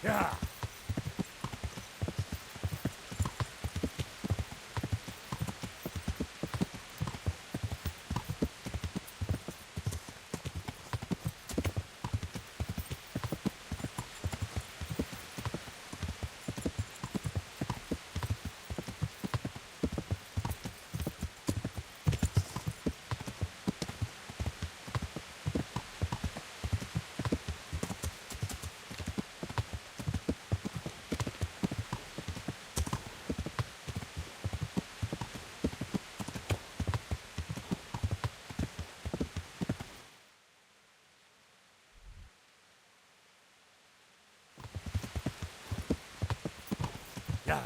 Yeah. Yeah.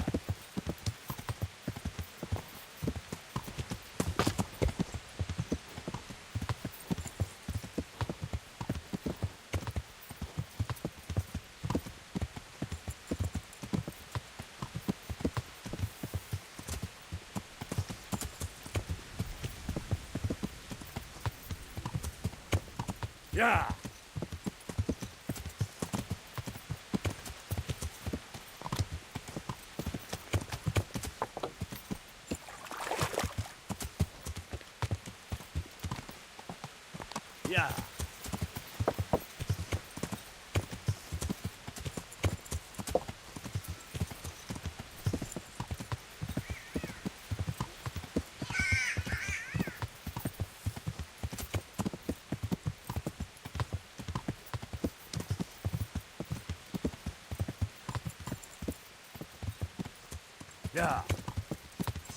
Yeah. Yeah. Yeah.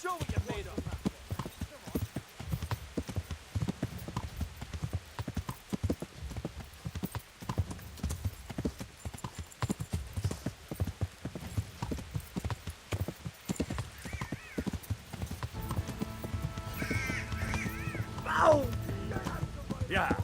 Show what you're made of. Ow! Yeah.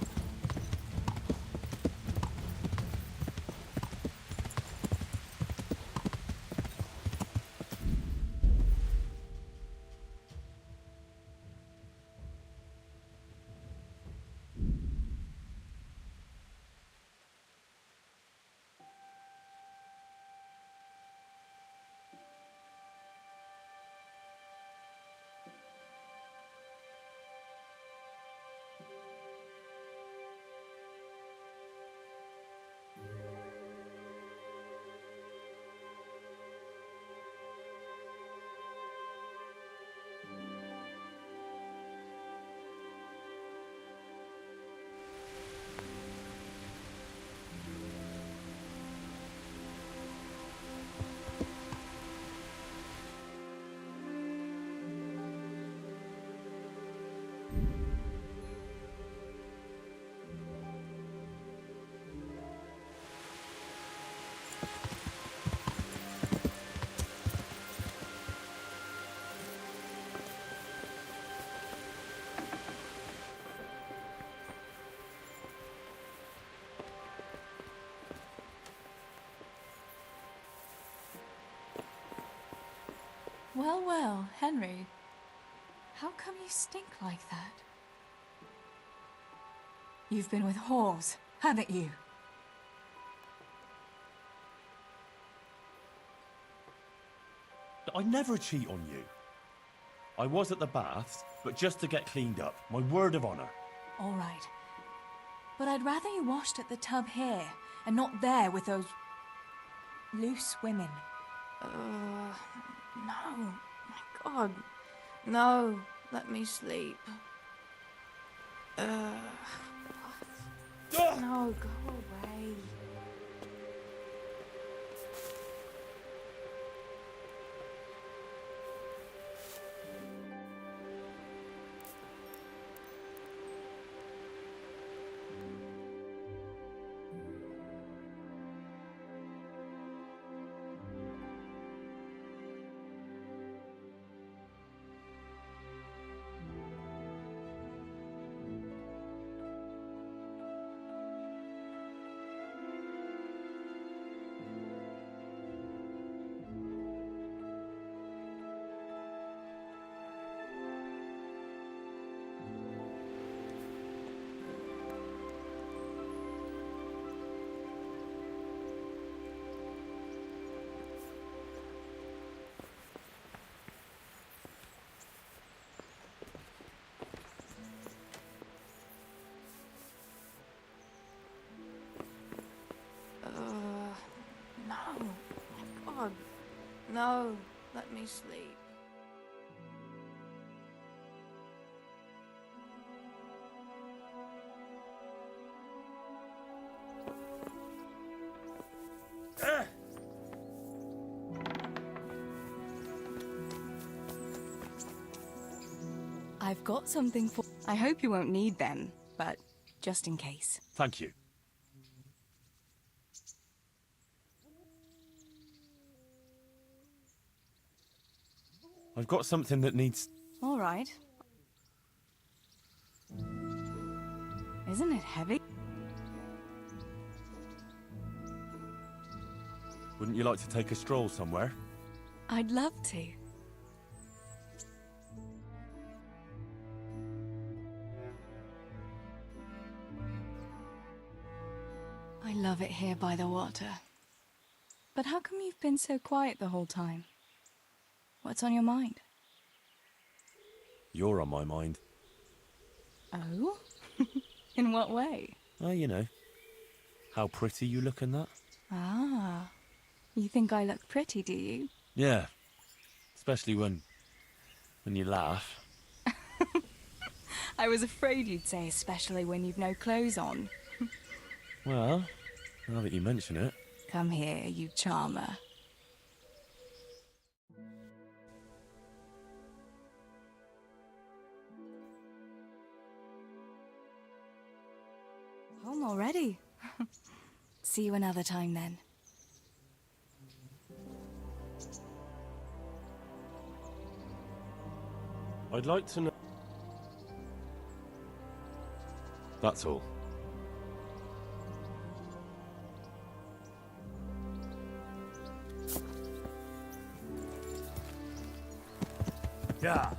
Well, well, Henry. How come you stink like that? You've been with whores, haven't you? I never cheat on you. I was at the baths, but just to get cleaned up. My word of honor. All right. But I'd rather you washed at the tub here, and not there with those loose women. No. My God. No. Let me sleep. No, go away. God. No, let me sleep. I've got something for... I hope you won't need them, but just in case. Thank you. I've got something that needs... All right. Isn't it heavy? Wouldn't you like to take a stroll somewhere? I'd love to. I love it here by the water. But how come you've been so quiet the whole time? What's on your mind? You're on my mind. Oh? In what way? Oh, you know. How pretty you look in that. Ah. You think I look pretty, do you? Yeah. Especially when you laugh. I was afraid you'd say especially when you've no clothes on. Well, now that you mention it. Come here, you charmer. Home already. See you another time then. I'd like to know... That's all. Yeah.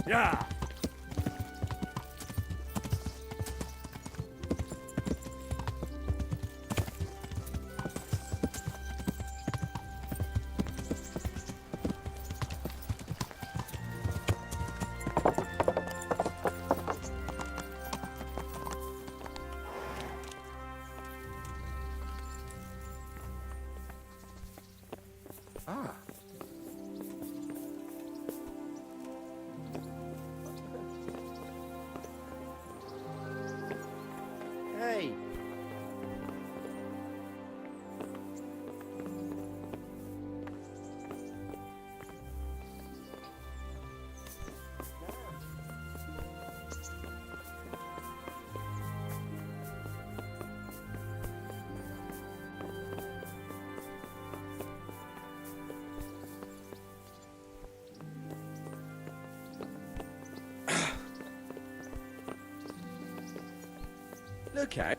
Yeah. Ah. Hey. Look at.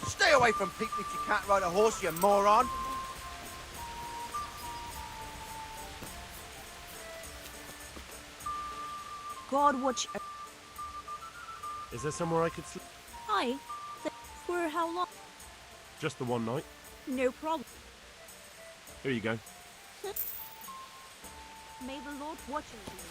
Stay away from people if you can't ride a horse, you moron! God, watch. Is there somewhere I could sleep? Hi. For how long? Just the one night. No problem. Here you go. May the Lord watch over you.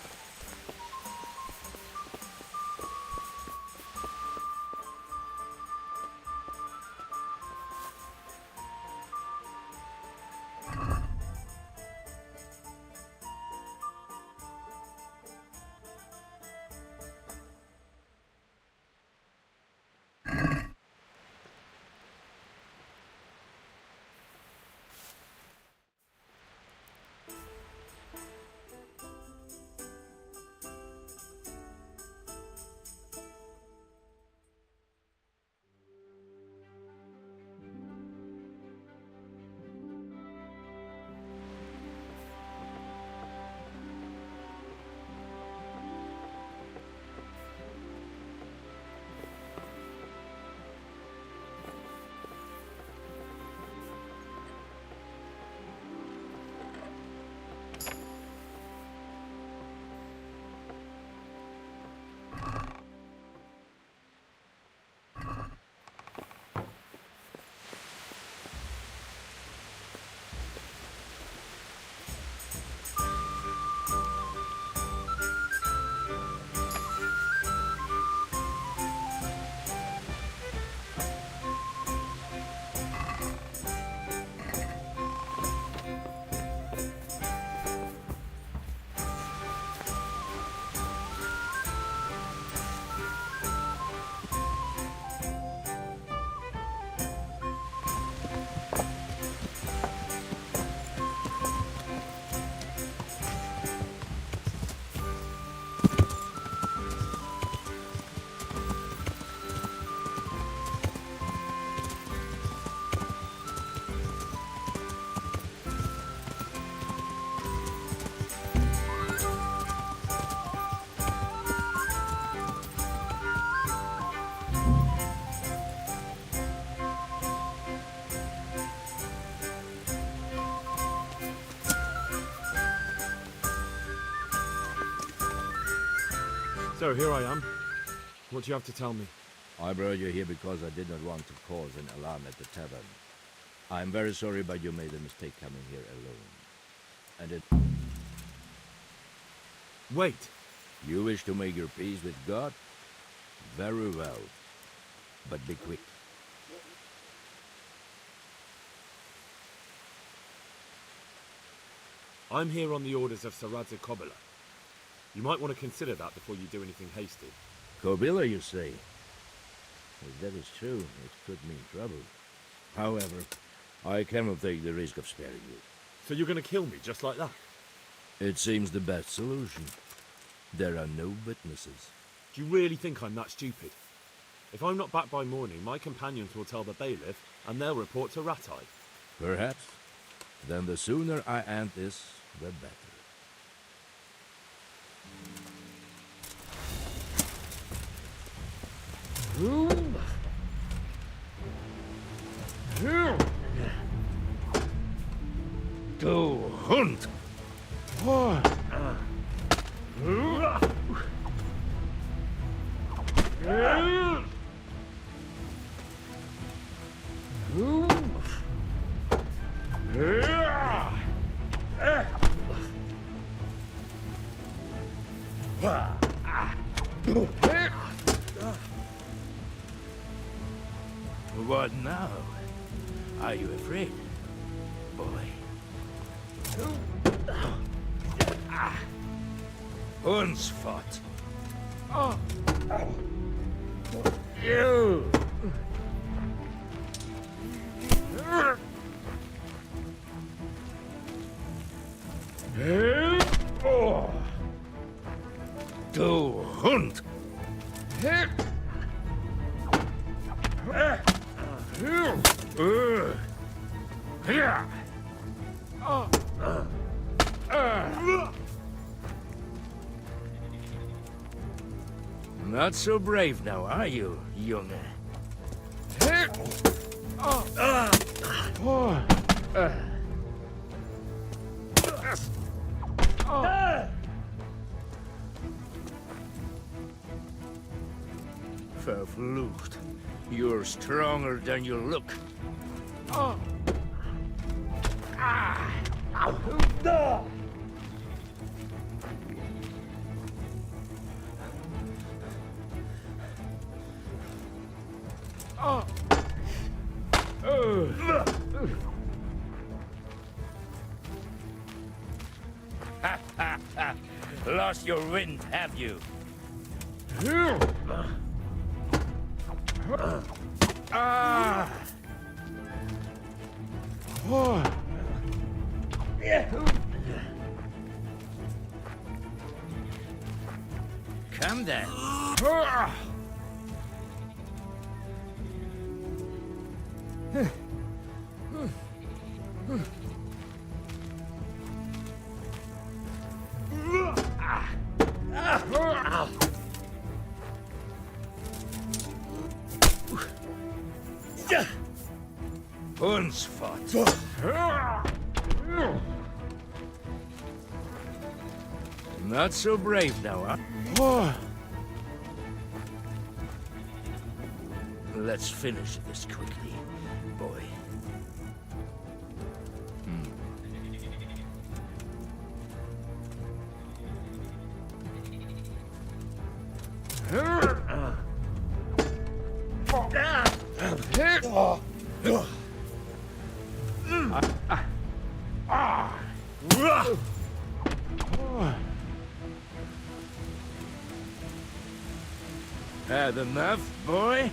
So here I am. What do you have to tell me? I brought you here because I did not want to cause an alarm at the tavern. I'm very sorry, but you made a mistake coming here alone. And it... Wait. You wish to make your peace with God? Very well. But be quick. I'm here on the orders of Saradze Kobila. You might want to consider that before you do anything hasty. Kobila, you say? If that is true, it could mean trouble. However, I cannot take the risk of sparing you. So you're going to kill me just like that? It seems the best solution. There are no witnesses. Do you really think I'm that stupid? If I'm not back by morning, my companions will tell the bailiff, and they'll report to Ratai. Perhaps. Then the sooner I end this, the better. Du Hund! What now? Are you afraid, boy? Unsfot. You. Du Hund. Not so brave now, are you, young? Verflucht. You're stronger than you look. Lost your wind, have you? Come then. Unsfot. Not so brave now, huh? Let's finish this quickly, boy. Had enough, boy?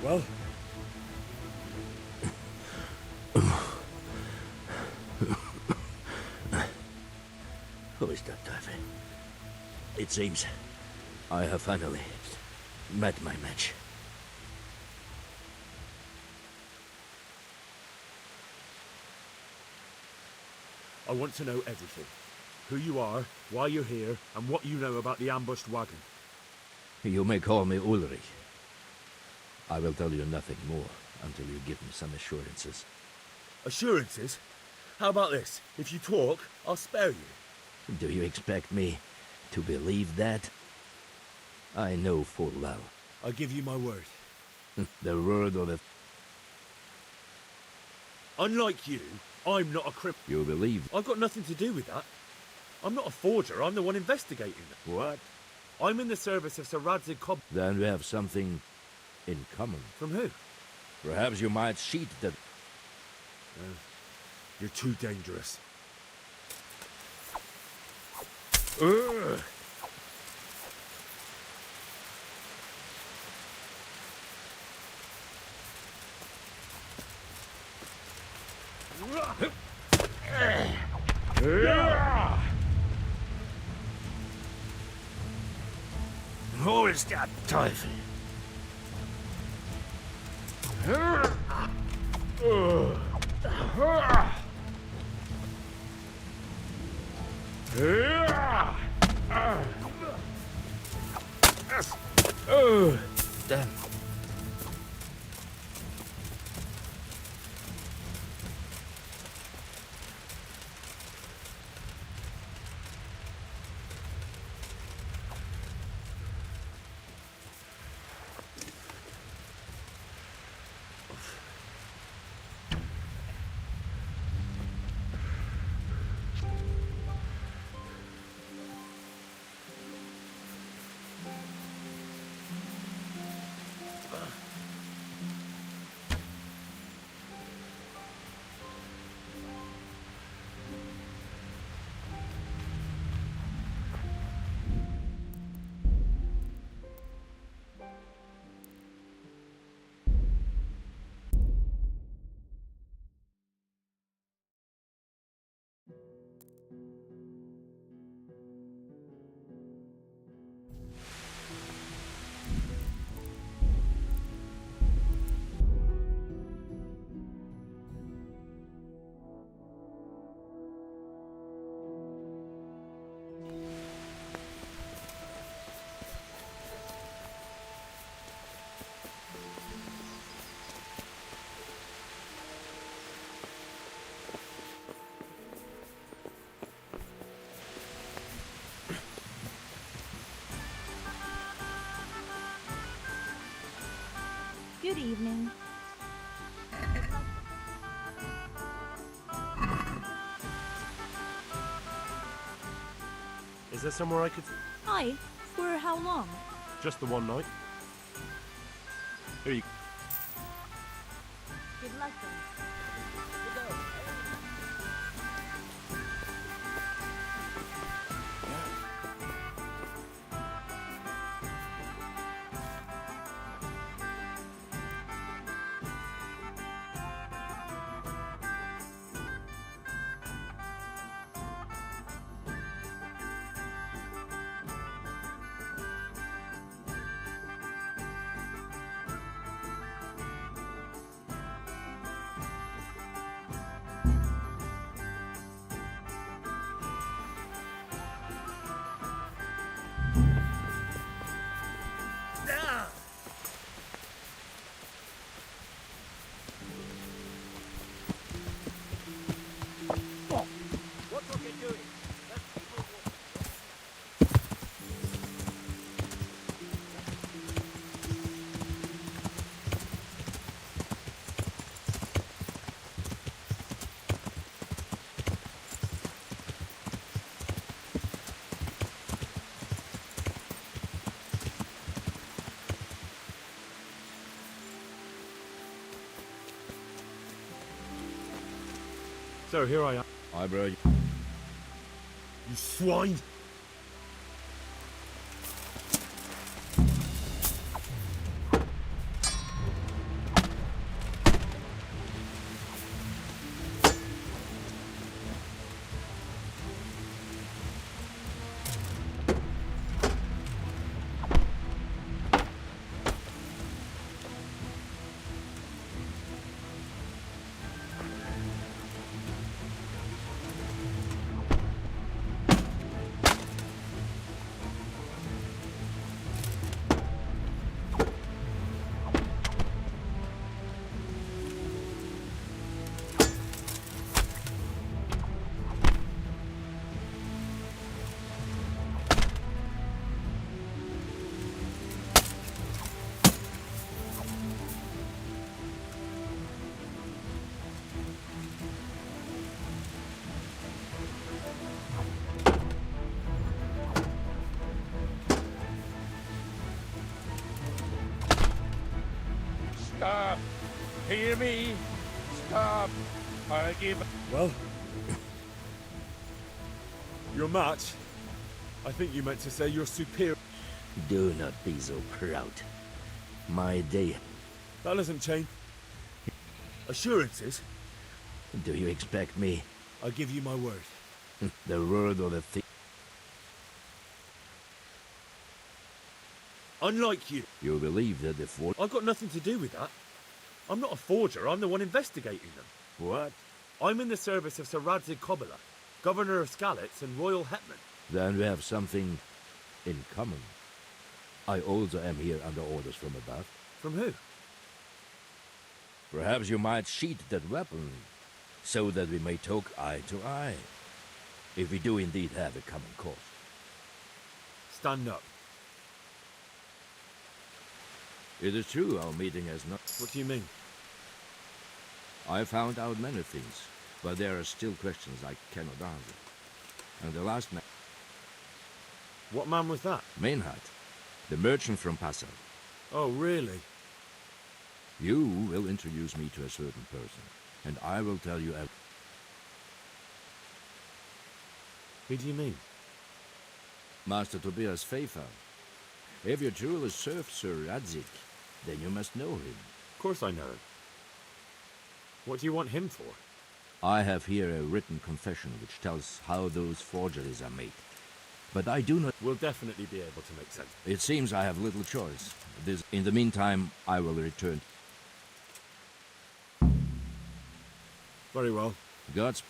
Well, It seems I have finally met my match. I want to know everything. Who you are, why you're here, and what you know about the ambushed wagon. You may call me Ulrich. I will tell you nothing more until you give me some assurances. Assurances? How about this? If you talk, I'll spare you. Do you expect me to believe that? I know full well. I give you my word. The word of a... Unlike you, I'm not a criminal. You believe... I've got nothing to do with that. I'm not a forger, I'm the one investigating it. What? I'm in the service of Sir Radzig Cobb. Then we have something in common. From who? Perhaps you might cheat that... You're too dangerous. Wo ist der Teufel? Damn. Good evening. Is there somewhere I could... Hi. For how long? Just the one night? Here you... Good luck then. So here I am. I brought you... You swine! Stop! Hear me? Stop! I give... Well, your match. I think you meant to say you're superior. Do not be so proud. My day. That doesn't change. Assurances? Do you expect me? I give you my word. The word or the thing? Unlike you. You believe that the four... I've got nothing to do with that. I'm not a forger, I'm the one investigating them. What? I'm in the service of Sir Radzig Kobyla, Governor of Skalitz and Royal Hetman. Then we have something in common. I also am here under orders from above. From who? Perhaps you might sheath that weapon, so that we may talk eye to eye. If we do indeed have a common cause. Stand up. It is true our meeting has not... What do you mean? I found out many things, but there are still questions I cannot answer. And the last man... What man was that? Mainhard, the merchant from Passau. Oh, really? You will introduce me to a certain person, and I will tell you... Who do you mean? Master Tobias Pfeiffer. If you truly serve Sir Radzig, then you must know him. Of course I know him. What do you want him for? I have here a written confession which tells how those forgeries are made. But I do not... We'll definitely be able to make sense. It seems I have little choice. In the meantime, I will return. Very well. God's...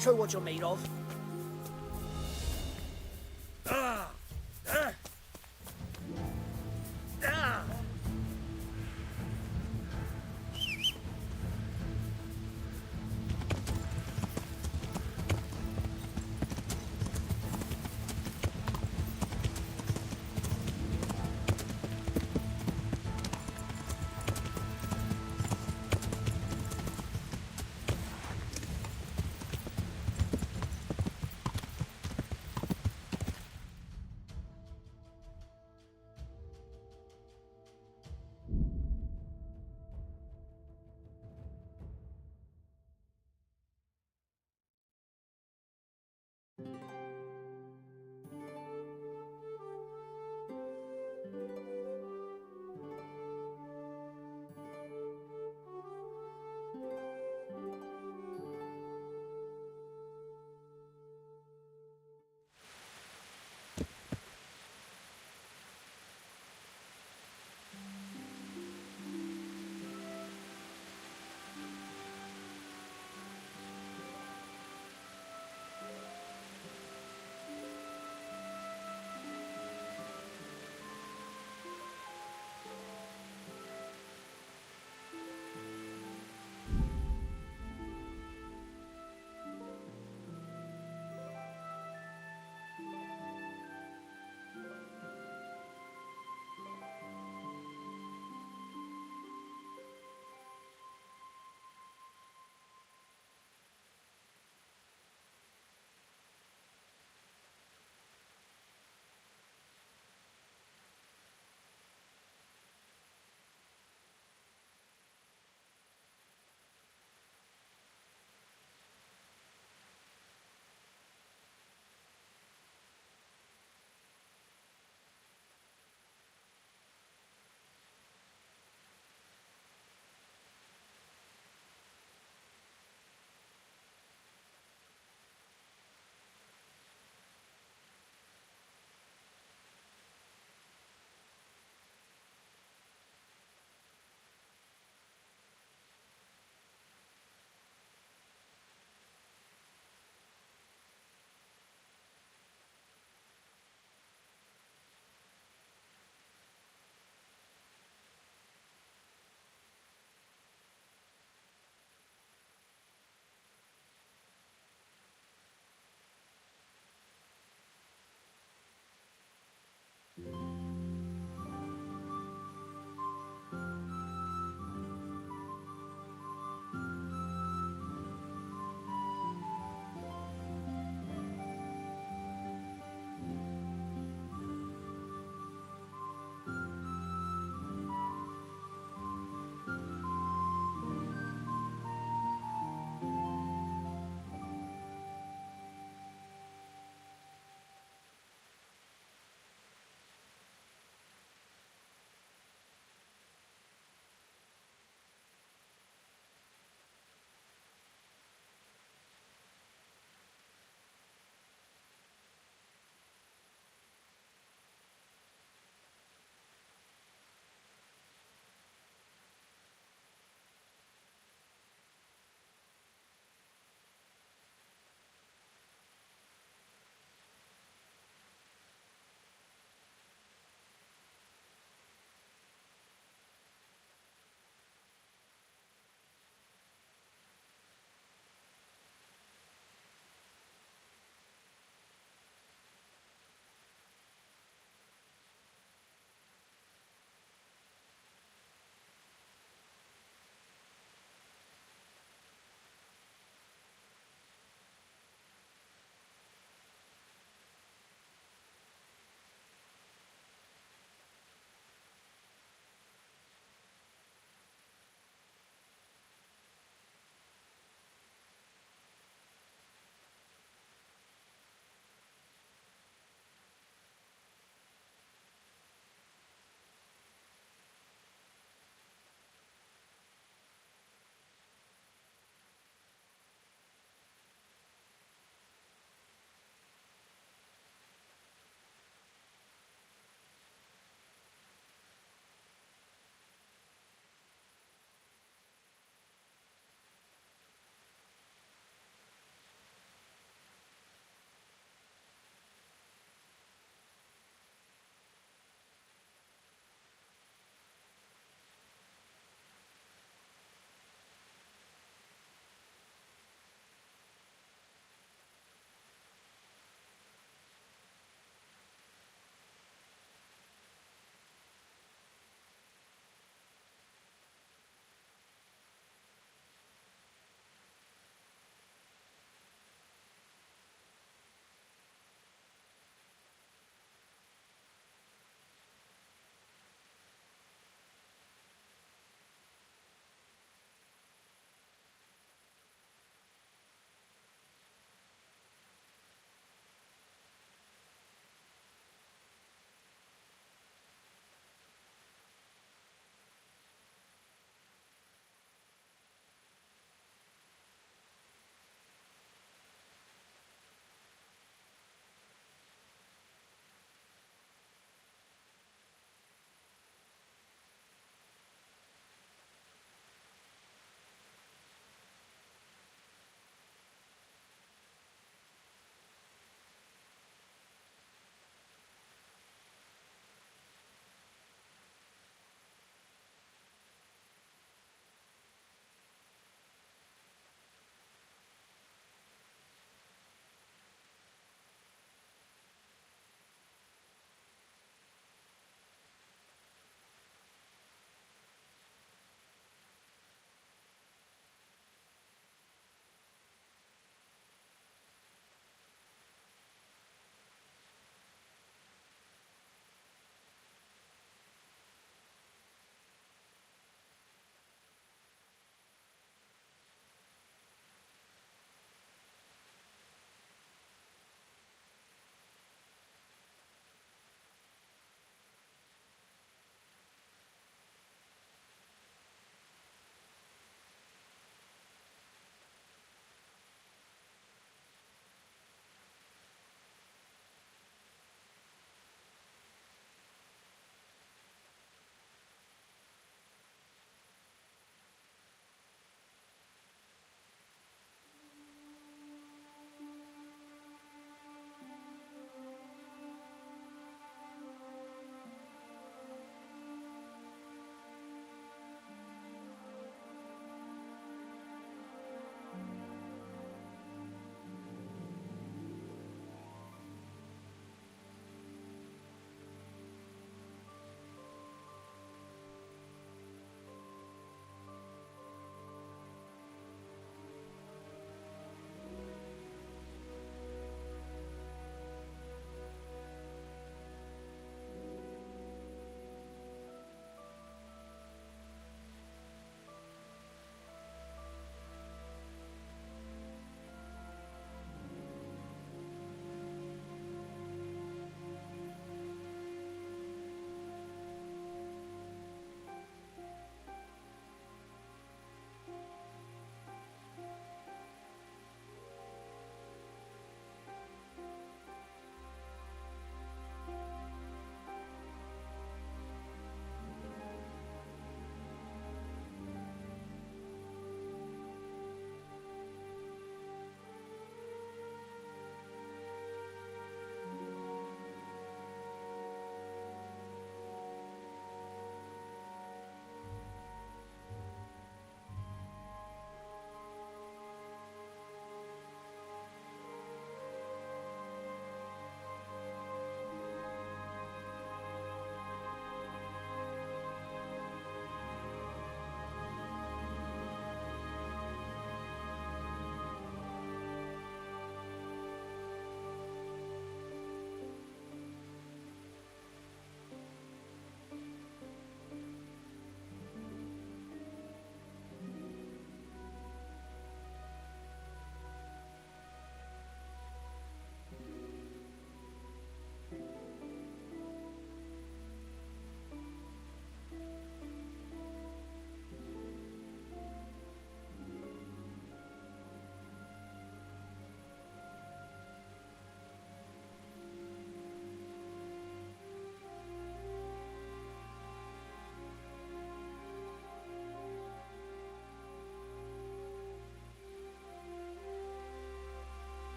Show what you're made of.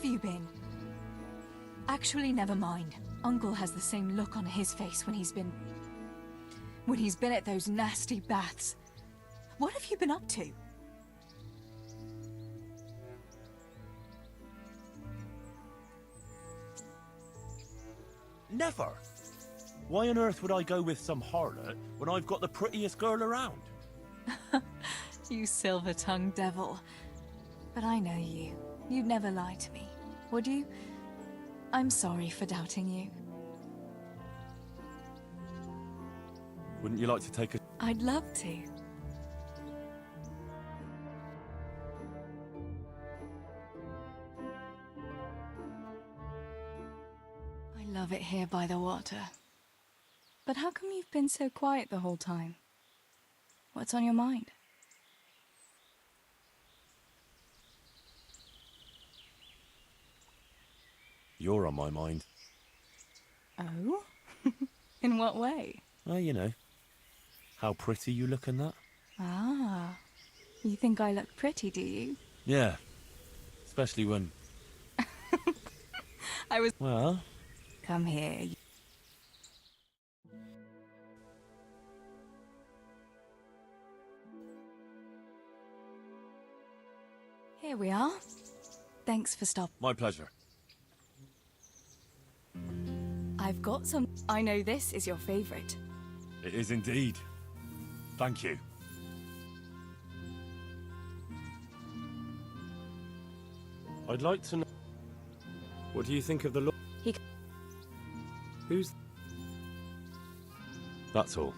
have you been? Actually, never mind. Uncle has the same look on his face when he's been at those nasty baths. What have you been up to? Never. Why on earth would I go with some harlot when I've got the prettiest girl around? You silver-tongued devil. But I know you. You'd never lie to me, would you? I'm sorry for doubting you. Wouldn't you like to take a... I'd love to. I love it here by the water. But how come you've been so quiet the whole time? What's on your mind? You're on my mind. Oh? In what way? Well, you know, how pretty you look in that. Ah. You think I look pretty, do you? Yeah. Especially when... I was... Well... Come here. Here we are. Thanks for stopping. My pleasure. I've got some... I know this is your favorite. It is indeed. Thank you. I'd like to know... What do you think of the law? Who's... That's all.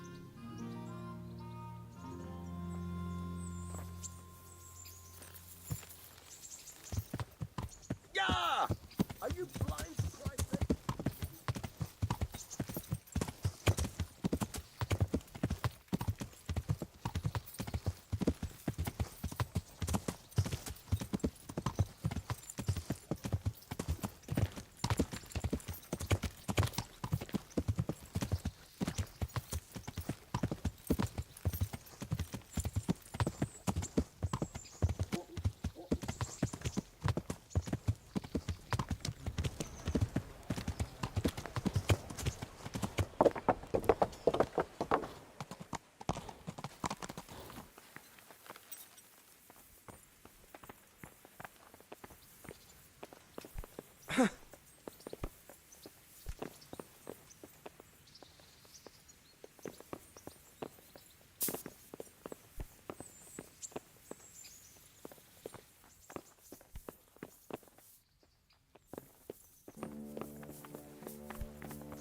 Yeah! Are you blind for Christ's sake?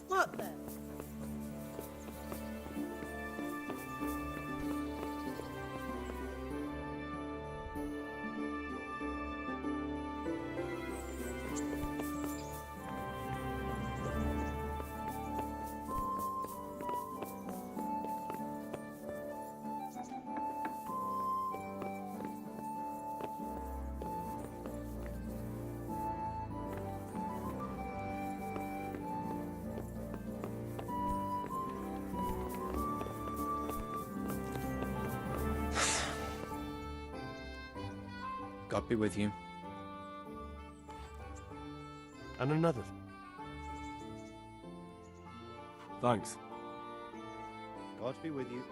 What the? God be with you. And another. Thanks. God be with you.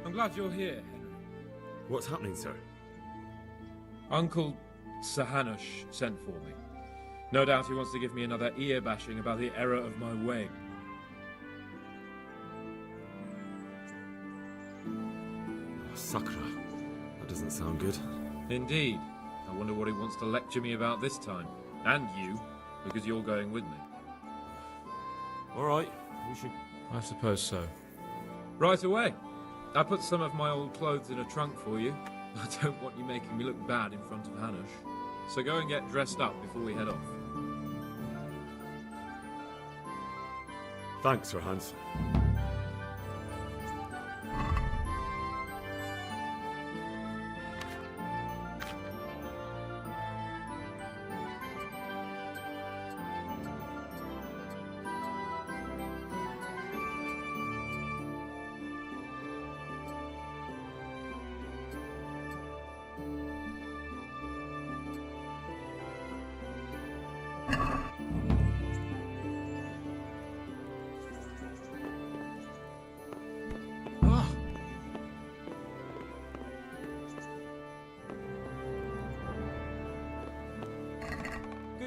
I'm glad you're here, Henry. What's happening, sir? Uncle Sahanush sent for me. No doubt he wants to give me another ear bashing about the error of my way. Sakra. That doesn't sound good. Indeed. I wonder what he wants to lecture me about this time. And you, because you're going with me. All right, we should... I suppose so. Right away. I put some of my old clothes in a trunk for you. I don't want you making me look bad in front of Hanush. So go and get dressed up before we head off. Thanks, Sir Hans.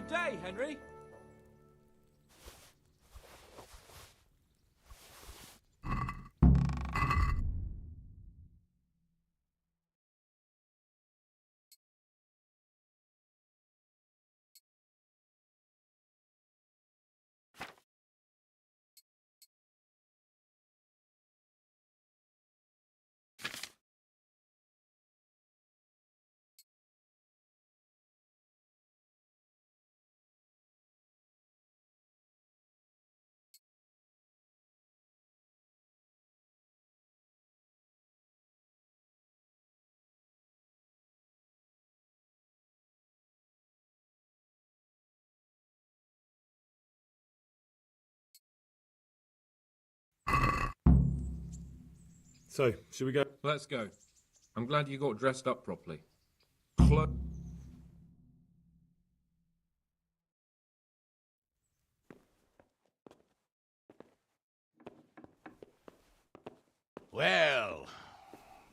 good day, Henry. So, should we go? Let's go. I'm glad you got dressed up properly. Well,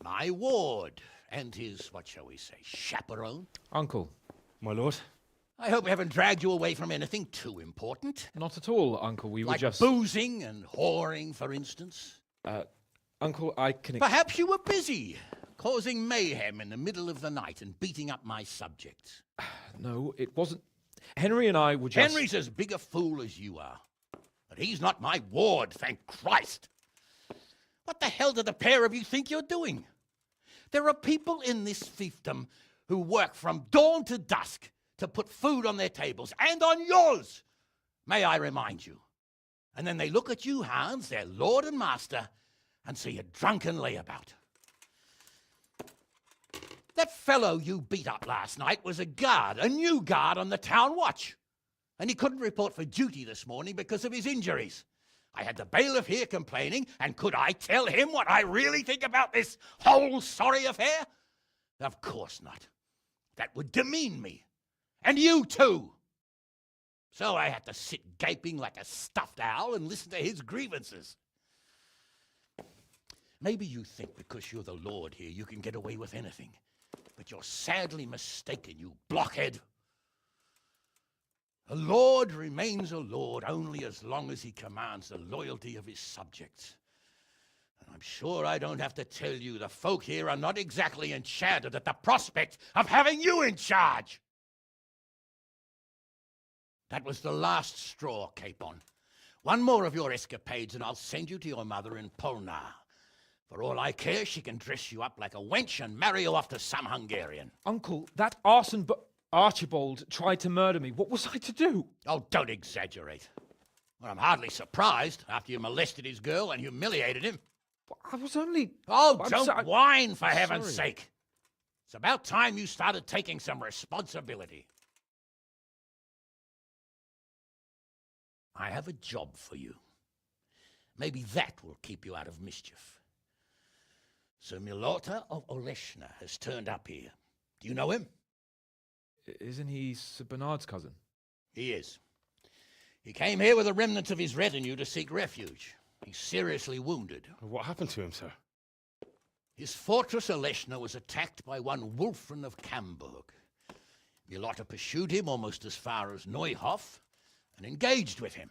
my ward and his, what shall we say, chaperone. Uncle. My lord? I hope we haven't dragged you away from anything too important. Not at all, Uncle. We were Like just... boozing and whoring, for instance. Uncle, I can... Perhaps you were busy, causing mayhem in the middle of the night and beating up my subjects. No, it wasn't... Henry and I were just... Henry's as big a fool as you are. But he's not my ward, thank Christ. What the hell do the pair of you think you're doing? There are people in this fiefdom who work from dawn to dusk to put food on their tables, and on yours, may I remind you. And then they look at you, Hans, their lord and master, and see a drunken layabout. That fellow you beat up last night was a guard, a new guard on the town watch. And he couldn't report for duty this morning because of his injuries. I had the bailiff here complaining, and could I tell him what I really think about this whole sorry affair? Of course not. That would demean me. And you too. So I had to sit gaping like a stuffed owl and listen to his grievances. Maybe you think because you're the lord here you can get away with anything. But you're sadly mistaken, you blockhead. A lord remains a lord only as long as he commands the loyalty of his subjects. And I'm sure I don't have to tell you the folk here are not exactly enchanted at the prospect of having you in charge. That was the last straw, Capon. One more of your escapades and I'll send you to your mother in Polnar. For all I care, she can dress you up like a wench and marry you off to some Hungarian. Uncle, that arson... Archibald tried to murder me. What was I to do? Oh, don't exaggerate. Well, I'm hardly surprised after you molested his girl and humiliated him. I was only... Oh, I'm don't whine, for heaven's sorry. sake. It's about time you started taking some responsibility. I have a job for you. Maybe that will keep you out of mischief. Sir Milota of Oleshna has turned up here. Do you know him? Isn't he Sir Bernard's cousin? He is. He came here with the remnants of his retinue to seek refuge. He's seriously wounded. What happened to him, sir? His fortress Oleshna was attacked by one Wulfrin of Camburg. Milota pursued him almost as far as Neuhof and engaged with him.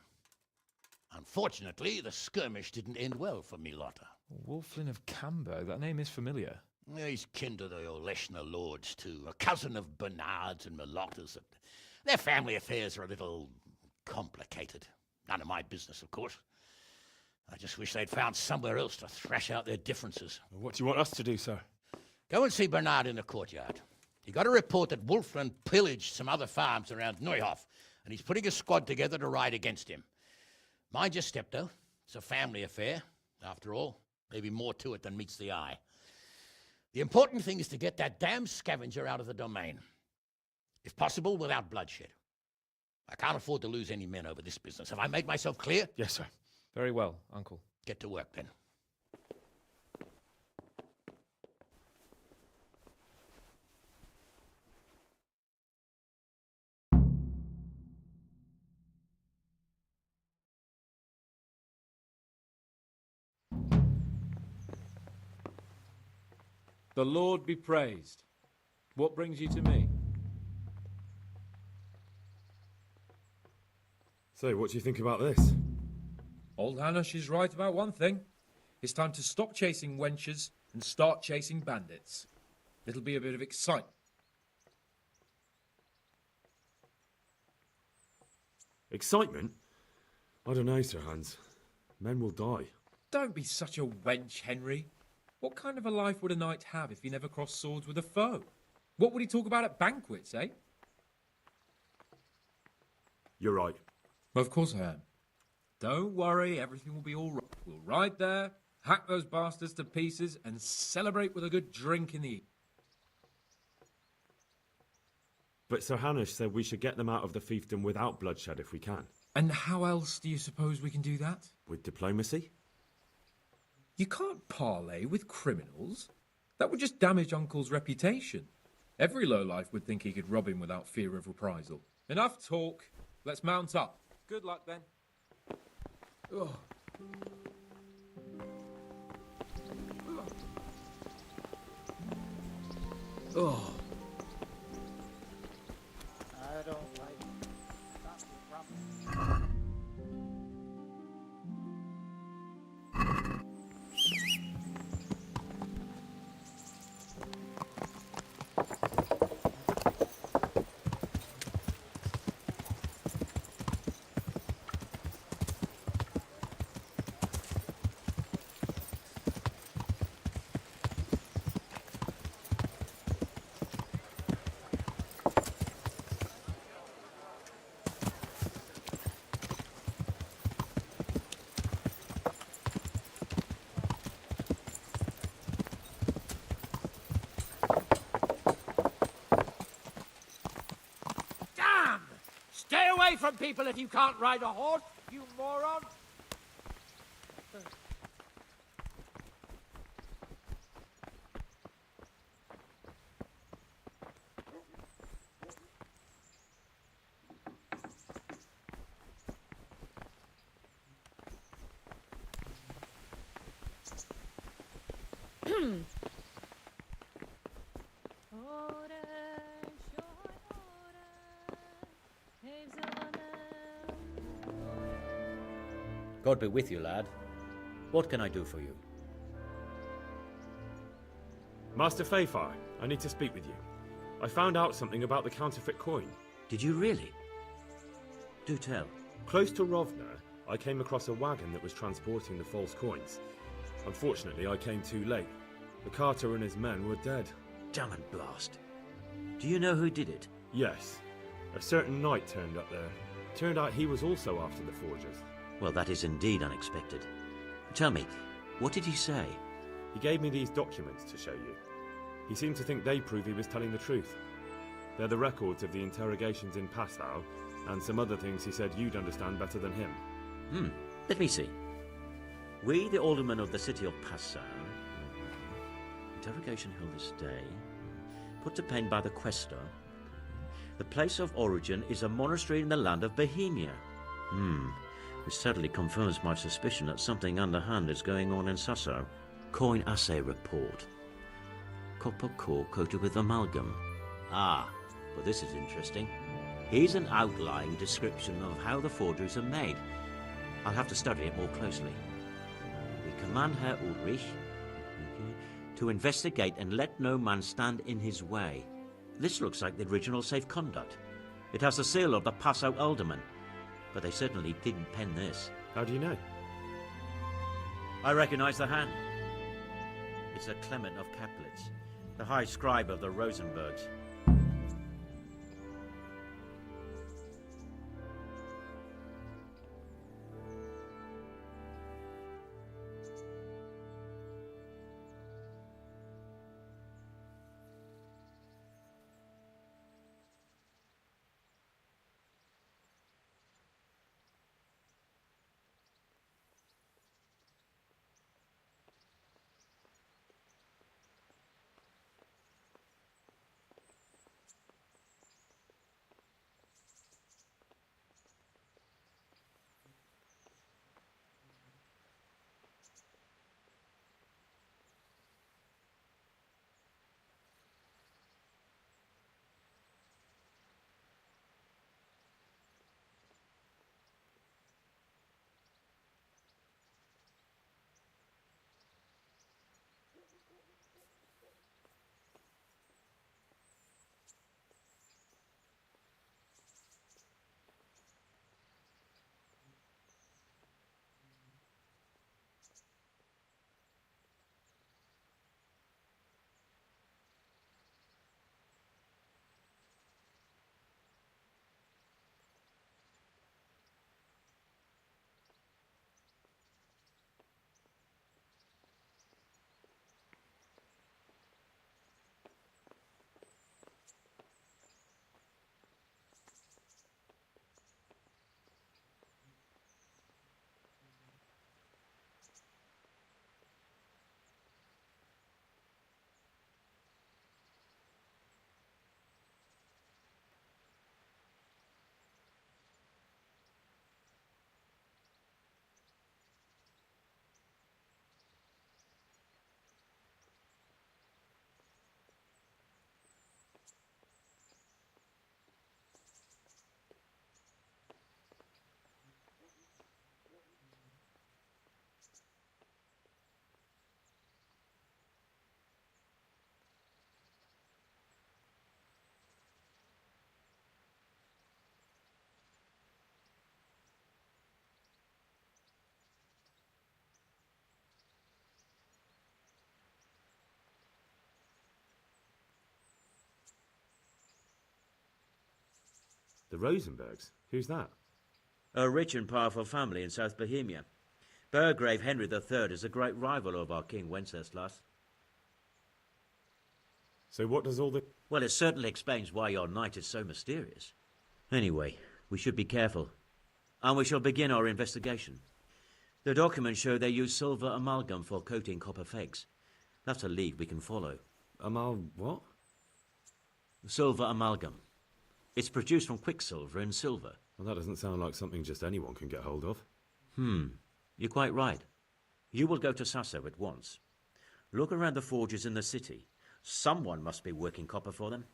Unfortunately, the skirmish didn't end well for Milota. Wulflin of Camber. That name is familiar. He's kin to the Oleshna lords, too. A cousin of Bernard's and Milota's. Their family affairs are a little complicated. None of my business, of course. I just wish they'd found somewhere else to thrash out their differences. What do you want us to do, sir? Go and see Bernard in the courtyard. He got a report that Wulflin pillaged some other farms around Neuhof, and he's putting a squad together to ride against him. Mind your step, though. It's a family affair, after all. Maybe more to it than meets the eye. The important thing is to get that damn scavenger out of the domain. If possible, without bloodshed. I can't afford to lose any men over this business. Have I made myself clear? Yes, sir. Very well, Uncle. Get to work, then. The Lord be praised. What brings you to me? So, what do you think about this? Old Hanush is right about one thing. It's time to stop chasing wenches and start chasing bandits. It'll be a bit of excitement. Excitement? I don't know, Sir Hans. Men will die. Don't be such a wench, Henry. What kind of a life would a knight have if he never crossed swords with a foe? What would he talk about at banquets, eh? You're right. Of course I am. Don't worry, everything will be all right. We'll ride there, hack those bastards to pieces, and celebrate with a good drink in the evening. But Sir Hanush said we should get them out of the fiefdom without bloodshed if we can. And how else do you suppose we can do that? With diplomacy? You can't parley with criminals. That would just damage Uncle's reputation. Every lowlife would think he could rob him without fear of reprisal. Enough talk. Let's mount up. Good luck, then. Ugh. Oh. I don't like that. Stay away from people if you can't ride a horse, you moron! God be with you, lad. What can I do for you? Master Fayfar, I need to speak with you. I found out something about the counterfeit coin. Did you really? Do tell. Close to Rovna, I came across a wagon that was transporting the false coins. Unfortunately, I came too late. The carter and his men were dead. Damn and blast. Do you know who did it? Yes. A certain knight turned up there. Turned out he was also after the forgers. Well, that is indeed unexpected. Tell me, what did he say? He gave me these documents to show you. He seemed to think they prove he was telling the truth. They're the records of the interrogations in Passau, and some other things he said you'd understand better than him. Let me see. We, the aldermen of the city of Passau, interrogation held this day, put to pen by the questor. The place of origin is a monastery in the land of Bohemia. Which sadly confirms my suspicion that something underhand is going on in Sasso. Coin assay report. Copper core coated with amalgam. Ah, but this is interesting. Here's an outlying description of how the forgeries are made. I'll have to study it more closely. We command Herr Ulrich to investigate and let no man stand in his way. This looks like the original safe conduct. It has the seal of the Passau alderman. But they certainly didn't pen this. How do you know? I recognize the hand. It's a Clement of Caplitz, the high scribe of the Rosenbergs. The Rosenbergs? Who's that? A rich and powerful family in South Bohemia. Burgrave Henry III is a great rival of our King Wenceslas. So what does all the... Well, it certainly explains why your knight is so mysterious. Anyway, we should be careful. And we shall begin our investigation. The documents show they use silver amalgam for coating copper fakes. That's a lead we can follow. what? Silver amalgam. It's produced from quicksilver and silver. Well, that doesn't sound like something just anyone can get hold of. You're quite right. You will go to Sasso at once. Look around the forges in the city. Someone must be working copper for them.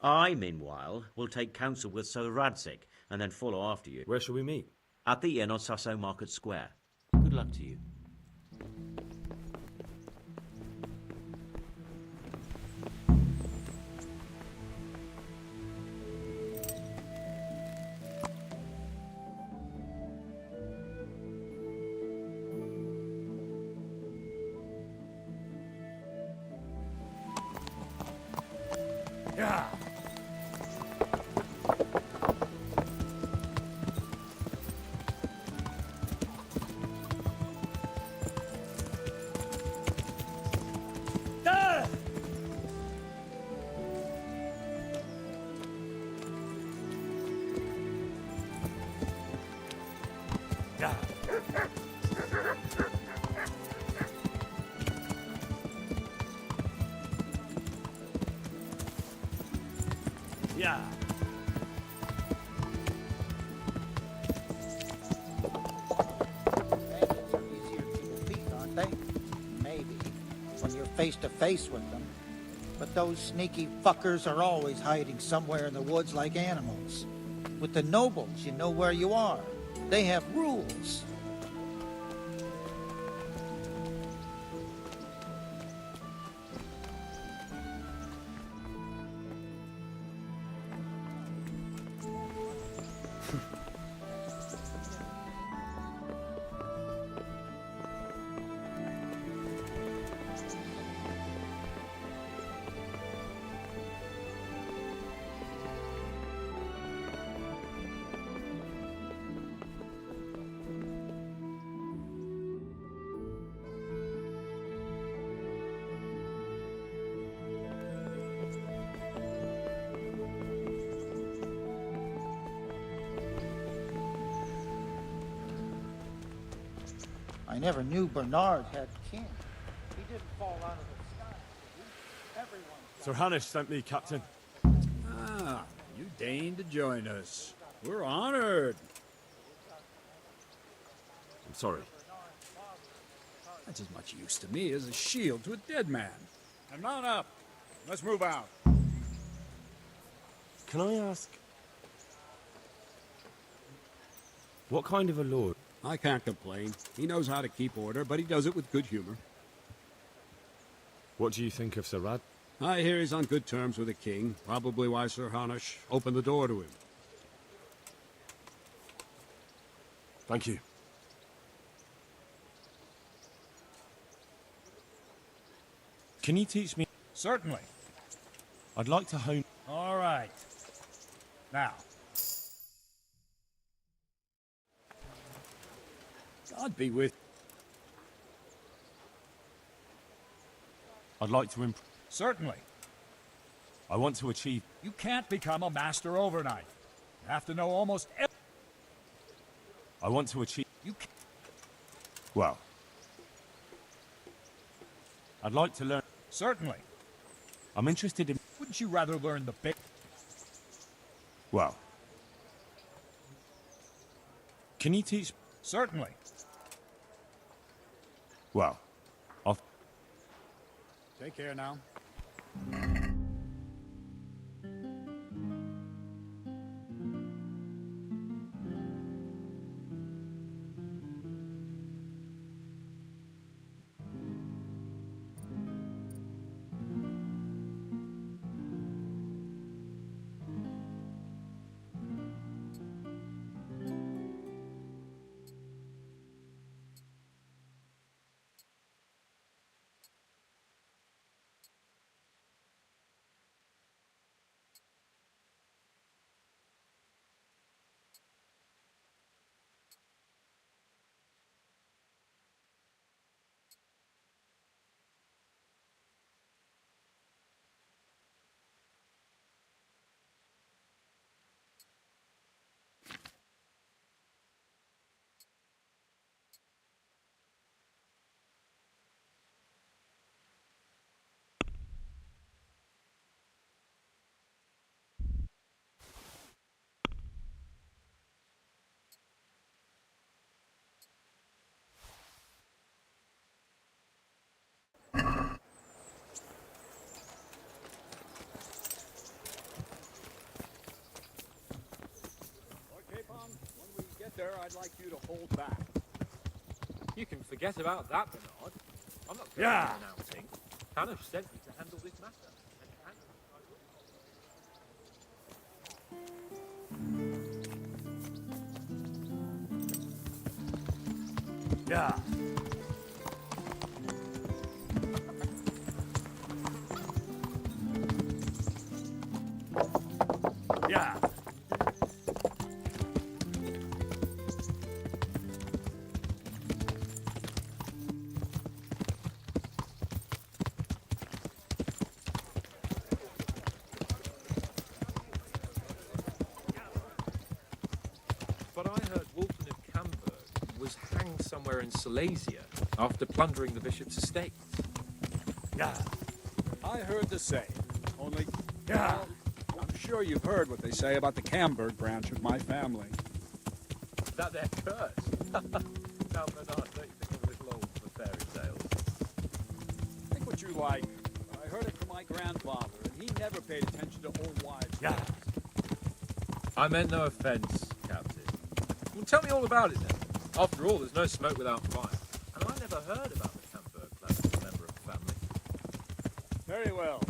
I, meanwhile, will take counsel with Sir Radzik and then follow after you. Where shall we meet? At the inn on Sasso Market Square. Good luck to you. Yeah. Bandits are easier to defeat, aren't they? Maybe, when you're face to face with them. But those sneaky fuckers are always hiding somewhere in the woods like animals. With the nobles, you know where you are. They have rules. I never knew Bernard had kin. He didn't fall out of the sky, did he? Everyone. Sir Hanish sent me, Captain. Ah, you deigned to join us. We're honored. I'm sorry. That's as much use to me as a shield to a dead man. And mount up. Let's move out. Can I ask? What kind of a lord? I can't complain. He knows how to keep order, but he does it with good humor. What do you think of Sir Rad? I hear he's on good terms with the king, probably why Sir Hanish opened the door to him. Thank you. Can you teach me? Certainly. I'd like to hone. All right. Now. God be with. I'd like to improve. Certainly. I want to achieve. You can't become a master overnight. You have to know almost everything. I want to achieve. You can't. Well. I'd like to learn. Certainly. I'm interested in. Wouldn't you rather learn the big... Well. Can you teach? Certainly. Well. I'll. Take care now. I'd like you to hold back. You can forget about that, Bernard. I'm not going Yeah. to be announcing. Hannah sent me to handle this matter. Yeah. Yeah. But I heard Wolfen of Camberg was hanged somewhere in Silesia after plundering the bishop's estate. Yeah. I heard the same. Only, Yeah. well, I'm sure you've heard what they say about the Camberg branch of my family. That they're cursed. Now, Bernard, don't you think I'm a little old for fairy tales? Think what you like. But I heard it from my grandfather, and he never paid attention to old wives' Yeah. tales. I meant no offence, Captain. Well, tell me all about it then. After all, there's no smoke without fire. And I never heard about the Camberg clan as a member of the family. Very well.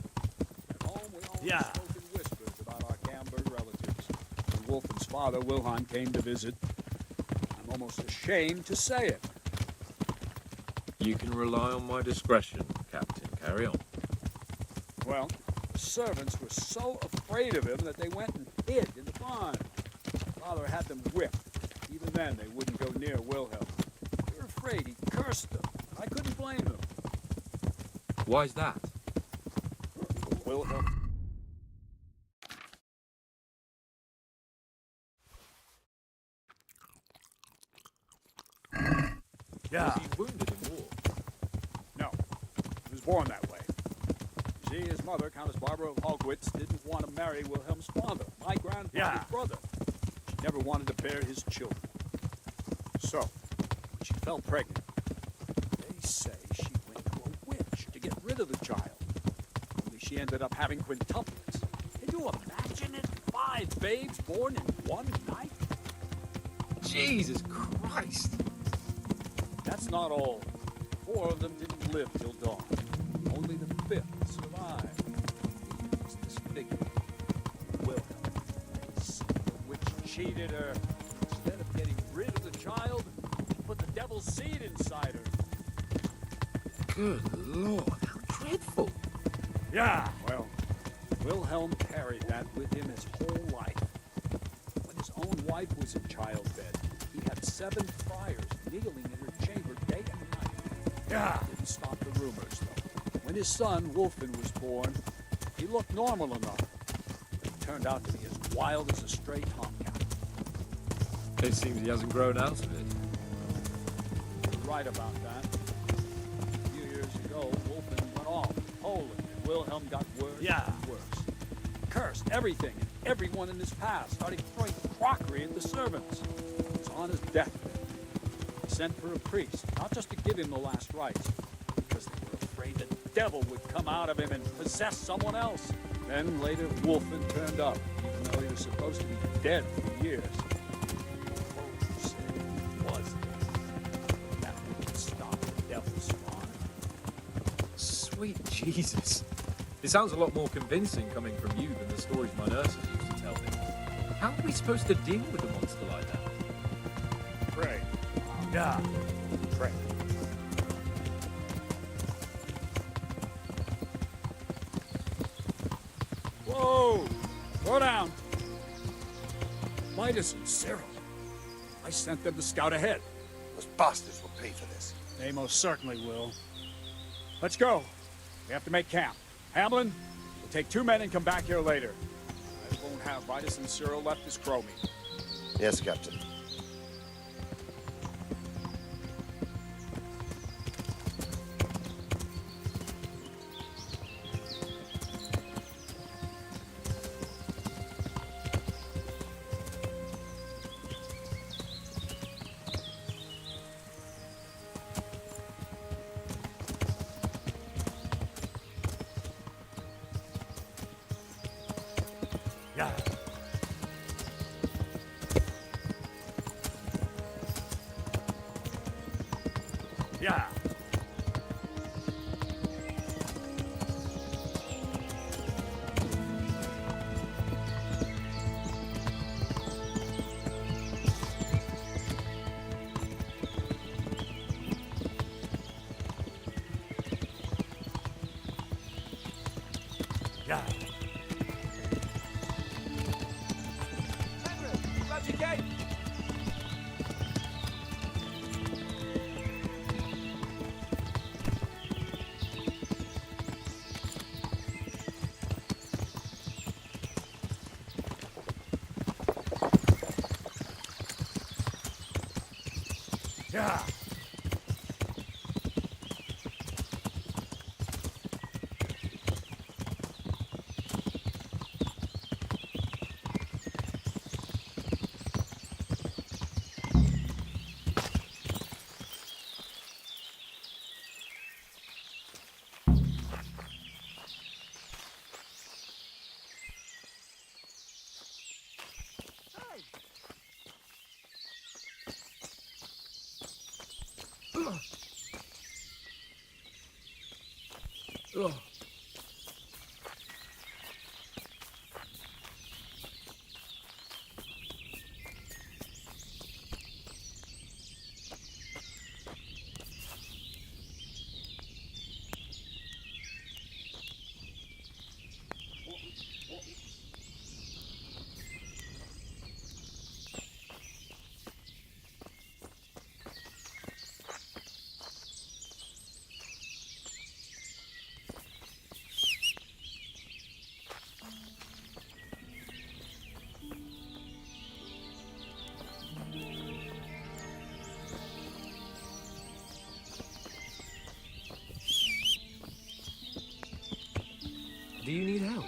At home, we always Yeah. spoke in whispers about our Camberg relatives. When Wolfen's father, Wilhelm, came to visit, I'm almost ashamed to say it. You can rely on my discretion, Captain. Carry on. Well, the servants were so afraid of him that they went and hid in the barn. Father had them whipped. Even then, they wouldn't go near Wilhelm. They were afraid he cursed them. I couldn't blame them. Why's that? Wilhelm. Yeah. Was he wounded in war? No, he was born that way. You see, his mother, Countess Barbara of Hogwitz, didn't want to marry Wilhelm's father, my grandfather's Yeah. brother. She never wanted to bear his children. So, when she fell pregnant, they say she went to a witch to get rid of the child. Only she ended up having quintuplets. Can you imagine it? 5 babes born in one night? Jesus Christ! That's not all. 4 of them didn't live till dawn. Only the 5th survived. He was disfigured. Wilhelm. The witch cheated her. Instead of getting rid of the child, he put the devil's seed inside her. Good Lord, how dreadful! Yeah. Well, Wilhelm carried that with him his whole life. When his own wife was in childbed, he had 7 friars kneeling in her chamber day and night. Yeah. Didn't stop the rumors, though. When his son, Wolfen, was born, he looked normal enough. But he turned out to be as wild as a stray tomcat. It seems he hasn't grown out of it. You're right about that. A few years ago, Wolfen went off to Poland, and Wilhelm got worse Yeah. and worse. Cursed everything and everyone in his past, starting throwing crockery at the servants. He was on his deathbed. He sent for a priest, not just to give him the last rites, because they were afraid the devil would come out of him and possess someone else. Then later, Wolfen turned up, even though he was supposed to be dead for years. Folks said he was dead. That wouldn't stop the devil's spawn. Sweet Jesus. It sounds a lot more convincing coming from you than the stories my nurses used to tell me. How are we supposed to deal with a monster like that? Pray. Yeah. Pray. Whoa! Slow down. Midas and Cyril. I sent them to scout ahead. Those bastards will pay for this. They most certainly will. Let's go. We have to make camp. Hamlin, we'll take 2 men and come back here later. I won't have Midas and Cyril left as crow meat. Yes, Captain. Yeah. Yeah. Grab your gate! Yeah. Ugh. Do you need help?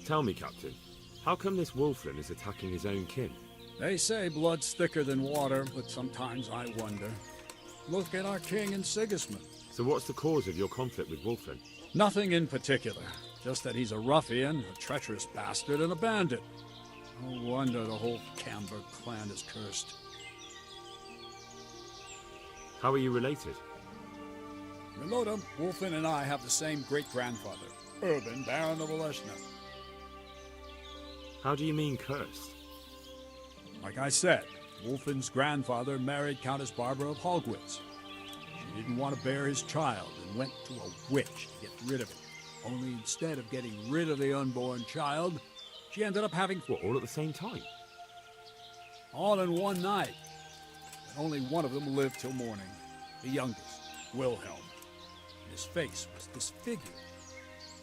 Tell me, Captain, how come this Wolflin is attacking his own kin? They say blood's thicker than water, but sometimes I wonder. Look at our king and Sigismund. So what's the cause of your conflict with Wolflin? Nothing in particular. Just that he's a ruffian, a treacherous bastard, and a bandit. No wonder the whole Camber clan is cursed. How are you related? Reloda, Wolfin and I have the same great-grandfather, Urban, Baron of Oleshna. How do you mean cursed? Like I said, Wolfin's grandfather married Countess Barbara of Hogwitz. She didn't want to bear his child and went to a witch to get rid of it. Only instead of getting rid of the unborn child, she ended up having... What, all at the same time? All in one night. But only one of them lived till morning. The youngest, Wilhelm. And his face was disfigured.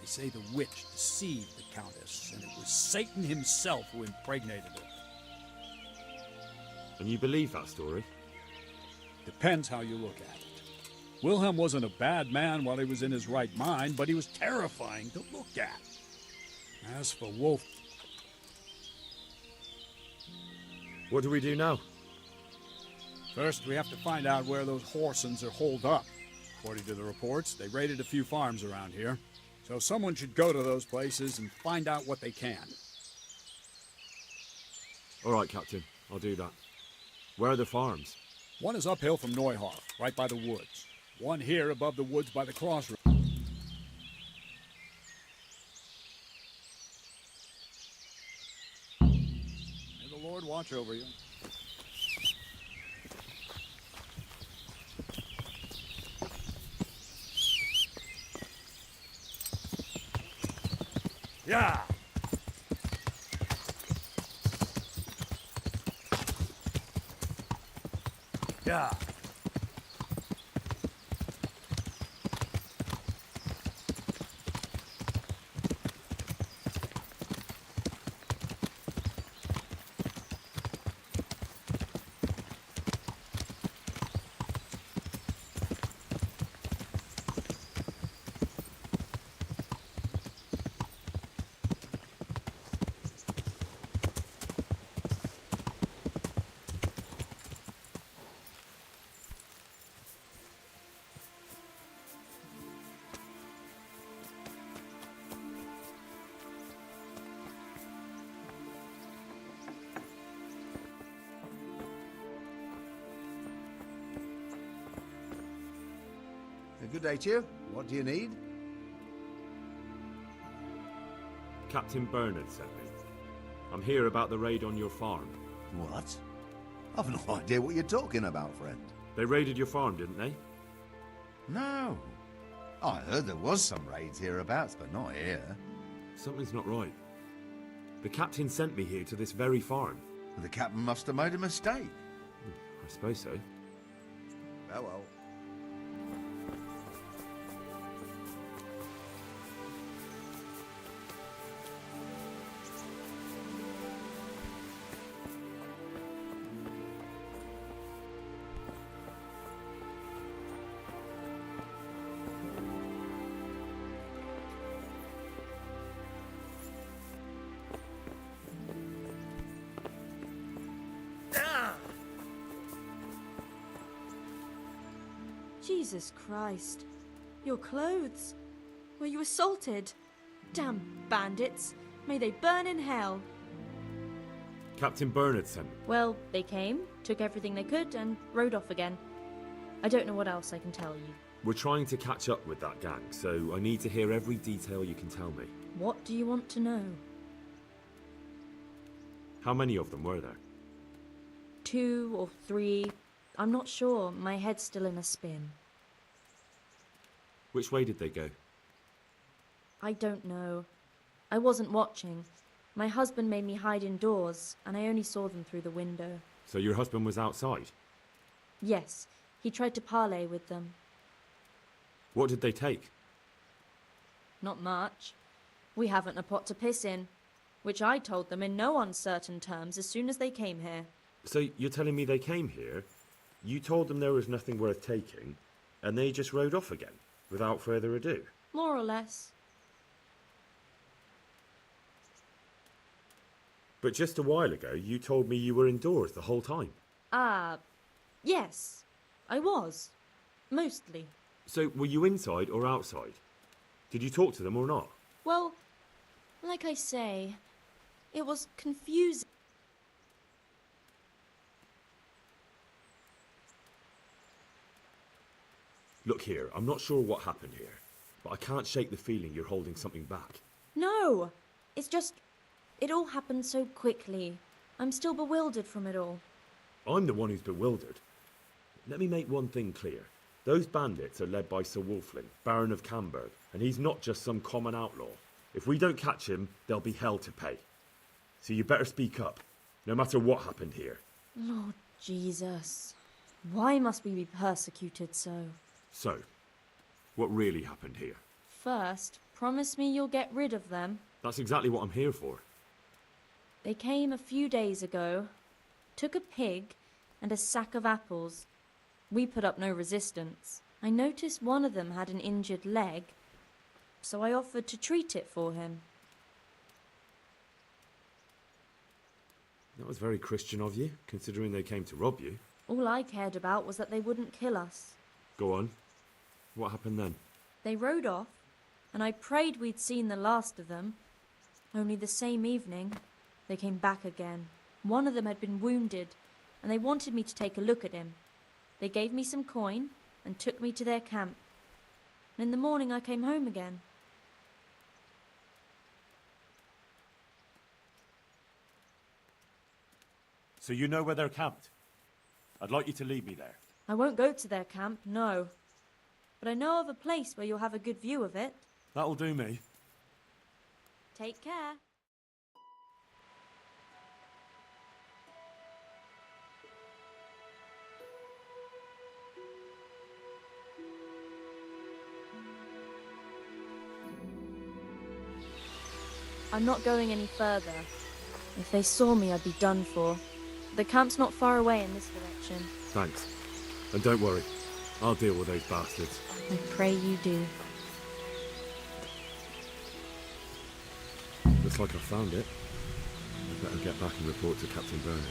They say the witch deceived the Countess, and it was Satan himself who impregnated her. And you believe that story? Depends how you look at it. Wilhelm wasn't a bad man while he was in his right mind, but he was terrifying to look at. As for Wolf... What do we do now? First, we have to find out where those Horsons are holed up. According to the reports, they raided a few farms around here. So someone should go to those places and find out what they can. All right, Captain. I'll do that. Where are the farms? One is uphill from Neuhof, right by the woods. One here above the woods by the crossroads. May the Lord watch over you. Yeah. Yeah. Good day to you. What do you need? Captain Bernard sent me. I'm here about the raid on your farm. What? I've no idea what you're talking about, friend. They raided your farm, didn't they? No. I heard there was some raids hereabouts, but not here. Something's not right. The captain sent me here to this very farm. The captain must have made a mistake. I suppose so. Oh well. Jesus Christ. Your clothes. Were you assaulted? Damn bandits. May they burn in hell. Captain Bernard sent me. Well, they came, took everything they could, and rode off again. I don't know what else I can tell you. We're trying to catch up with that gang, so I need to hear every detail you can tell me. What do you want to know? How many of them were there? 2 or 3. I'm not sure. My head's still in a spin. Which way did they go? I don't know. I wasn't watching. My husband made me hide indoors, and I only saw them through the window. So your husband was outside? Yes, he tried to parley with them. What did they take? Not much. We haven't a pot to piss in, which I told them in no uncertain terms as soon as they came here. So you're telling me they came here, you told them there was nothing worth taking, and they just rode off again, without further ado? More or less. But just a while ago, you told me you were indoors the whole time. Yes. I was. Mostly. So were you inside or outside? Did you talk to them or not? Well, like I say, it was confusing. Look here, I'm not sure what happened here, but I can't shake the feeling you're holding something back. No! It's just... it all happened so quickly. I'm still bewildered from it all. I'm the one who's bewildered. Let me make one thing clear. Those bandits are led by Sir Wolflin, Baron of Camberg, and he's not just some common outlaw. If we don't catch him, there'll be hell to pay. So you better speak up, no matter what happened here. Lord Jesus. Why must we be persecuted so? So, what really happened here? First, promise me you'll get rid of them. That's exactly what I'm here for. They came a few days ago, took a pig and a sack of apples. We put up no resistance. I noticed one of them had an injured leg, so I offered to treat it for him. That was very Christian of you, considering they came to rob you. All I cared about was that they wouldn't kill us. Go on. What happened then? They rode off, and I prayed we'd seen the last of them. Only the same evening, they came back again. One of them had been wounded, and they wanted me to take a look at him. They gave me some coin and took me to their camp. And in the morning I came home again. So you know where they're camped? I'd like you to lead me there. I won't go to their camp, no. But I know of a place where you'll have a good view of it. That'll do me. Take care. I'm not going any further. If they saw me, I'd be done for. The camp's not far away in this direction. Thanks. And don't worry, I'll deal with those bastards. I pray you do. Looks like I found it. I'd better get back and report to Captain Bernard.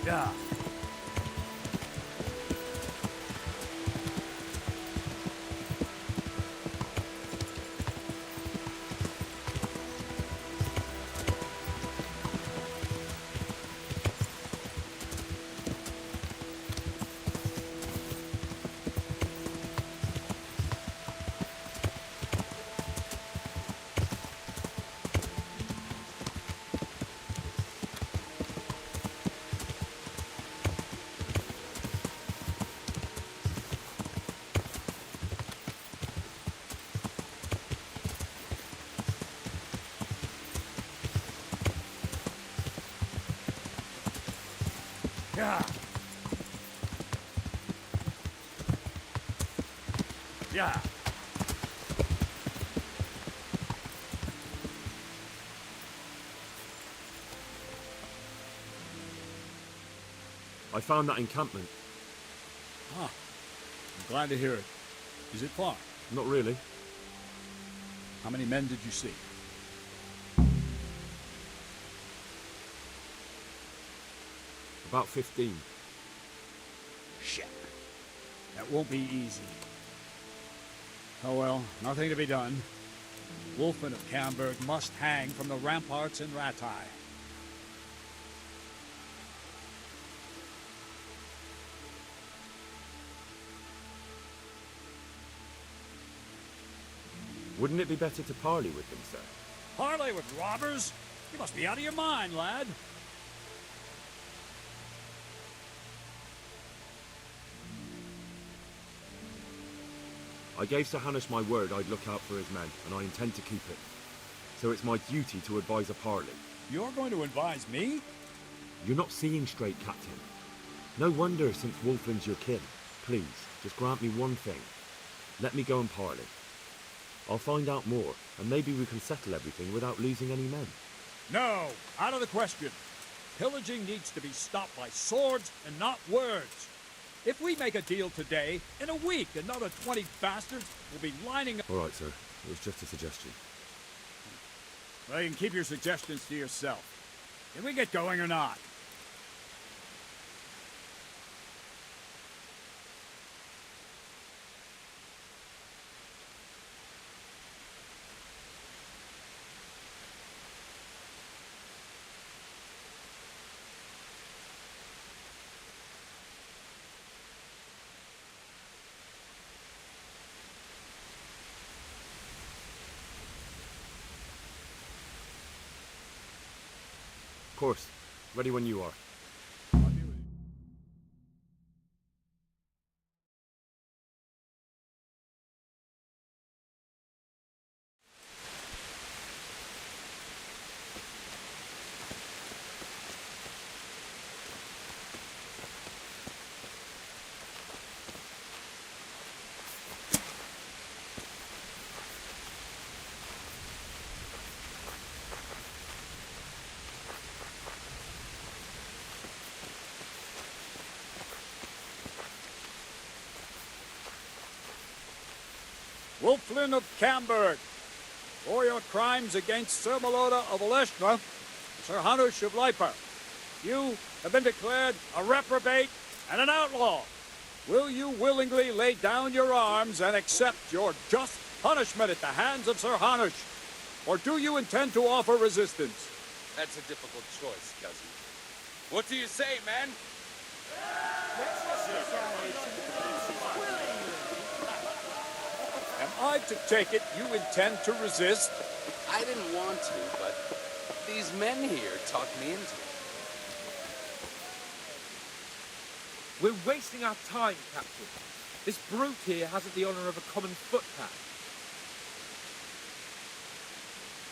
Yeah. Yeah. Yeah. I found that encampment. Ah, I'm glad to hear it. Is it far? Not really. How many men did you see? About 15. Shit. That won't be easy. Oh well, nothing to be done. Wolfen of Camberg must hang from the ramparts in Rattay. Wouldn't it be better to parley with them, sir? Parley with robbers? You must be out of your mind, lad. I gave Sir Hanush my word I'd look out for his men, and I intend to keep it. So it's my duty to advise a parley. You're going to advise me? You're not seeing straight, Captain. No wonder since Wolfland's your kin. Please, just grant me one thing. Let me go and parley. I'll find out more, and maybe we can settle everything without losing any men. No, out of the question. Pillaging needs to be stopped by swords and not words. If we make a deal today, in a week another 20 bastards will be lining up. All right, sir. It was just a suggestion. Well, you can keep your suggestions to yourself. Can we get going or not? Of course. Ready when you are. Wolflin of Camberg, for your crimes against Sir Meloda of Oleshna, Sir Hanush of Leiper, you have been declared a reprobate and an outlaw. Will you willingly lay down your arms and accept your just punishment at the hands of Sir Hanush? Or do you intend to offer resistance? That's a difficult choice, cousin. What do you say, man? Am I to take it you intend to resist? I didn't want to, but these men here talked me into it. We're wasting our time, Captain. This brute here hasn't the honor of a common footpath.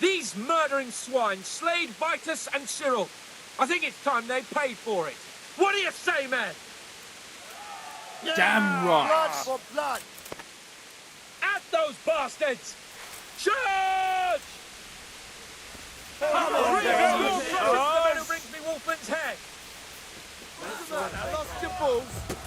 These murdering swine slayed Vitus and Cyril. I think it's time they paid for it. What do you say, men? Damn right. Blood for blood. At those bastards! Charge! Come on, the man who brings me Wolfman's head. What's the matter? Lost your balls?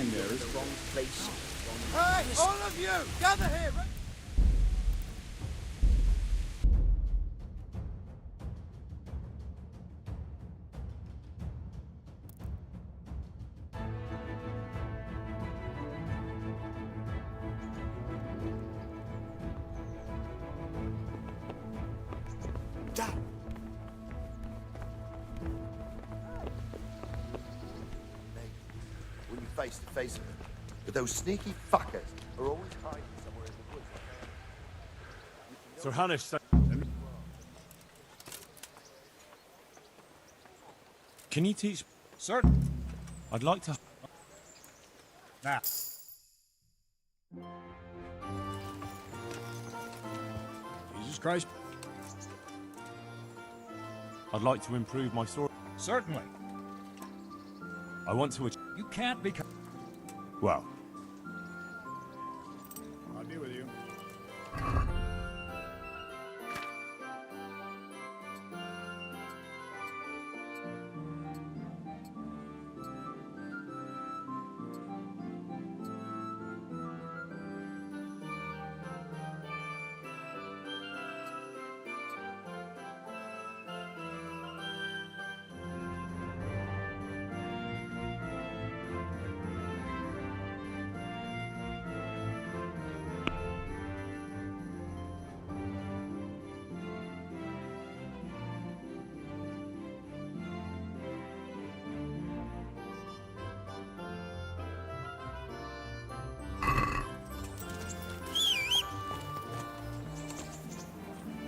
line there is wrong place. Hey, all of you, gather here! When you're face to face with them. But those sneaky fuckers are always hiding somewhere in the woods. Sir Hanish said... Can you teach? Certain. I'd like to. Now. Jesus Christ. I'd like to improve my sword. Certainly. I want to. You can't become... Well, I'll be with you.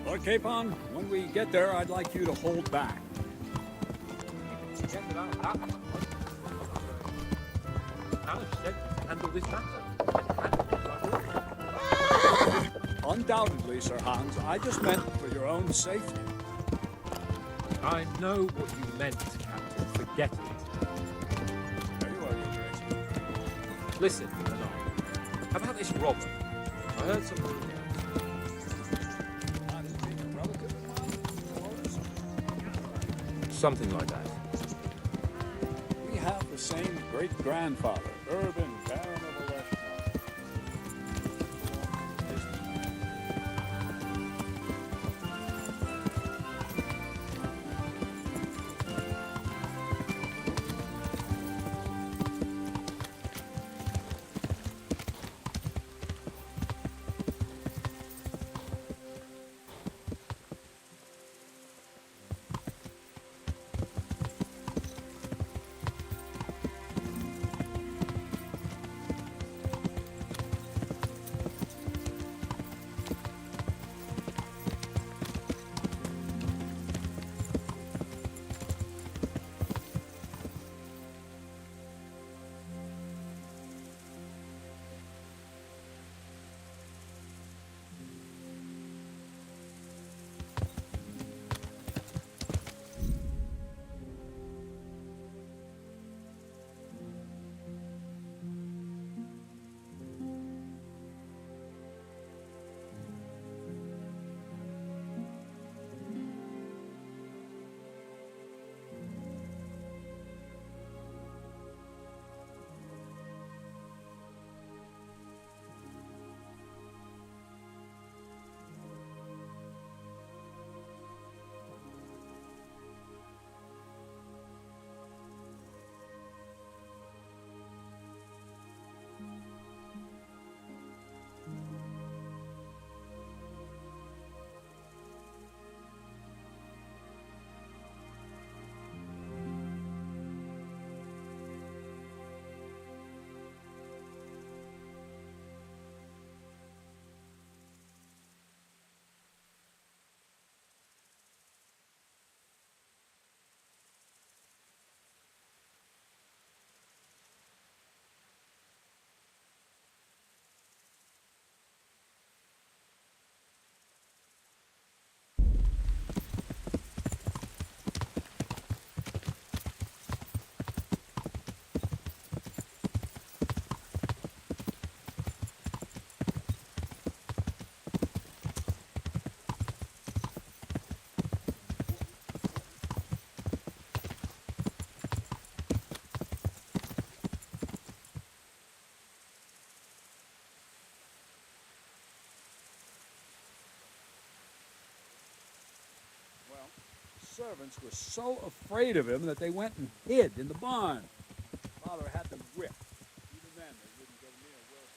Lord Capon, when we get there, I'd like you to hold back. Undoubtedly, Sir Hans. I just meant for your own safety. I know what you meant, Captain. Forget it. Very well, Your Grace. Listen, Anon, about this robber. I heard some rumors. Something like that. We have the same great-grandfather, Urban, Baron of Oleshna. servants were so afraid of him that they went and hid in the barn. Father had them whipped. Even then, they wouldn't go near Wilhelm.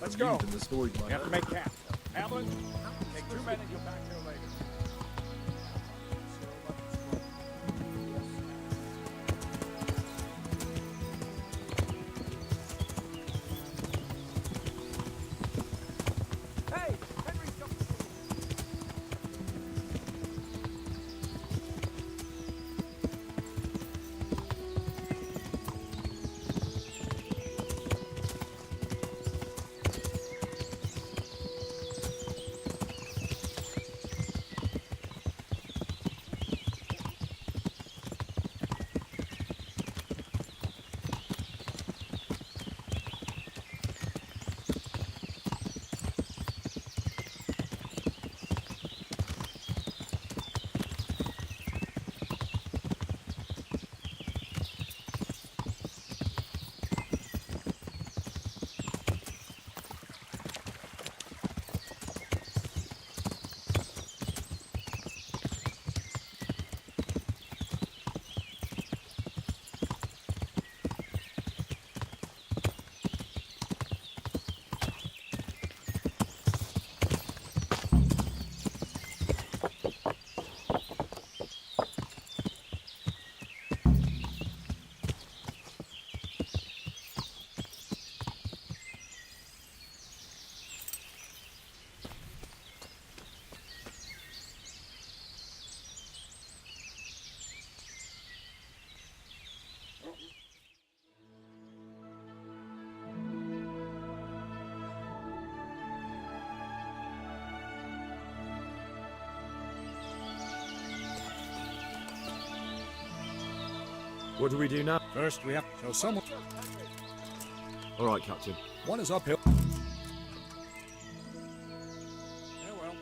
Let's go. Than the story We have to make camp. Hamlin, take 2 men and get back here later. Hey, Henry's coming. What do we do now? First, we have to show someone. All right, Captain. One is uphill. Farewell.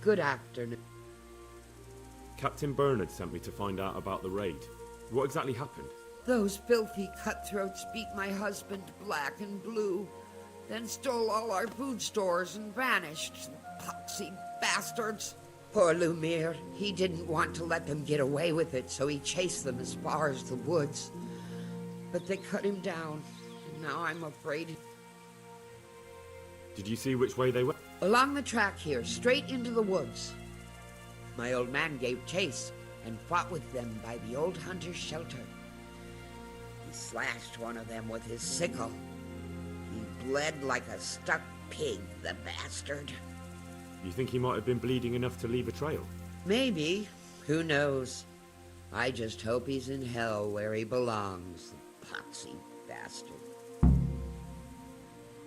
Good afternoon. Captain Bernard sent me to find out about the raid. What exactly happened? Those filthy cutthroats beat my husband black and blue, then stole all our food stores and vanished. Poxy bastards. Poor Lumiere. He didn't want to let them get away with it, so he chased them as far as the woods. But they cut him down, and now I'm afraid. Did you see which way they went? Along the track here, straight into the woods. My old man gave chase and fought with them by the old hunter's shelter. He slashed one of them with his sickle. He bled like a stuck pig, the bastard. You think he might have been bleeding enough to leave a trail? Maybe. Who knows? I just hope he's in hell where he belongs, the poxy bastard.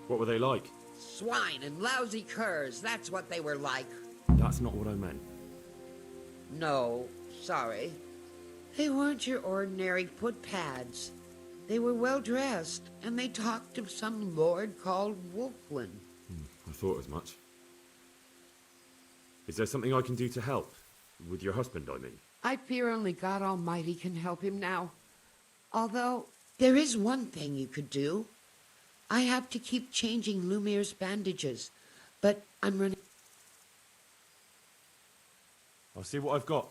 What were they like? Swine and lousy curs, that's what they were like. That's not what I meant. No, sorry. They weren't your ordinary footpads. They were well dressed, and they talked of some lord called Wolflin. I thought as much. Is there something I can do to help? With your husband, I mean. I fear only God Almighty can help him now. Although, there is one thing you could do. I have to keep changing Lumiere's bandages, but I'm running... I'll see what I've got.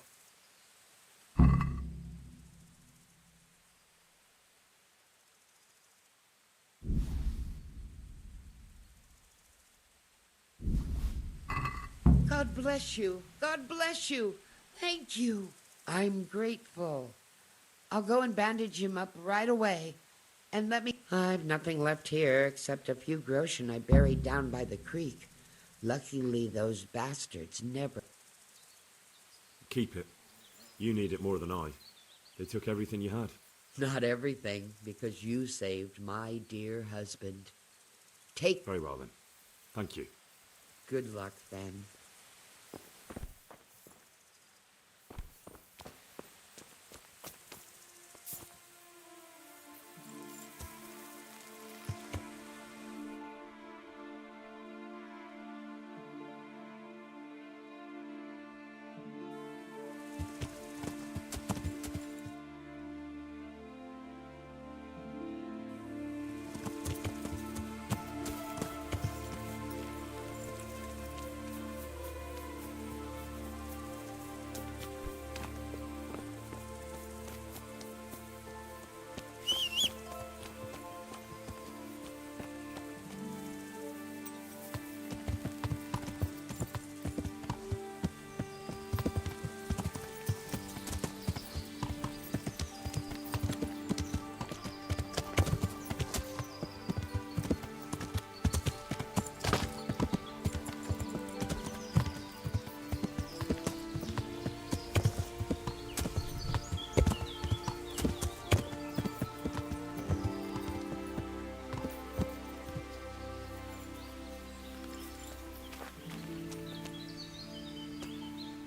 God bless you. God bless you. Thank you. I'm grateful. I'll go and bandage him up right away. And let me... I've nothing left here except a few groschen I buried down by the creek. Luckily, those bastards never... Keep it. You need it more than I. They took everything you had. Not everything, because you saved my dear husband. Take... Very well, then. Thank you. Good luck, then.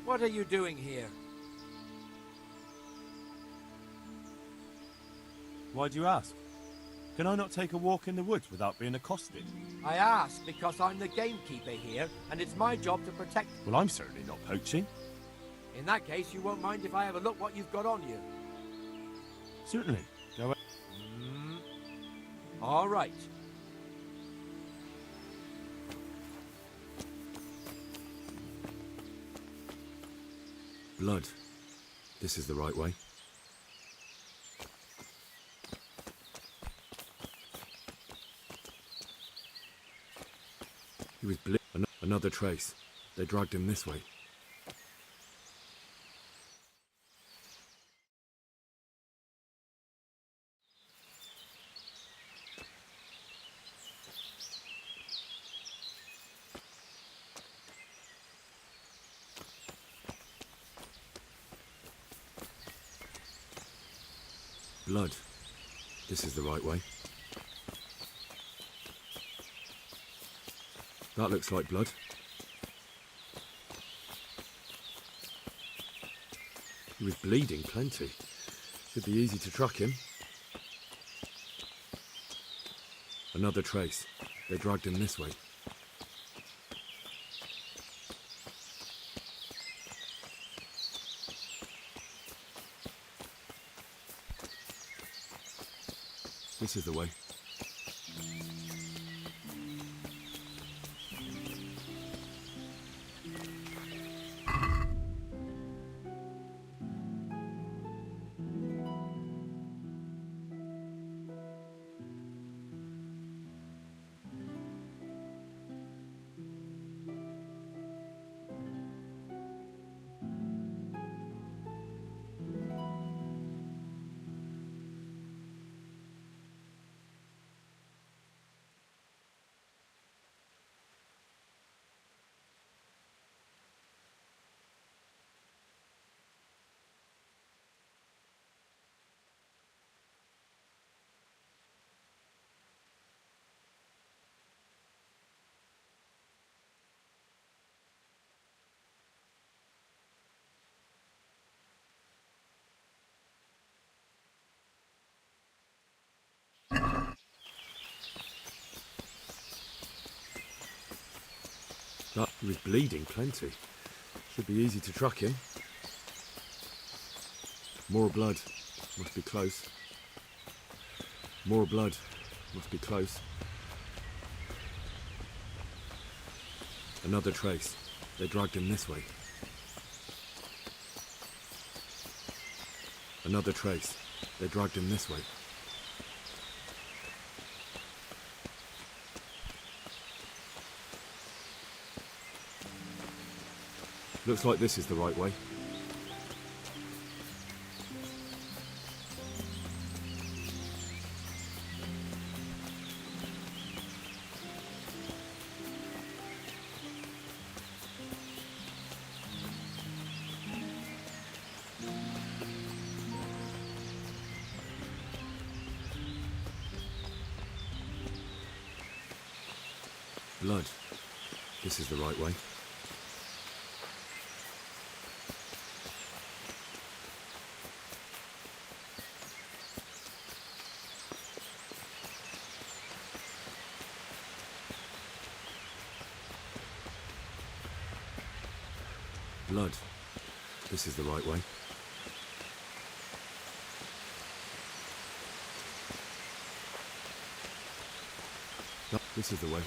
What are you doing here? Why do you ask? Can I not take a walk in the woods without being accosted? I ask because I'm the gamekeeper here, and it's my job to protect... Well, I'm certainly not poaching. In that case, you won't mind if I have a look what you've got on you. Certainly. Go ahead. All right. Blood. This is the right way. He was another trace. They dragged him this way. Blood. This is the right way. That looks like blood. He was bleeding plenty. Should be easy to track him. Another trace. They dragged him this way. This is the way. That he was bleeding plenty. Should be easy to track him. More blood. Must be close. More blood. Must be close. Another trace. They dragged him this way. Another trace. They dragged him this way. Looks like this is the right way. Blood. This is the right way. Blood. This is the right way. No, this is the way.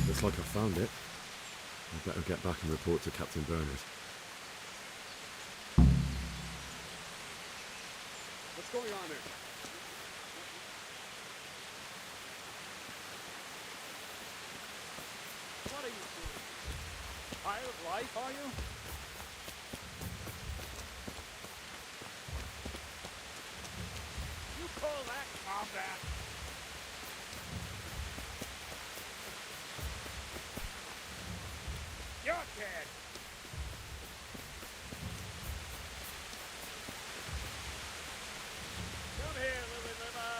Looks like I found it. I'd better get back and report to Captain Bernard. What's going on there? What are you doing? Tired of life, are you? You call that combat? You're dead. Come here, Lily Liver.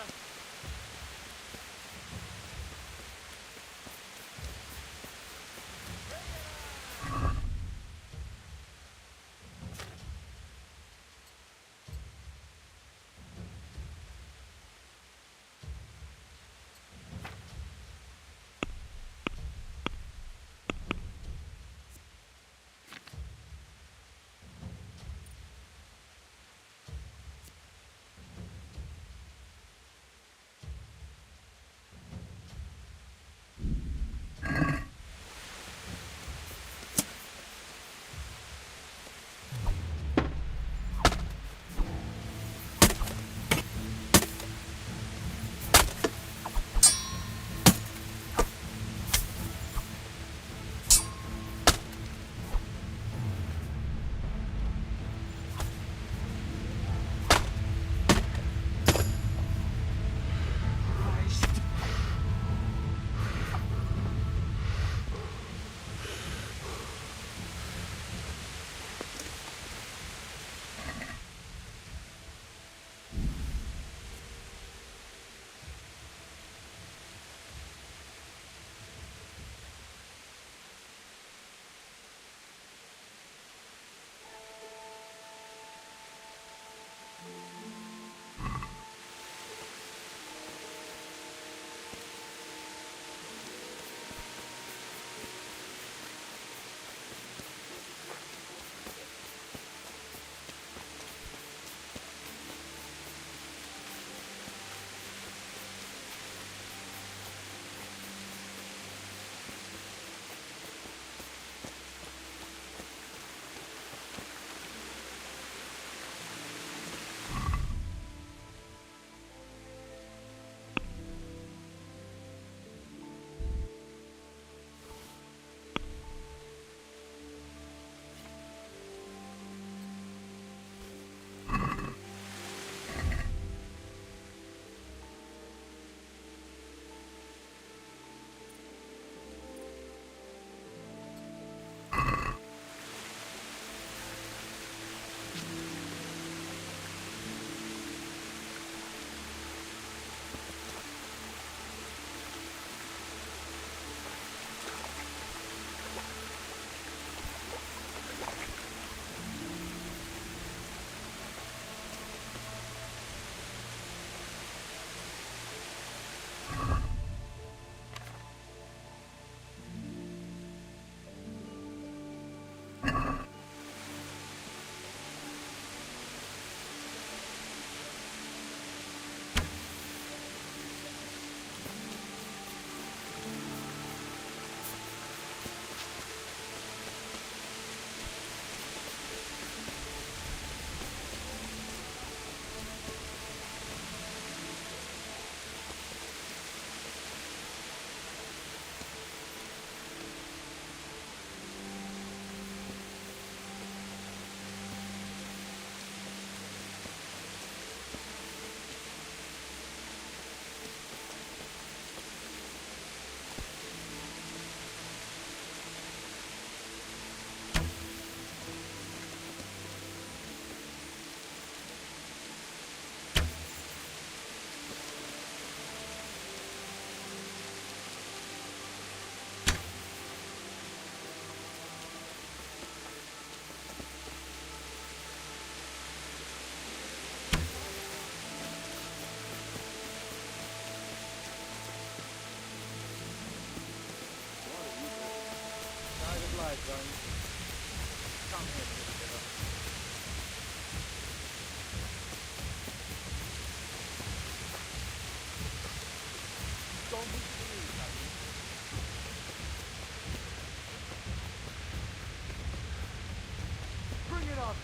Bring it on!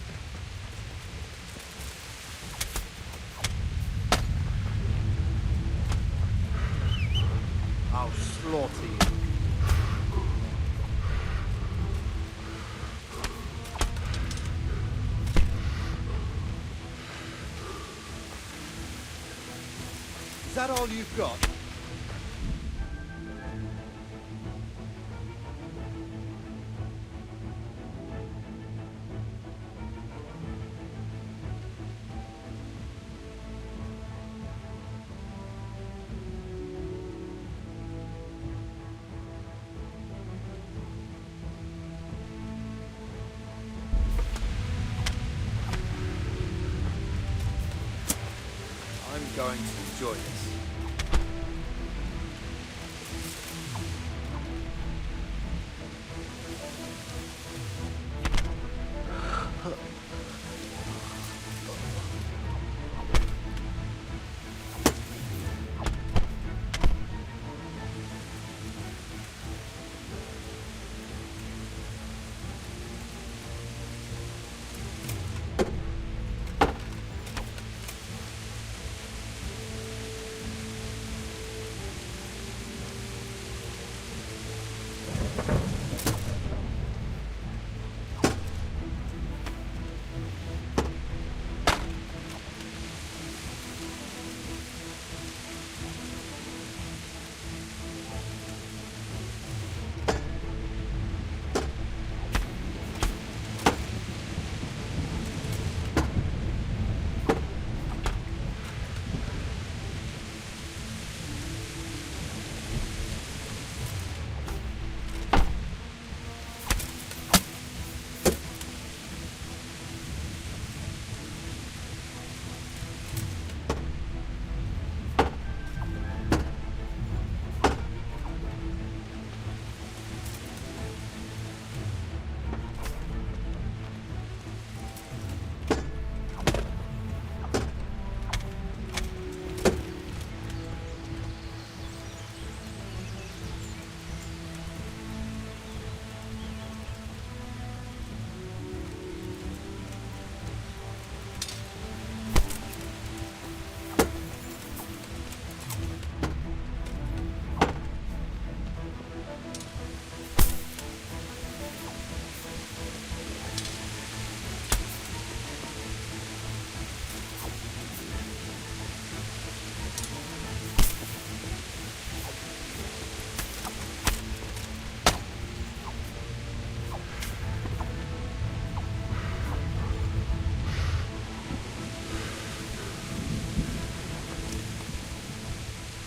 I'll slaughter you. Is that all you've got? I'm going to enjoy this.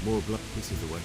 More blood. This is the way.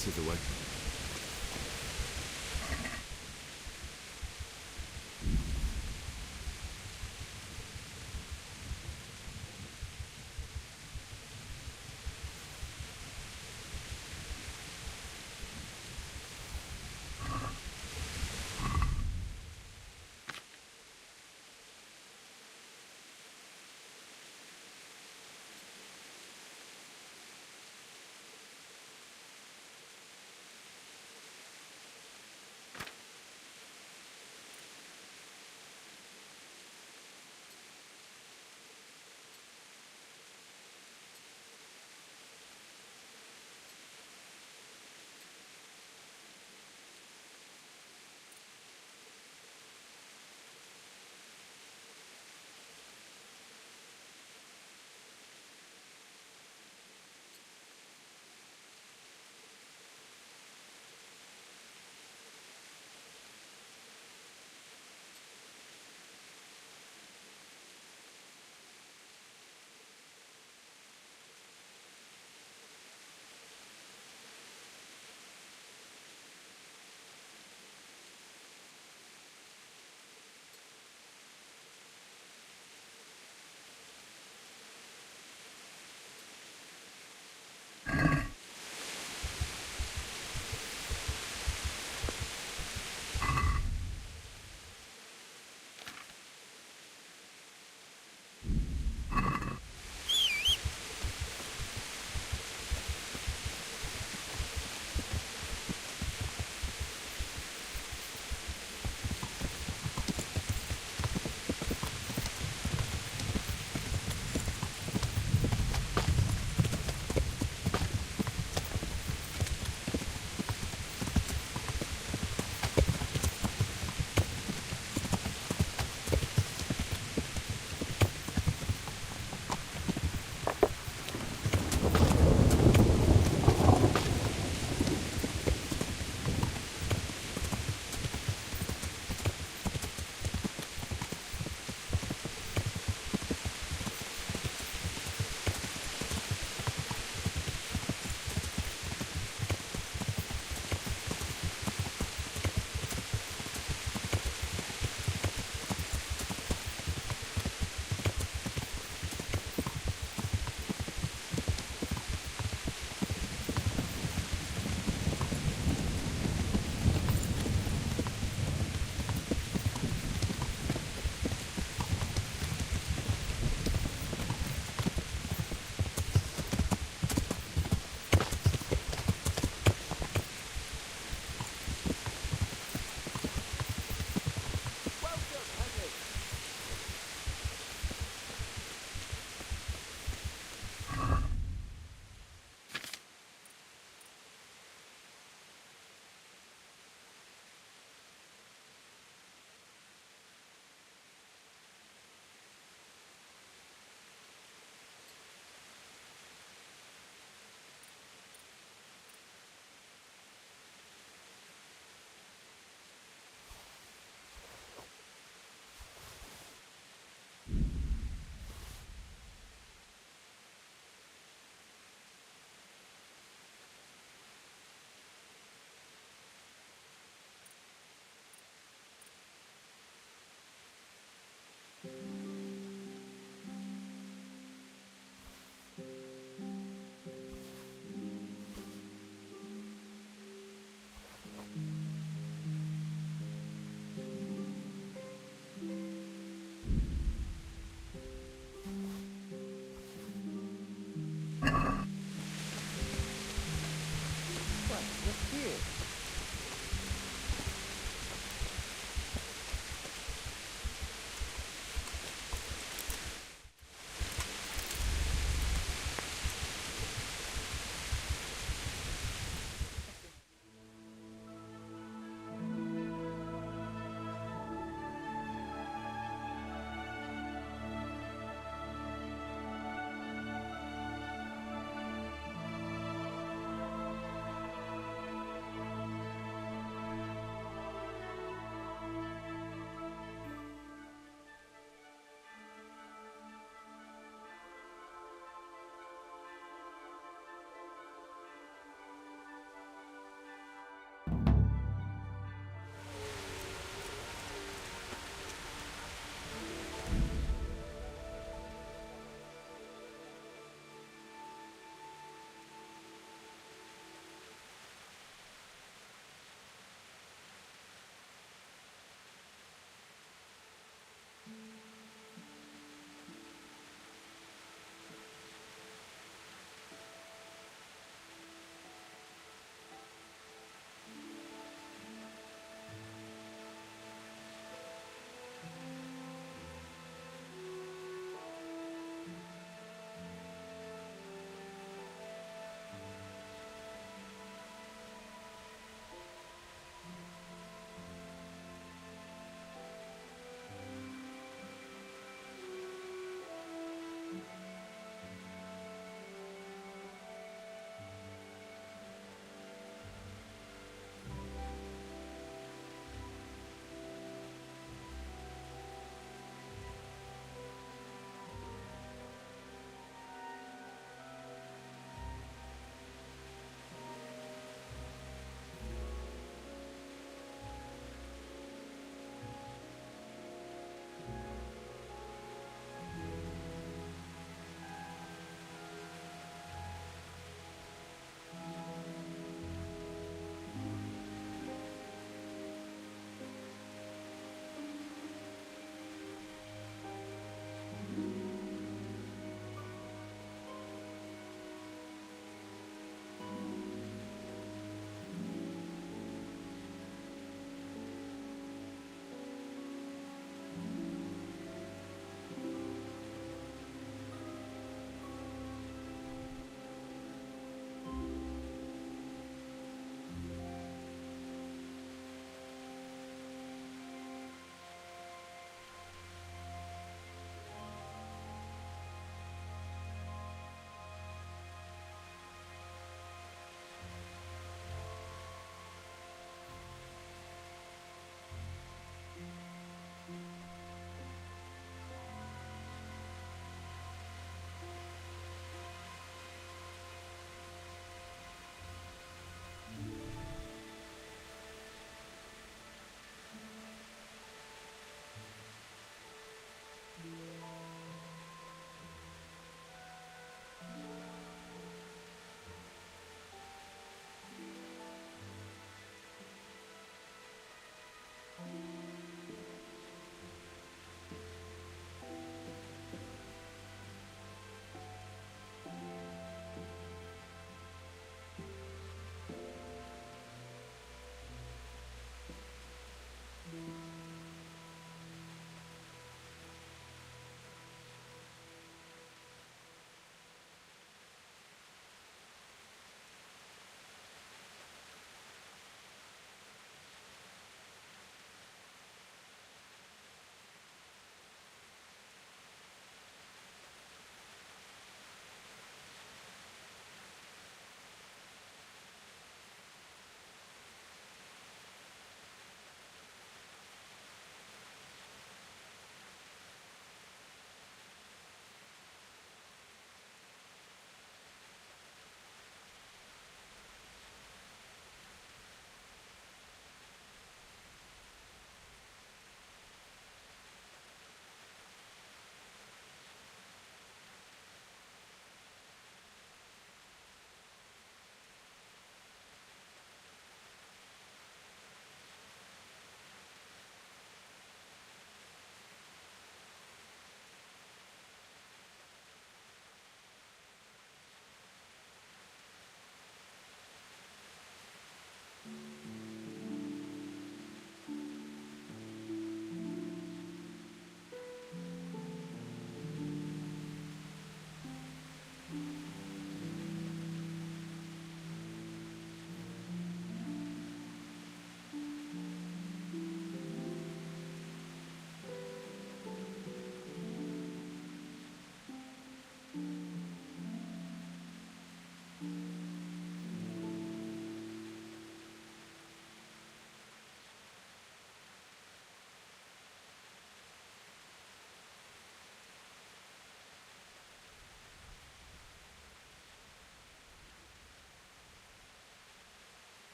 This is the way.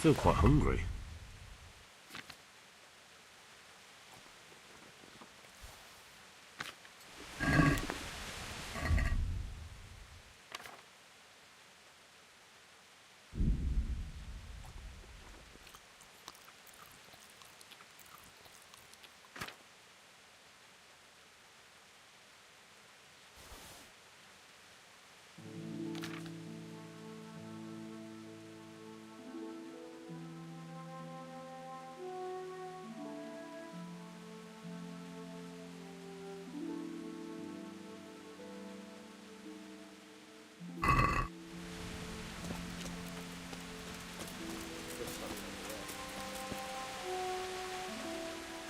feel quite hungry.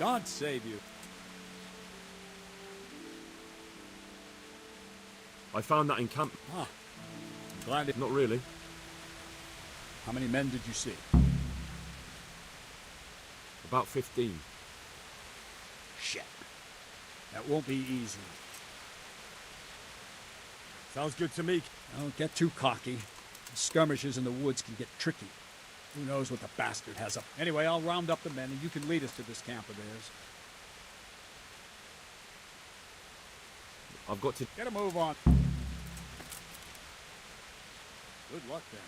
God save you. I found that in camp. Ah, I'm glad it... Not really. How many men did you see? About 15. Shit. That won't be easy. Sounds good to me. Don't get too cocky. The skirmishes in the woods can get tricky. Who knows what the bastard has up. Anyway, I'll round up the men and you can lead us to this camp of theirs. I've got to... Get a move on. Good luck then.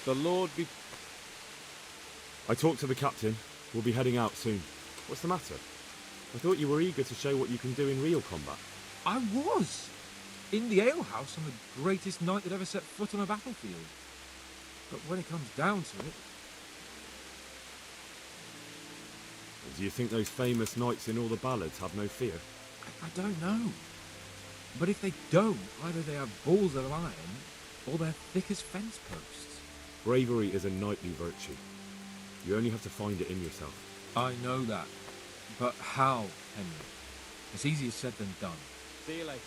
The Lord be... I talked to the captain. We'll be heading out soon. What's the matter? I thought you were eager to show what you can do in real combat. I was! In the alehouse, I'm the greatest knight that ever set foot on a battlefield. But when it comes down to it... Do you think those famous knights in all the ballads have no fear? I don't know. But if they don't, either they have balls of iron, or they're thick as fence posts. Bravery is a knightly virtue. You only have to find it in yourself. I know that. But how, Henry? It's easier said than done. See you later.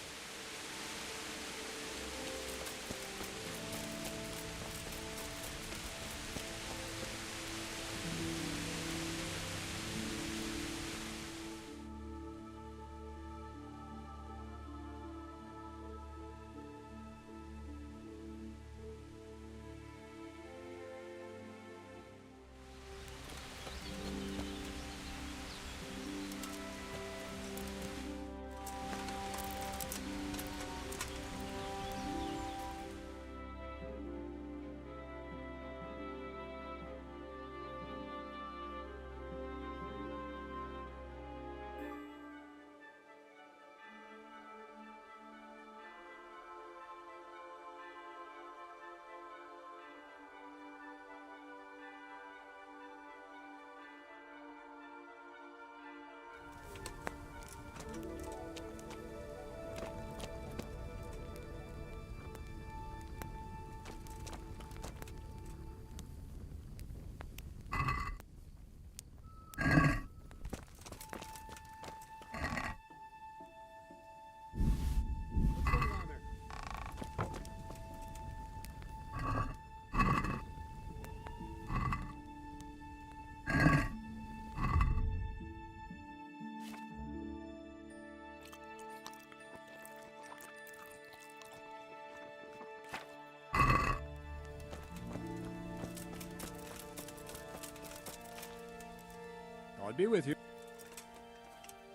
I'll be with you.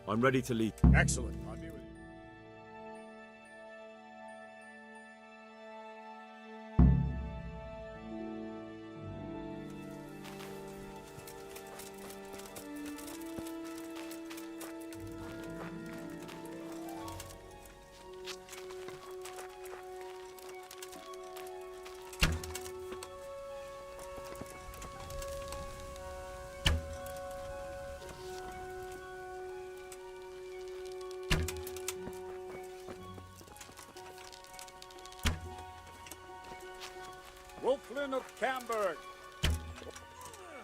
I'm ready to lead. Excellent. I'll be with you. Wolflin of Camberg.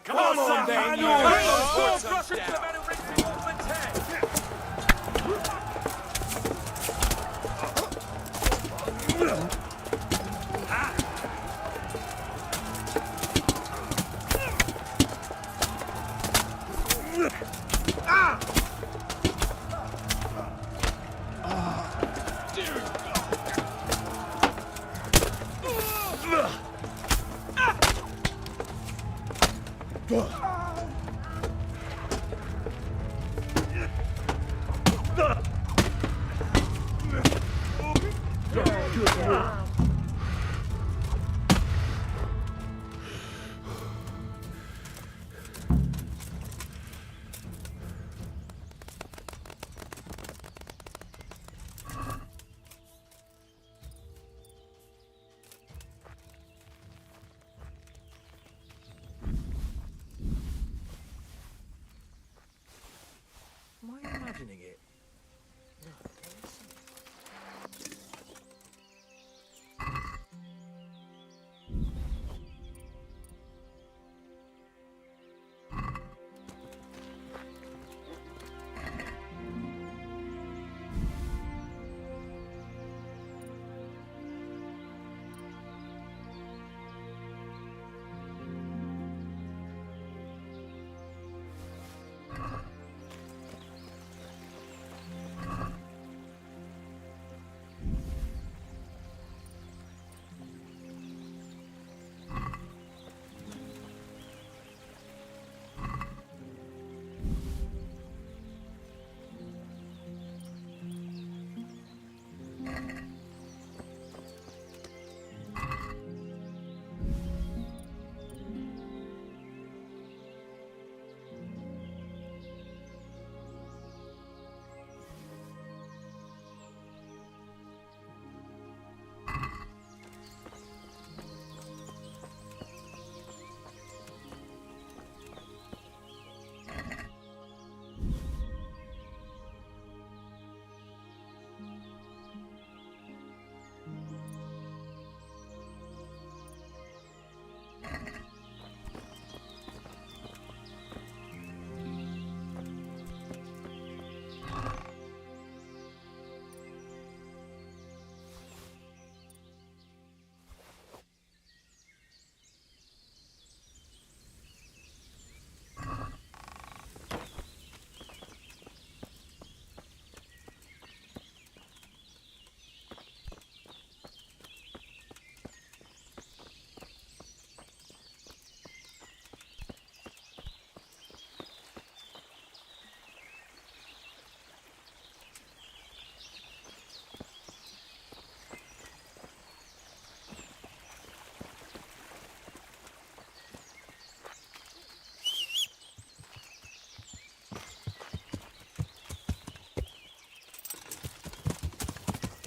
Come on, Daniel. Let's go! Rush into the man who brings the Wolflin's head! Am I imagining it?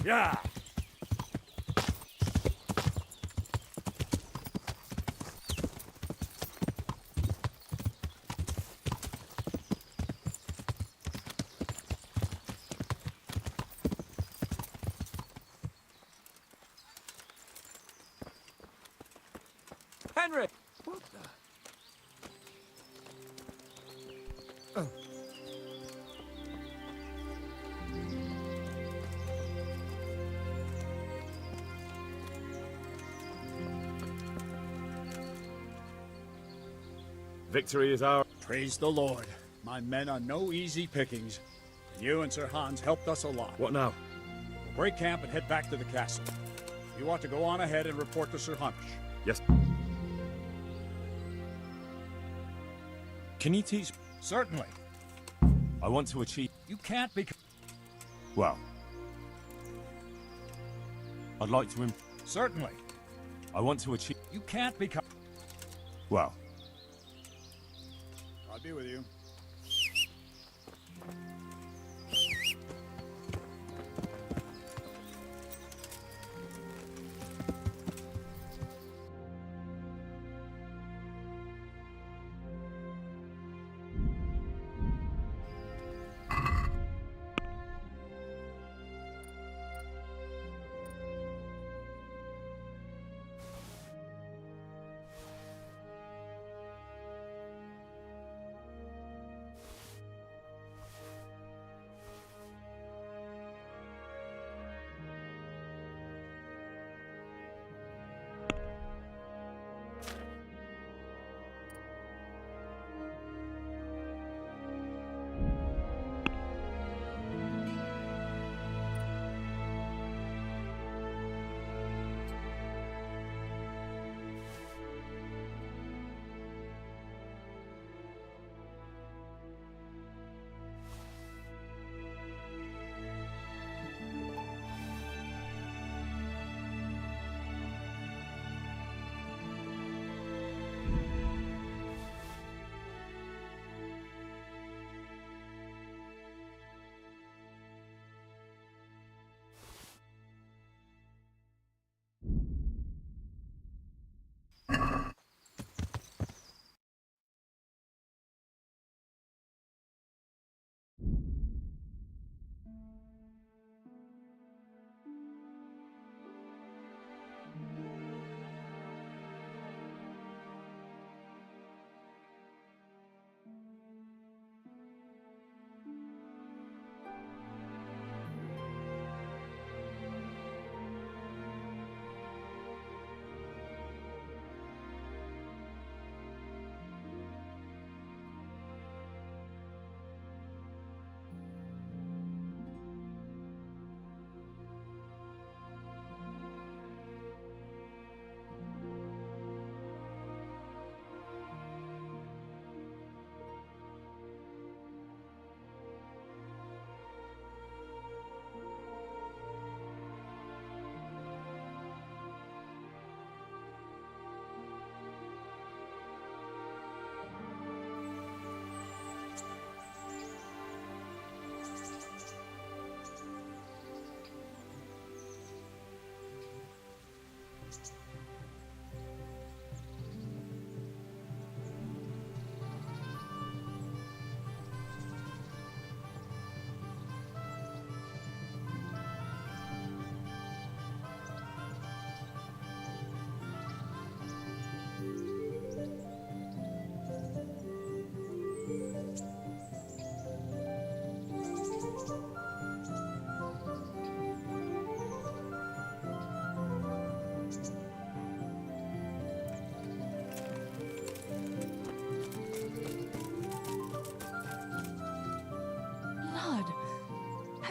Yeah. Henry! What the? Oh. Victory is ours. Praise the Lord. My men are no easy pickings. You and Sir Hans helped us a lot. What now? We'll break camp and head back to the castle. You ought to go on ahead and report to Sir Hunnish. Yes. Can you teach? Certainly. I want to achieve... You can't be... Well... I'd like to... Certainly. I want to achieve... You can't become... Well... I'll be with you.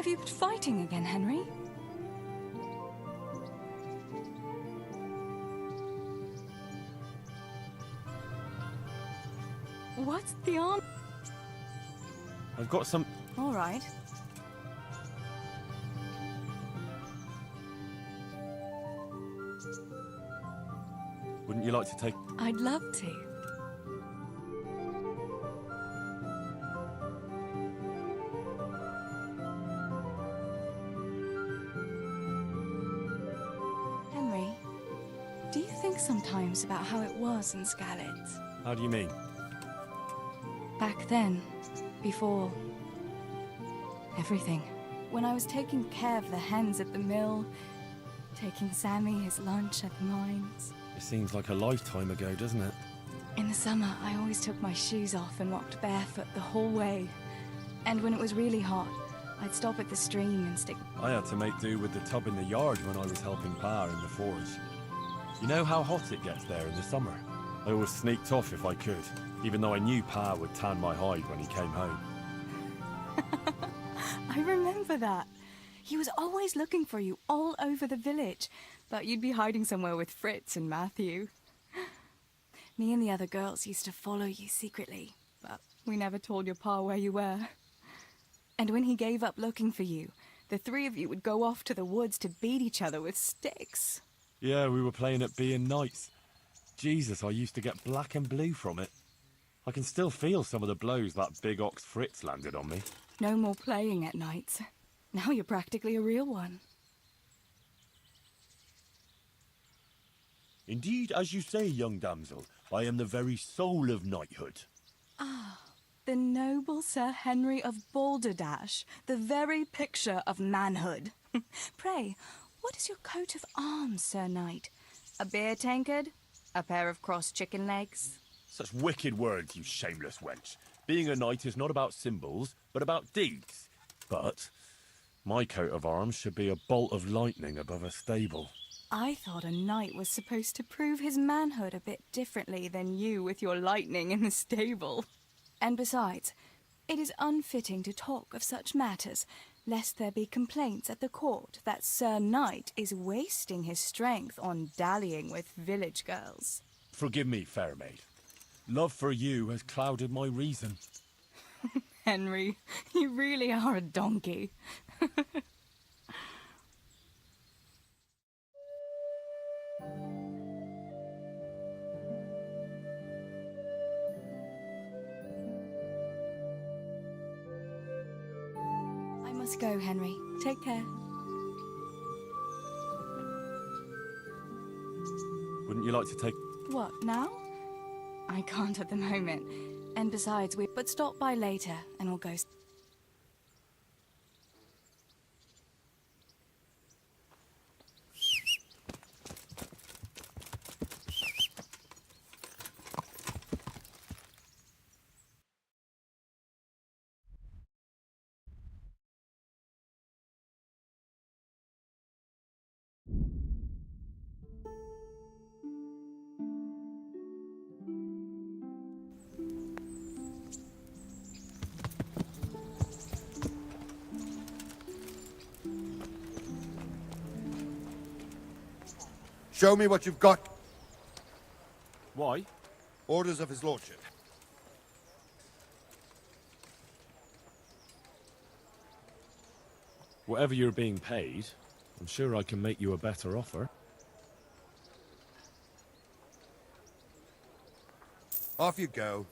Have you been fighting again, Henry? What's the arm? I've got some... All right. Wouldn't you like to take... I'd love to. Sometimes about how it was in Scarlet. How do you mean? Back then, before everything. When I was taking care of the hens at the mill, taking Sammy his lunch at the mines. It seems like a lifetime ago, doesn't it? In the summer, I always took my shoes off and walked barefoot the whole way. And when it was really hot, I'd stop at the stream and stick... I had to make do with the tub in the yard when I was helping Pa in the forge. You know how hot it gets there in the summer? I always sneaked off if I could, even though I knew Pa would tan my hide when he came home. I remember that. He was always looking for you all over the village, but you'd be hiding somewhere with Fritz and Matthew. Me and the other girls used to follow you secretly, But we never told your pa where you were. And when he gave up looking for you, the three of you would go off to the woods to beat each other with sticks. Yeah, we were playing at being knights. Jesus, I used to get black and blue from it. I can still feel some of the blows that big ox Fritz landed on me. No more playing at nights. Now you're practically a real one. Indeed, as you say, young damsel, I am the very soul of knighthood. Ah, the noble Sir Henry of Balderdash, the very picture of manhood. Pray, what is your coat of arms, Sir Knight? A beer tankard? A pair of crossed chicken legs? Such wicked words, you shameless wench. Being a knight is not about symbols, but about deeds. But my coat of arms should be a bolt of lightning above a stable. I thought a knight was supposed to prove his manhood a bit differently than you with your lightning in the stable. And besides, it is unfitting to talk of such matters, lest there be complaints at the court that Sir Knight is wasting his strength on dallying with village girls. Forgive me, fair maid. Love for you has clouded my reason. Henry, you really are a donkey. I must go, Henry. Take care. Wouldn't you like to take... What, now? I can't at the moment. And besides, But stop by later, and we'll go... Show me what you've got. Why? Orders of his lordship. Whatever you're being paid, I'm sure I can make you a better offer. Off you go.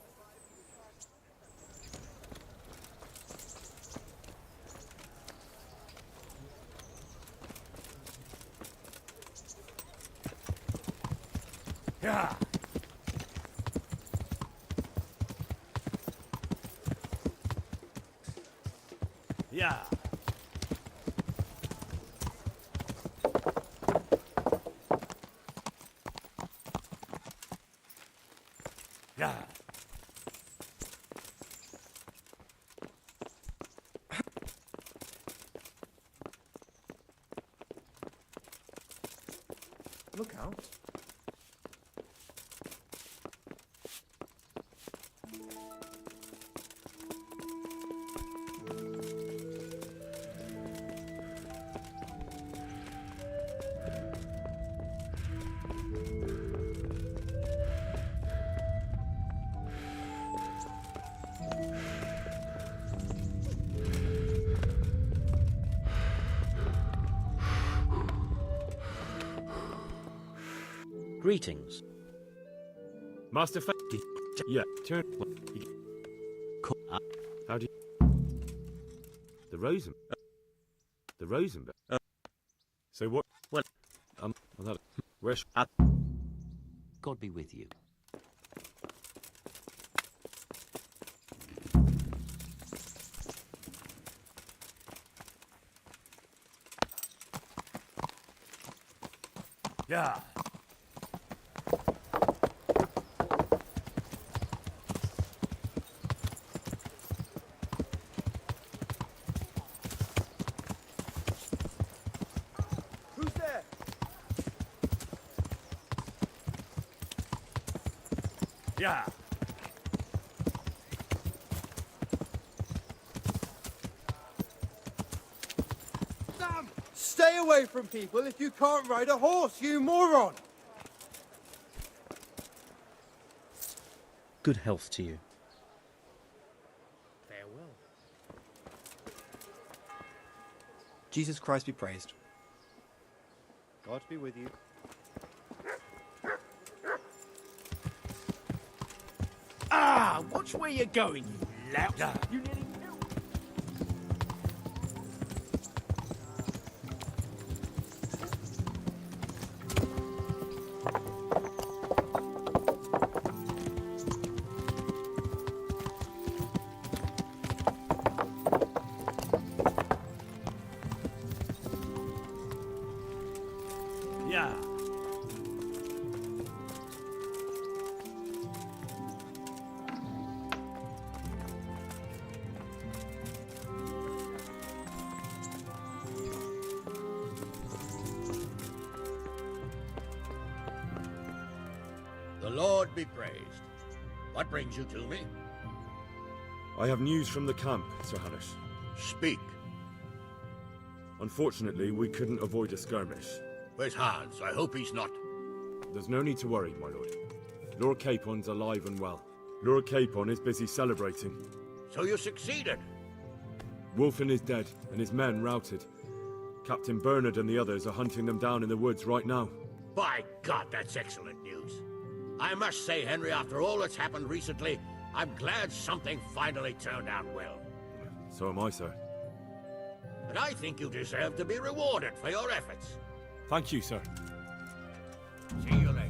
Yeah. Yeah. Yeah. Look out. Greetings. Master Fa... Yeah, turn... How do you... The Rosen... The Rosenberg... So what... Well... Where's... God be with you. Yeah. Who's there? Yeah. Sam! Stay away from people if you can't ride a horse, you moron! Good health to you. will. Jesus Christ be praised. God be with you. Ah, watch where you're going, you lout. You nearly Yeah. The Lord be praised. What brings you to me? I have news from the camp, Sir Hannes. Speak. Unfortunately, we couldn't avoid a skirmish. Where's Hans? I hope he's not. There's no need to worry, my lord. Lord Capon's alive and well. Lord Capon is busy celebrating. So you succeeded? Wulfin is dead, and his men routed. Captain Bernard and the others are hunting them down in the woods right now. By God, that's excellent news. I must say, Henry, after all that's happened recently, I'm glad something finally turned out well. So am I, sir. And I think you deserve to be rewarded for your efforts. Thank you, sir. See you later.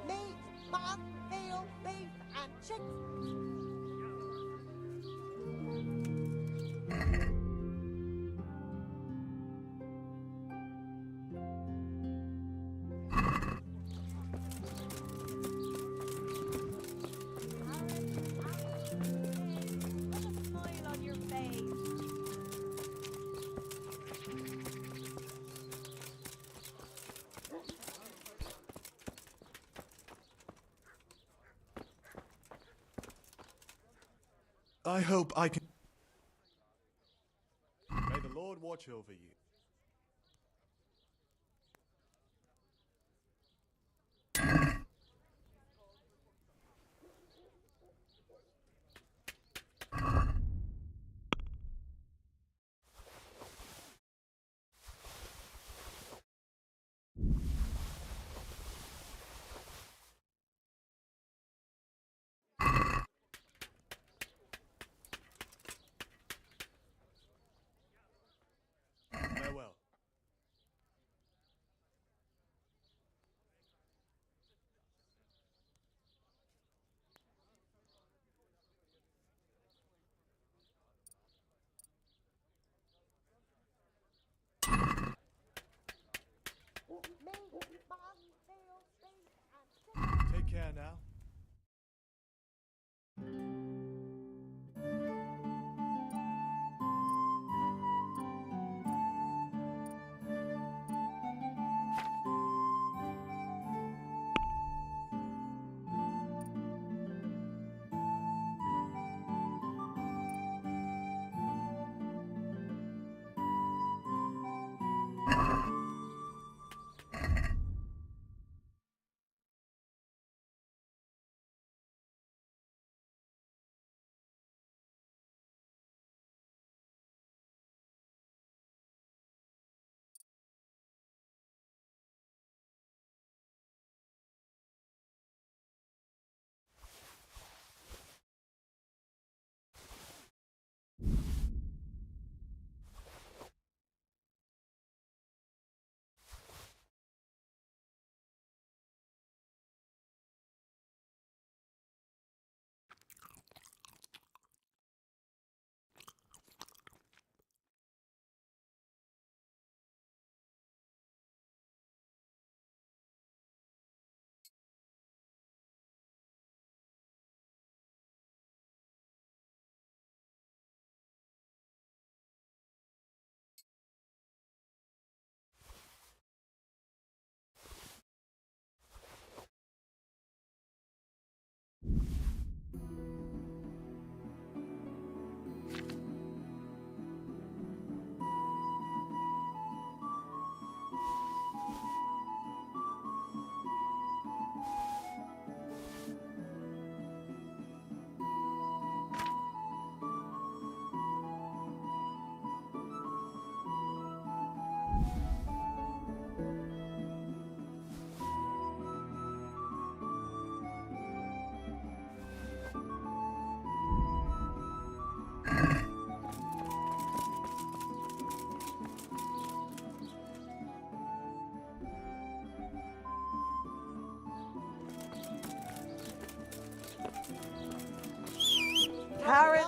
Meat, mutton, veal, beef, and chicken. I hope I can... May the Lord watch over you. Farewell. Take care now.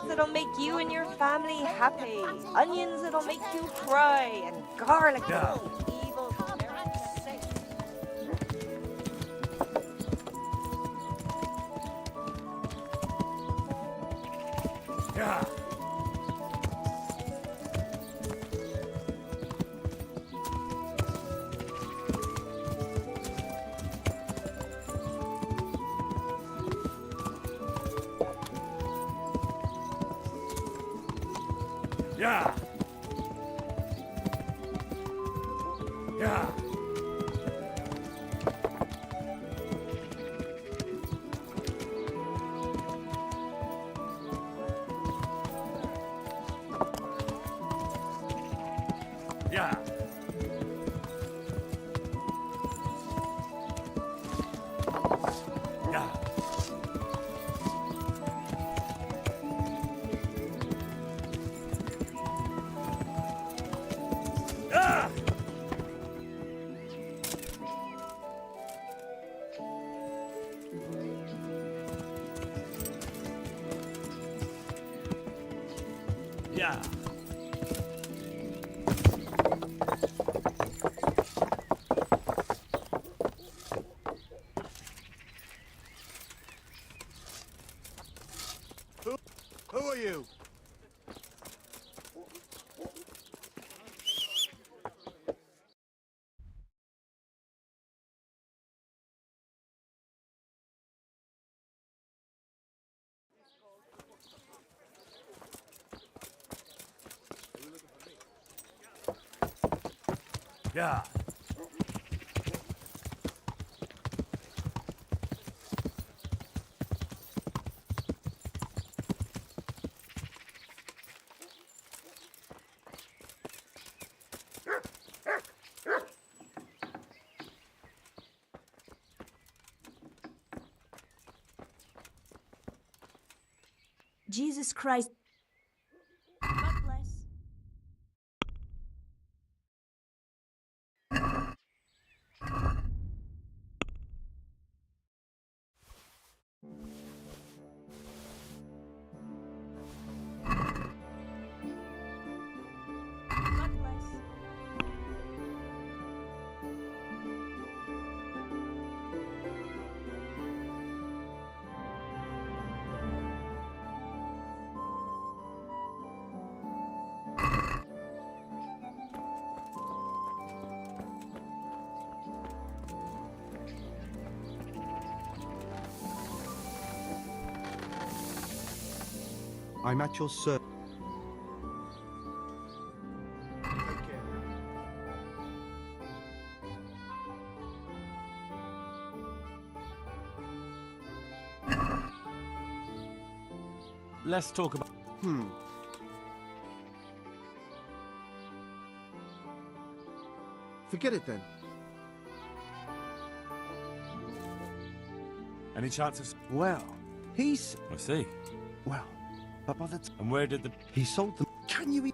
chocolates that'll make you and your family happy, onions that'll make you cry, and garlic that'll keep evil spirits safe. Yeah. Yeah. Yeah. Yeah. Yeah. Ah! Yeah. Who are you? Yeah. Jesus Christ. God bless. God bless. I'm at your service. Let's talk about... Forget it then. Any chance of... Well, he's... I see. Well, but by the time... And where did the... He sold them... Can you...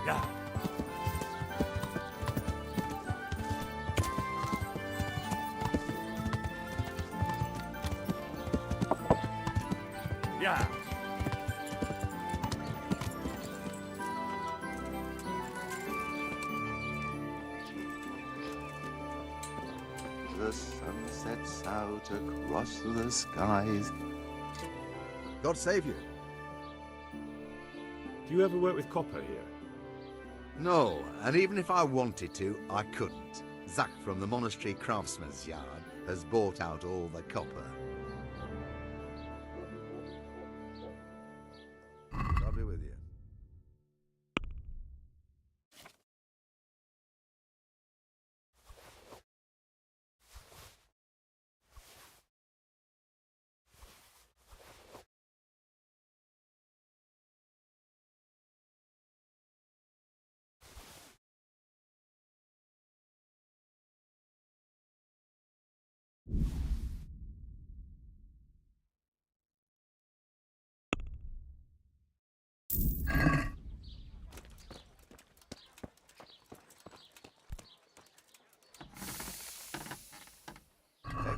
Yeah. Yeah. The sun sets out across the skies. God save you. Do you ever work with copper here? No, and even if I wanted to, I couldn't. Zach from the monastery craftsman's yard has bought out all the copper.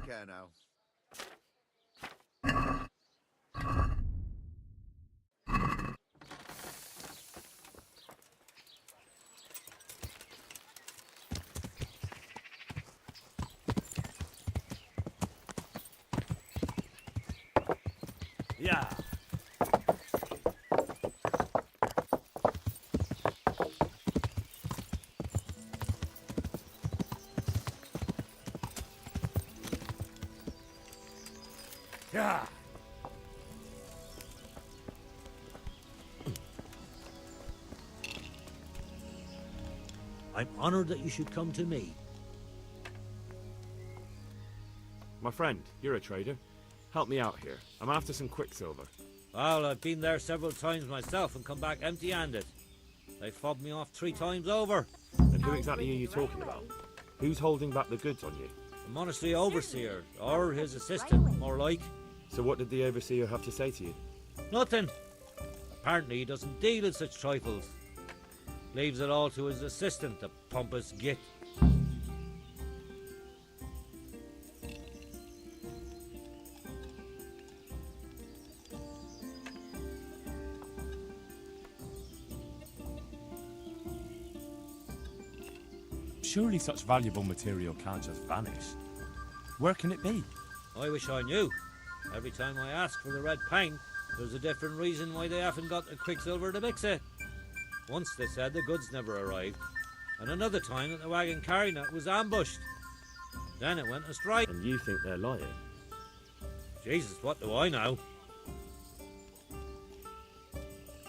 Take care now. Yeah. Yeah. I'm honored that you should come to me. My friend, you're a trader. Help me out here. I'm after some quicksilver. Well, I've been there several times myself and come back empty-handed. They fobbed me off 3 times over. And who exactly are you talking about? Who's holding back the goods on you? The monastery overseer, or his assistant, more like. So what did the overseer have to say to you? Nothing. Apparently he doesn't deal in such trifles. Leaves it all to his assistant, the pompous git. Surely such valuable material can't just vanish. Where can it be? I wish I knew. Every time I ask for the red paint, there's a different reason why they haven't got the quicksilver to mix it. Once they said the goods never arrived, and another time that the wagon carrying it was ambushed. Then it went astray. And you think they're lying? Jesus, what do I know?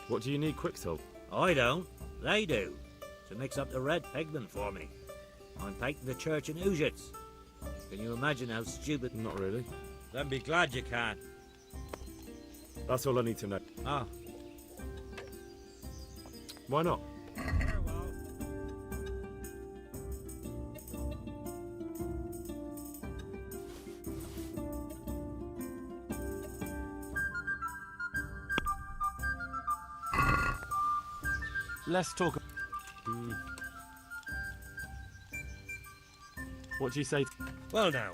What do you need quicksilver? I don't. They do. To mix up the red pigment for me. I'm painting the church in Ujits. Can you imagine how stupid? Not really. Then be glad you can. That's all I need to know. Ah. Why not? Let's talk. What do you say? Well now.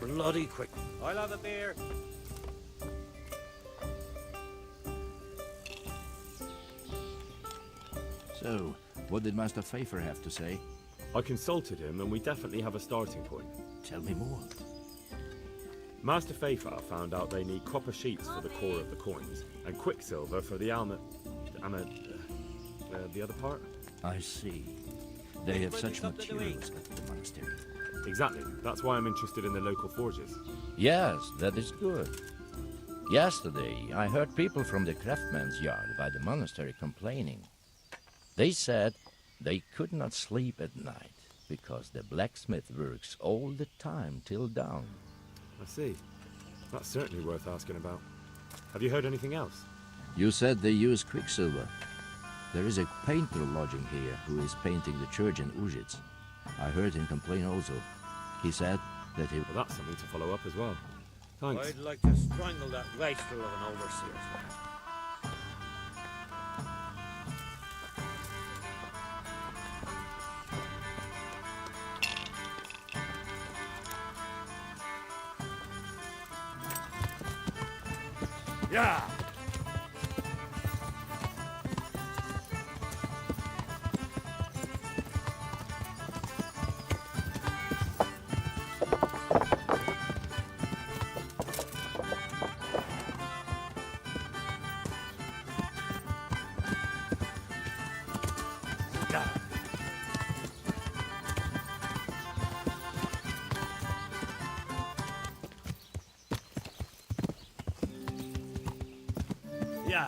Bloody quick. I'll have a beer. So, what did Master Pfeiffer have to say? I consulted him and we definitely have a starting point. Tell me more. Master Pfeiffer found out they need copper sheets for the core of the coins and quicksilver for the the other part. I see. They have such materials at the monastery. Exactly. That's why I'm interested in the local forges. Yes, that is good. Yesterday, I heard people from the craftsman's yard by the monastery complaining. They said they could not sleep at night because the blacksmith works all the time till dawn. I see. That's certainly worth asking about. Have you heard anything else? You said they use quicksilver. There is a painter lodging here who is painting the church in Ujits. I heard him complain also. He said that he... Well, that's something to follow up as well. Thanks. I'd like to strangle that wastrel of an overseer. Yeah! Yeah.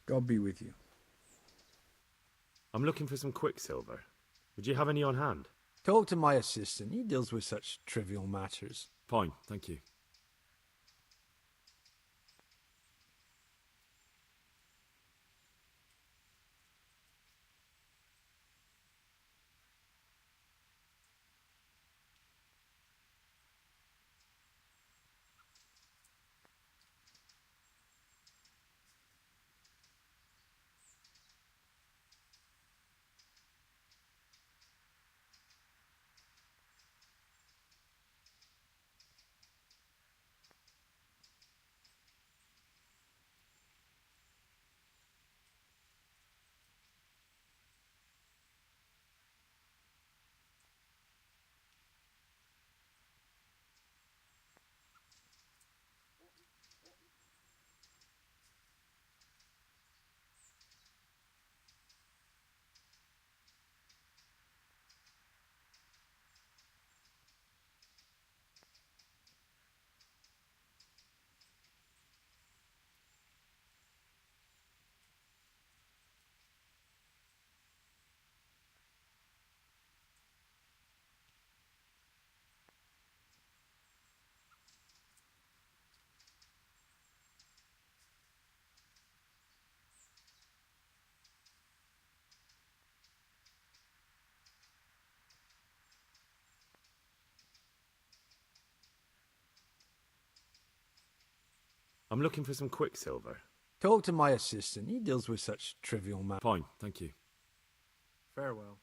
God be with you. I'm looking for some quicksilver. Would you have any on hand? Talk to my assistant. He deals with such trivial matters. Fine, thank you. I'm looking for some quicksilver. Talk to my assistant. He deals with such trivial matters. Fine, thank you. Farewell.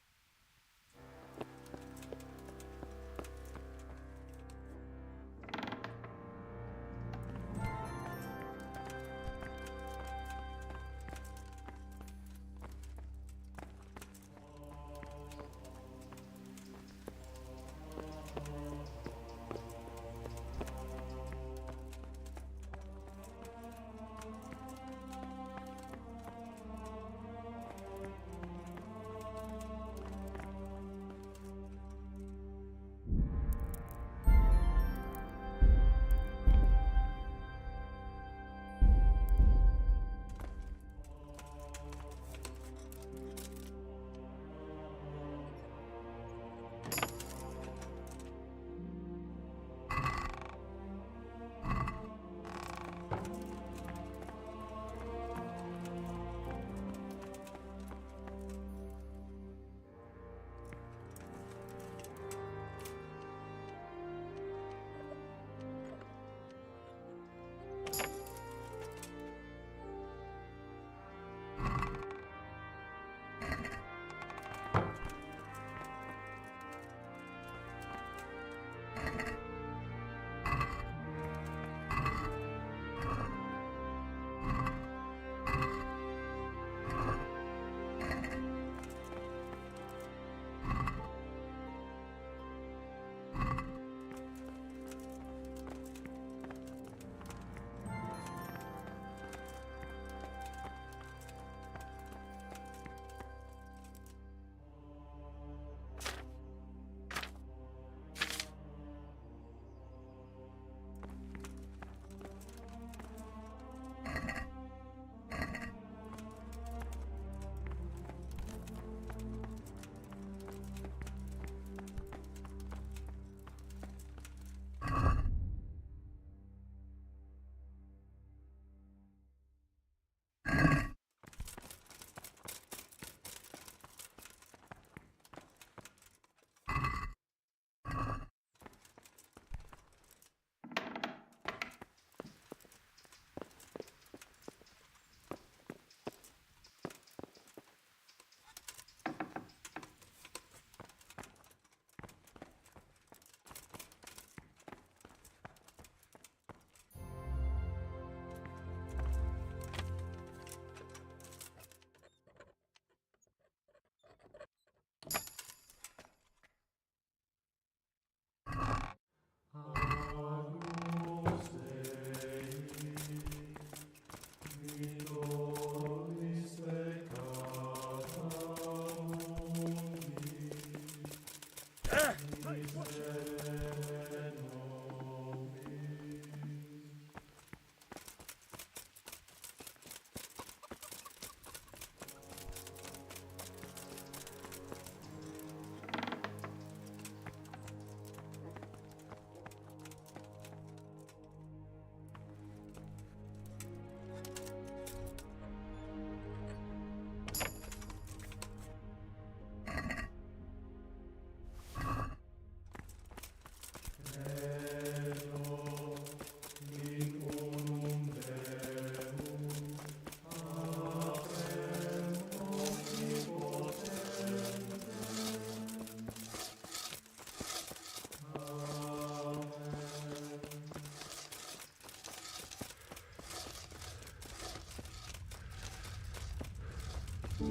May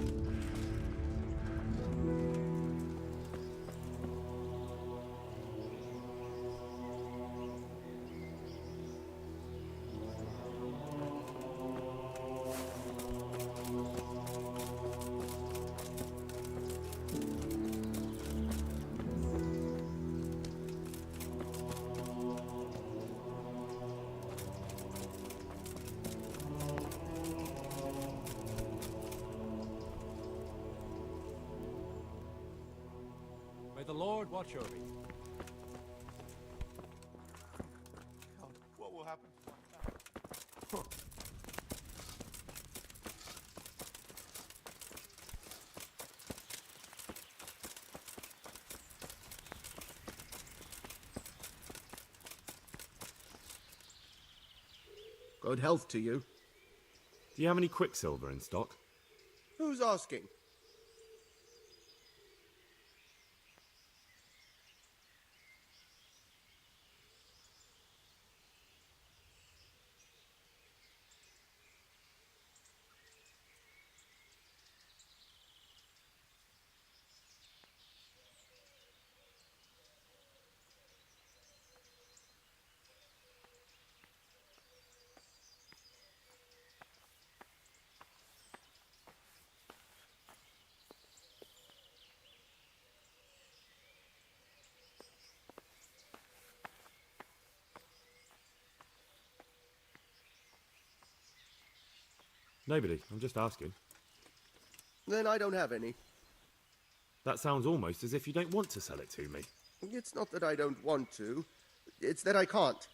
the Lord watch over you. What will happen? Good health to you. Do you have any quicksilver in stock? Who's asking? Nobody. I'm just asking. Then I don't have any. That sounds almost as if you don't want to sell it to me. It's not that I don't want to. It's that I can't.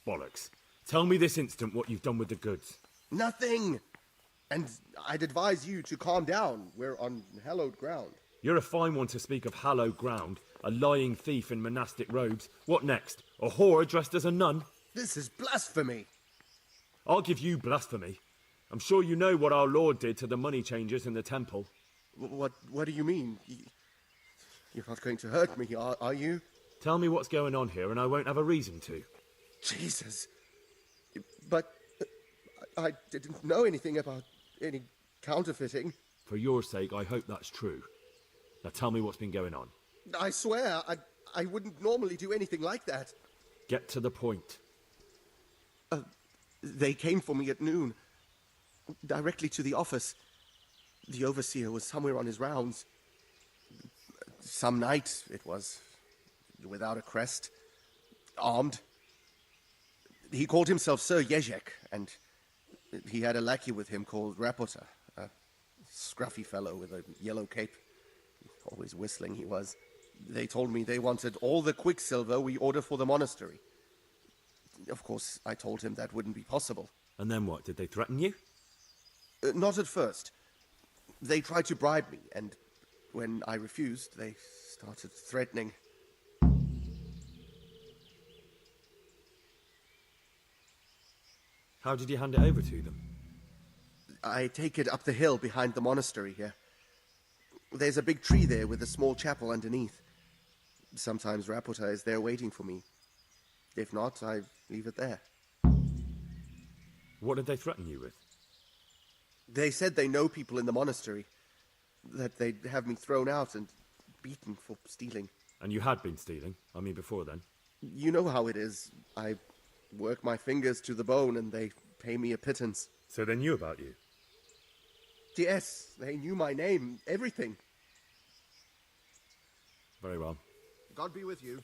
Bollocks. Tell me this instant what you've done with the goods. Nothing! And I'd advise you to calm down. We're on hallowed ground. You're a fine one to speak of hallowed ground. A lying thief in monastic robes. What next? A whore dressed as a nun? This is blasphemy. I'll give you blasphemy. I'm sure you know what our Lord did to the money changers in the temple. What do you mean? You're not going to hurt me, are you? Tell me what's going on here and I won't have a reason to. Jesus. But I didn't know anything about any counterfeiting. For your sake, I hope that's true. Now tell me what's been going on. I swear, I wouldn't normally do anything like that. Get to the point. They came for me at noon. Directly to the office. The overseer was somewhere on his rounds. Some night, it was. Without a crest. Armed. He called himself Sir Jezek, and he had a lackey with him called Rapota, a scruffy fellow with a yellow cape. Always whistling he was. They told me they wanted all the quicksilver we order for the monastery. Of course, I told him that wouldn't be possible. And then what? Did they threaten you? Not at first. They tried to bribe me, and when I refused, they started threatening. How did you hand it over to them? I take it up the hill behind the monastery here. There's a big tree there with a small chapel underneath. Sometimes Rapota is there waiting for me. If not, I leave it there. What did they threaten you with? They said they know people in the monastery. That they'd have me thrown out and beaten for stealing. And you had been stealing? I mean, before then? You know how it is. I work my fingers to the bone and they pay me a pittance. So they knew about you? Yes, they knew my name, everything. Very well. God be with you.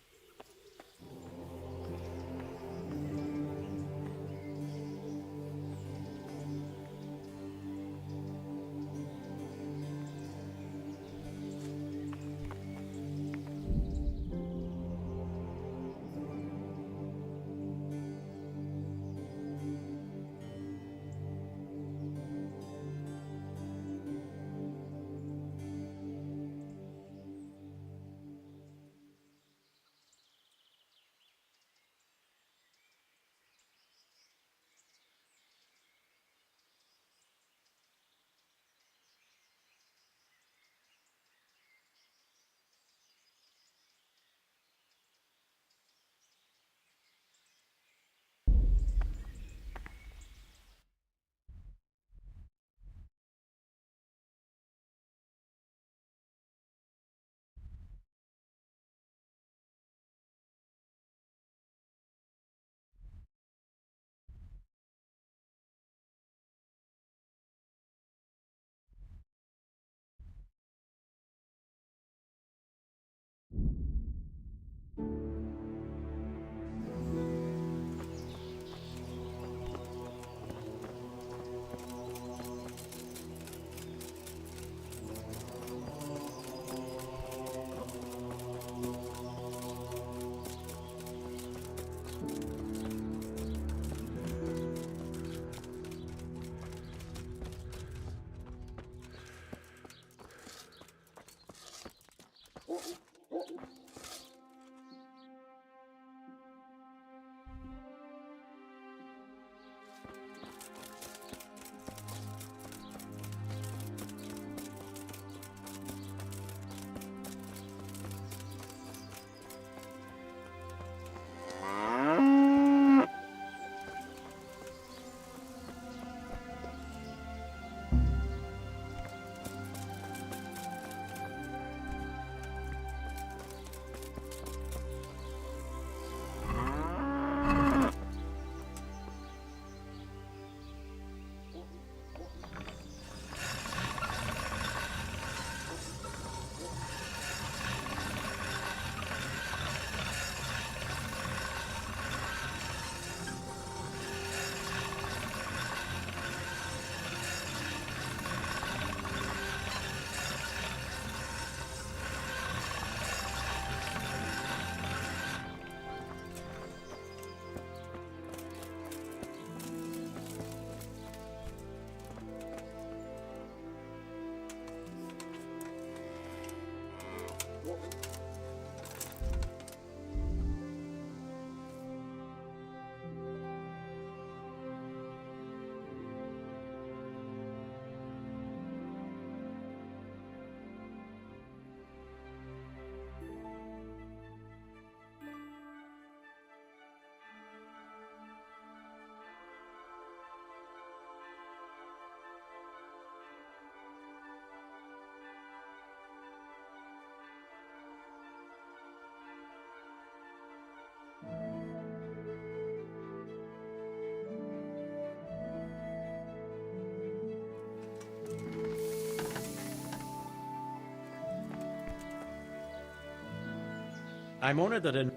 I'm honoured that an...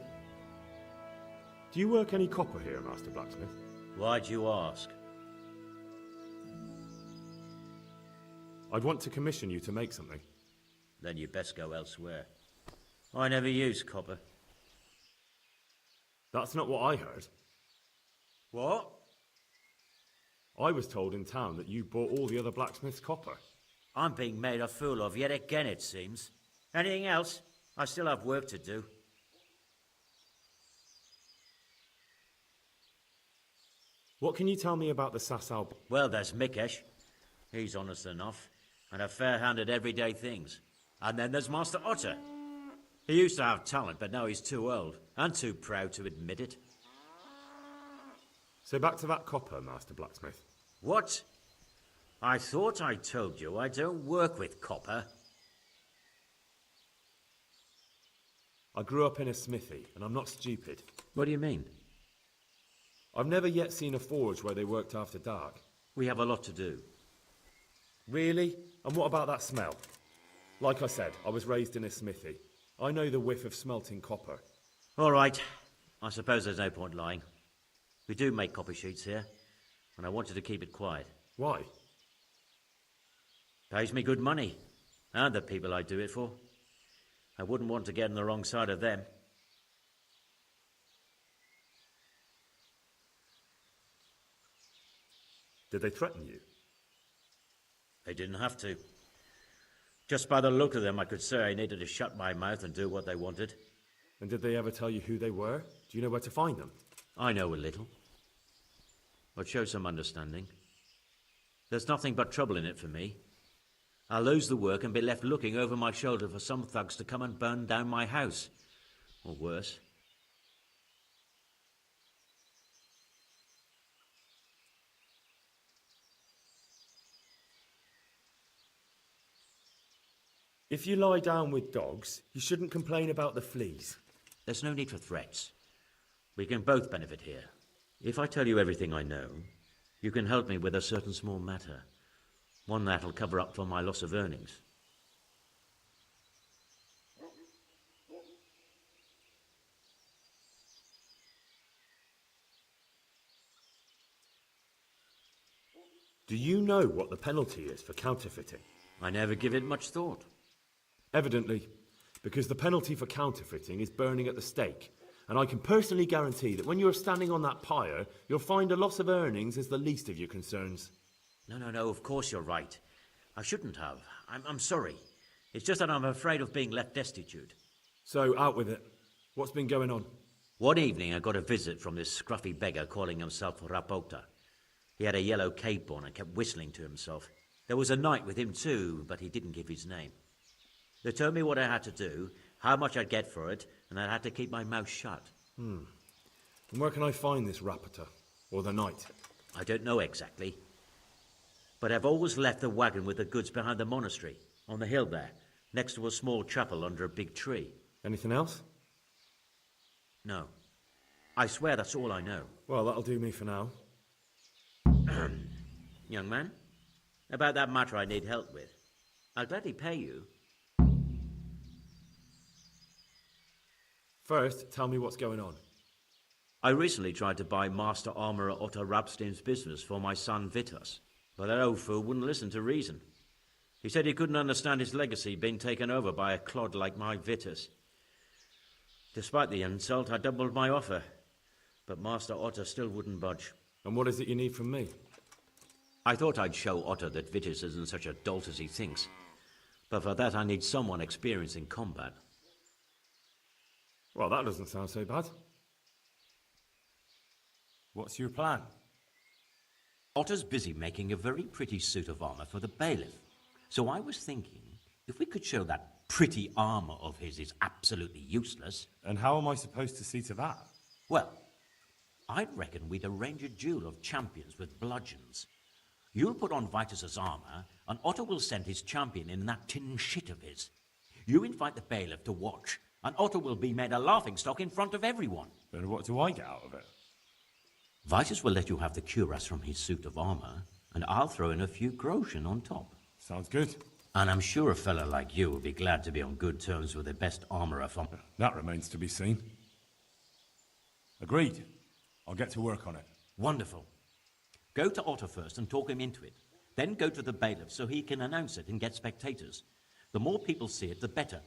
Do you work any copper here, Master Blacksmith? Why'd you ask? I'd want to commission you to make something. Then you best go elsewhere. I never use copper. That's not what I heard. What? I was told in town that you bought all the other blacksmiths' copper. I'm being made a fool of yet again, it seems. Anything else? I still have work to do. What can you tell me about the Sasau? Well, there's Mikesh. He's honest enough, and a fair hand at everyday things. And then there's Master Otter. He used to have talent, but now he's too old, and too proud to admit it. So back to that copper, Master Blacksmith. What? I thought I told you I don't work with copper. I grew up in a smithy, and I'm not stupid. What do you mean? I've never yet seen a forge where they worked after dark. We have a lot to do. Really? And what about that smell? Like I said, I was raised in a smithy. I know the whiff of smelting copper. All right. I suppose there's no point lying. We do make copper sheets here, and I wanted to keep it quiet. Why? Pays me good money, and the people I do it for. I wouldn't want to get on the wrong side of them. Did they threaten you? They didn't have to. Just by the look of them, I could say I needed to shut my mouth and do what they wanted. And did they ever tell you who they were? Do you know where to find them? I know a little. But show some understanding. There's nothing but trouble in it for me. I'll lose the work and be left looking over my shoulder for some thugs to come and burn down my house. Or worse. If you lie down with dogs, you shouldn't complain about the fleas. There's no need for threats. We can both benefit here. If I tell you everything I know, you can help me with a certain small matter. One that'll cover up for my loss of earnings. Do you know what the penalty is for counterfeiting? I never give it much thought. Evidently, because the penalty for counterfeiting is burning at the stake. And I can personally guarantee that when you're standing on that pyre, you'll find a loss of earnings is the least of your concerns. No, of course you're right. I shouldn't have. I'm sorry. It's just that I'm afraid of being left destitute. So, out with it. What's been going on? One evening I got a visit from this scruffy beggar calling himself Rapota. He had a yellow cape on and kept whistling to himself. There was a knight with him too, but he didn't give his name. They told me what I had to do, how much I'd get for it, and I had to keep my mouth shut. And where can I find this Rapota? Or the knight? I don't know exactly. But I've always left the wagon with the goods behind the monastery, on the hill there, next to a small chapel under a big tree. Anything else? No. I swear that's all I know. Well, that'll do me for now. Young man, about that matter I need help with. I'll gladly pay you. First, tell me what's going on. I recently tried to buy Master Armourer Otto Rabstein's business for my son Vitus, but that old fool wouldn't listen to reason. He said he couldn't understand his legacy being taken over by a clod like my Vitus. Despite the insult, I doubled my offer, but Master Otto still wouldn't budge. And what is it you need from me? I thought I'd show Otto that Vitus isn't such a dolt as he thinks, but for that I need someone experienced in combat. Well, that doesn't sound so bad. What's your plan? Otto's busy making a very pretty suit of armor for the bailiff. So I was thinking, if we could show that pretty armor of his is absolutely useless... And how am I supposed to see to that? Well, I'd reckon we'd arrange a duel of champions with bludgeons. You'll put on Vitus's armor, and Otto will send his champion in that tin shit of his. You invite the bailiff to watch, and Otto will be made a laughingstock in front of everyone. And what do I get out of it? Vitus will let you have the cuirass from his suit of armor, and I'll throw in a few groschen on top. Sounds good. And I'm sure a fella like you will be glad to be on good terms with the best armourer from... That remains to be seen. Agreed. I'll get to work on it. Wonderful. Go to Otto first and talk him into it. Then go to the bailiff so he can announce it and get spectators. The more people see it, the better.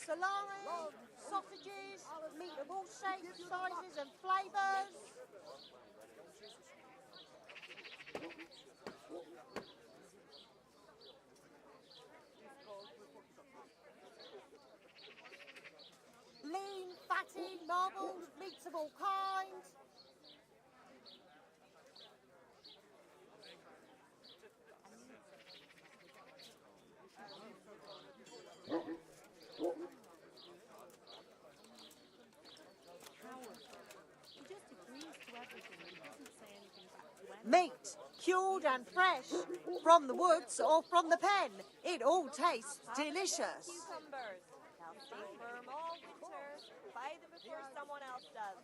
Salami, sausages, meat of all shapes, sizes and flavours. Lean, fatty, marbled, meats of all kinds. Meat, cured and fresh, from the woods or from the pen. It all tastes delicious. Cucumbers. They'll stay firm all winter. Buy them before someone else does.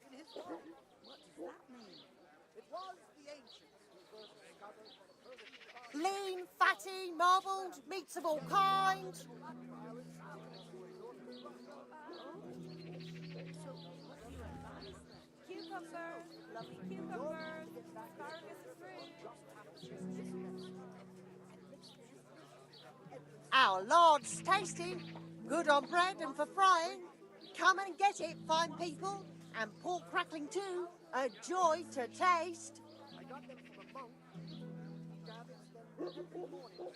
In his time. What does that mean? It was the ancients who first discovered Lean, fatty, marbled, meats of all kinds. Cucumbers, lovely cucumbers, asparagus and fruit. Our Lord's tasty, good on bread and for frying. Come and get it, fine people, and pork crackling too, a joy to taste. I got them from a monk. Gathers them every morning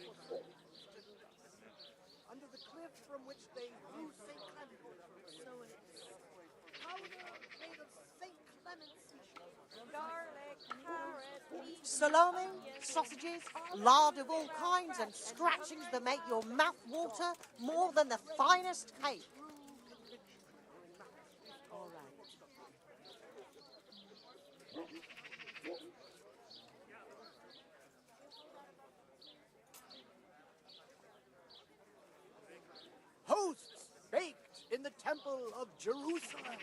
under the cliff from which they drew St. Clement. So it's powder made of St. Clement's garlic, carrot, beef, salami, sausages, lard of all kinds, and scratchings that make your mouth water more than the finest cake. All right. Hosts baked in the temple of Jerusalem.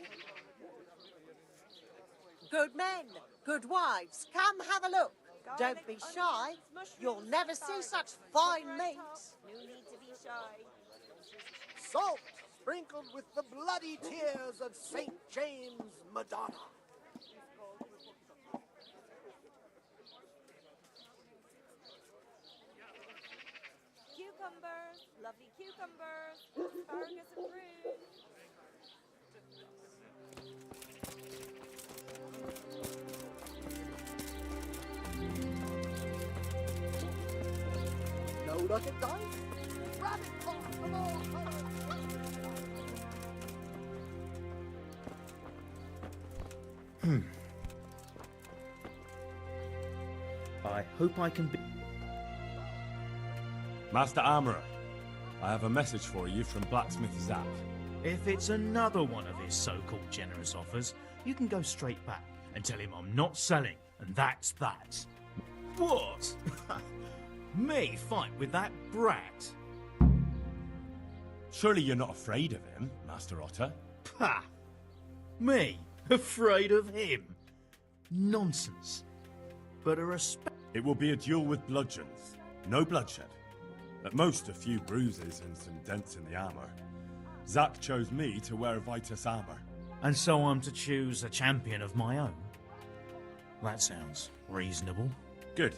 Good men, good wives, come have a look. Don't be shy. You'll never see such fine meat. No need to be shy. Salt sprinkled with the bloody tears of St. James Madonna. Cucumbers, lovely cucumbers, asparagus and fruit. No luck at dice. Rabbit parts of all colors. I hope I can be... Master Armourer, I have a message for you from Blacksmith Zach. If it's another one of his so-called generous offers, you can go straight back and tell him I'm not selling, and that's that. What? Me fight with that brat? Surely you're not afraid of him, Master Otter? Pah! Me? Afraid of him? Nonsense. But a respect... It will be a duel with bludgeons. No bloodshed. At most, a few bruises and some dents in the armour. Zack chose me to wear Vitus armour. And so I'm to choose a champion of my own? That sounds reasonable. Good.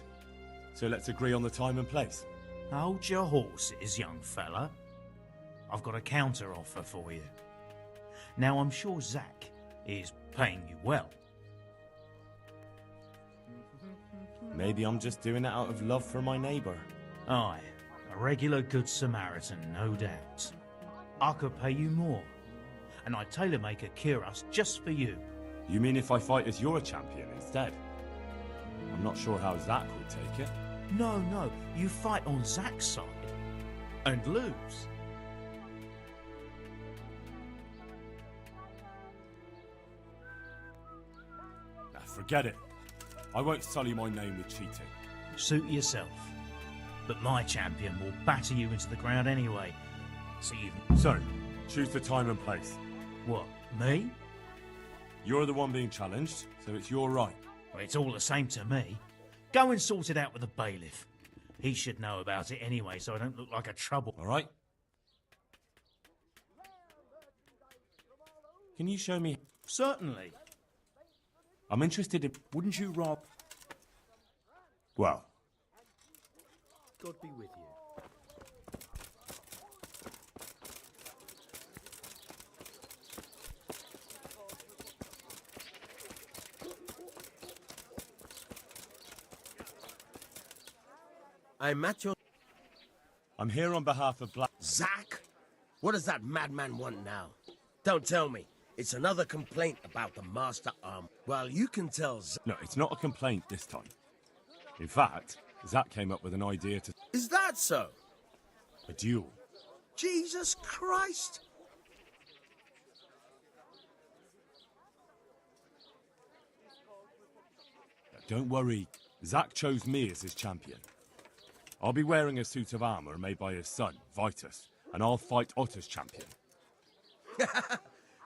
So let's agree on the time and place. Hold your horses, young fella. I've got a counter offer for you. Now, I'm sure Zack is paying you well. Maybe I'm just doing it out of love for my neighbour. Aye, a regular good Samaritan, no doubt. I could pay you more, and I'd tailor-make a cuirass just for you. You mean if I fight as your champion instead? I'm not sure how Zack would take it. No, you fight on Zack's side and lose. Nah, forget it. I won't sully my name with cheating. Suit yourself. But my champion will batter you into the ground anyway. So choose the time and place. What, me? You're the one being challenged, so it's your right. Well, it's all the same to me. Go and sort it out with the bailiff. He should know about it anyway, so I don't look like a trouble. All right. Can you show me? Certainly. I'm interested in... Wouldn't you, Rob? Well. God be with you. I'm at your... I'm here on behalf of Black... Zack? What does that madman want now? Don't tell me. It's another complaint about the Master Arm. Well, you can tell Zack... No, it's not a complaint this time. In fact, Zack came up with an idea to... Is that so? A duel. Jesus Christ! Don't worry, Zack chose me as his champion. I'll be wearing a suit of armor made by his son, Vitus, and I'll fight Otter's champion.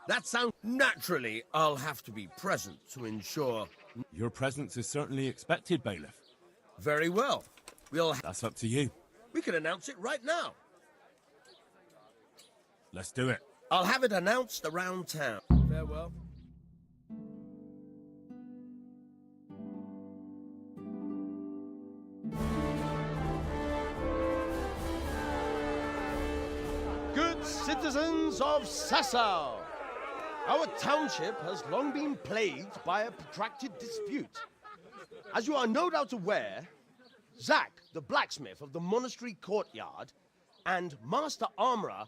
That sounds... Naturally, I'll have to be present to ensure... Your presence is certainly expected, Bailiff. Very well. That's up to you. We can announce it right now. Let's do it. I'll have it announced around town. Farewell. Good citizens of Sasau, our township has long been plagued by a protracted dispute. As you are no doubt aware, Zack, the blacksmith of the monastery courtyard, and Master Armourer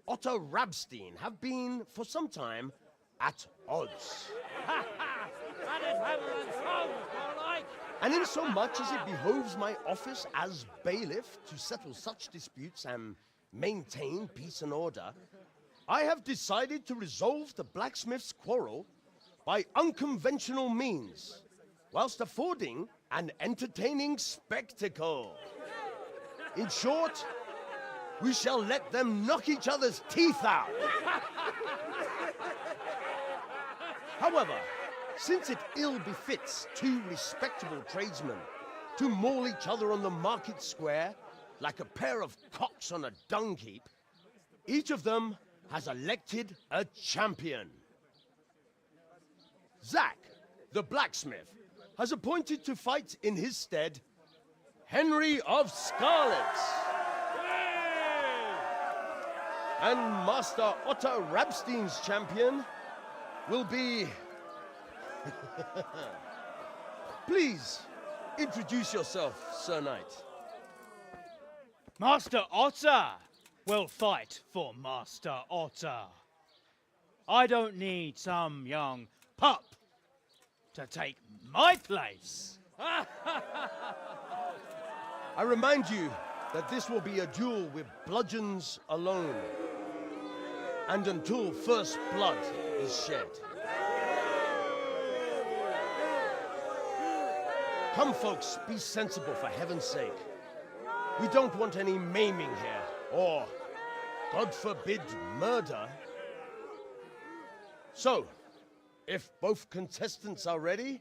Otto Rabstein have been, for some time, at odds. And in so much as it behoves my office as bailiff to settle such disputes and maintain peace and order, I have decided to resolve the blacksmith's quarrel by unconventional means, whilst affording an entertaining spectacle. In short, we shall let them knock each other's teeth out. However, since it ill befits two respectable tradesmen to maul each other on the market square like a pair of cocks on a dung heap, each of them has elected a champion. Zack, the blacksmith, has appointed to fight in his stead Henry of Scarlet. And Master Otto Rabstein's champion will be... Please, introduce yourself, Sir Knight. Master Otter will fight for Master Otter. I don't need some young pup to take my place. I remind you that this will be a duel with bludgeons alone, and until first blood is shed. Come, folks, be sensible for heaven's sake. We don't want any maiming here, or, God forbid, murder. So, if both contestants are ready,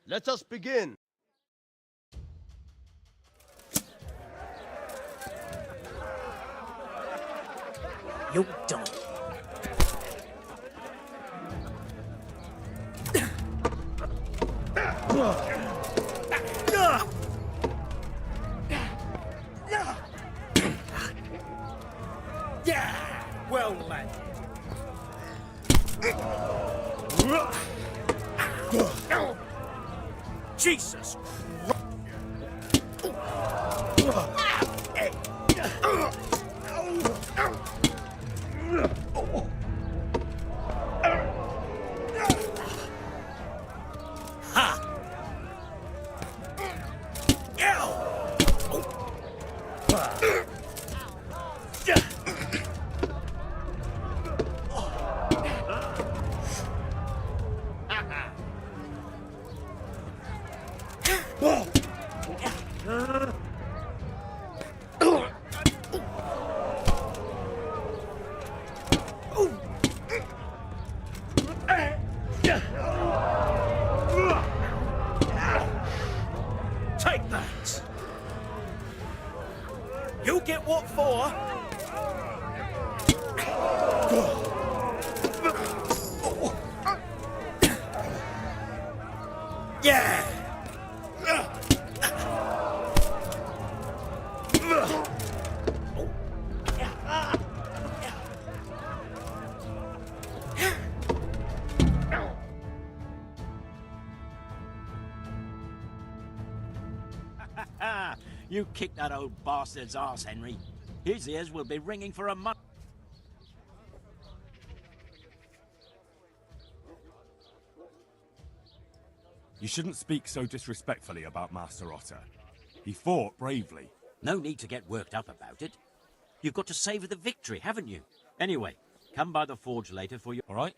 let us begin. You don't. Yeah, well landed. Jesus Take that! You get what for? Yeah! You kick that old bastard's arse, Henry. His ears will be ringing for a month. You shouldn't speak so disrespectfully about Master Otter. He fought bravely. No need to get worked up about it. You've got to savour the victory, haven't you? Anyway, come by the forge later for your... All right?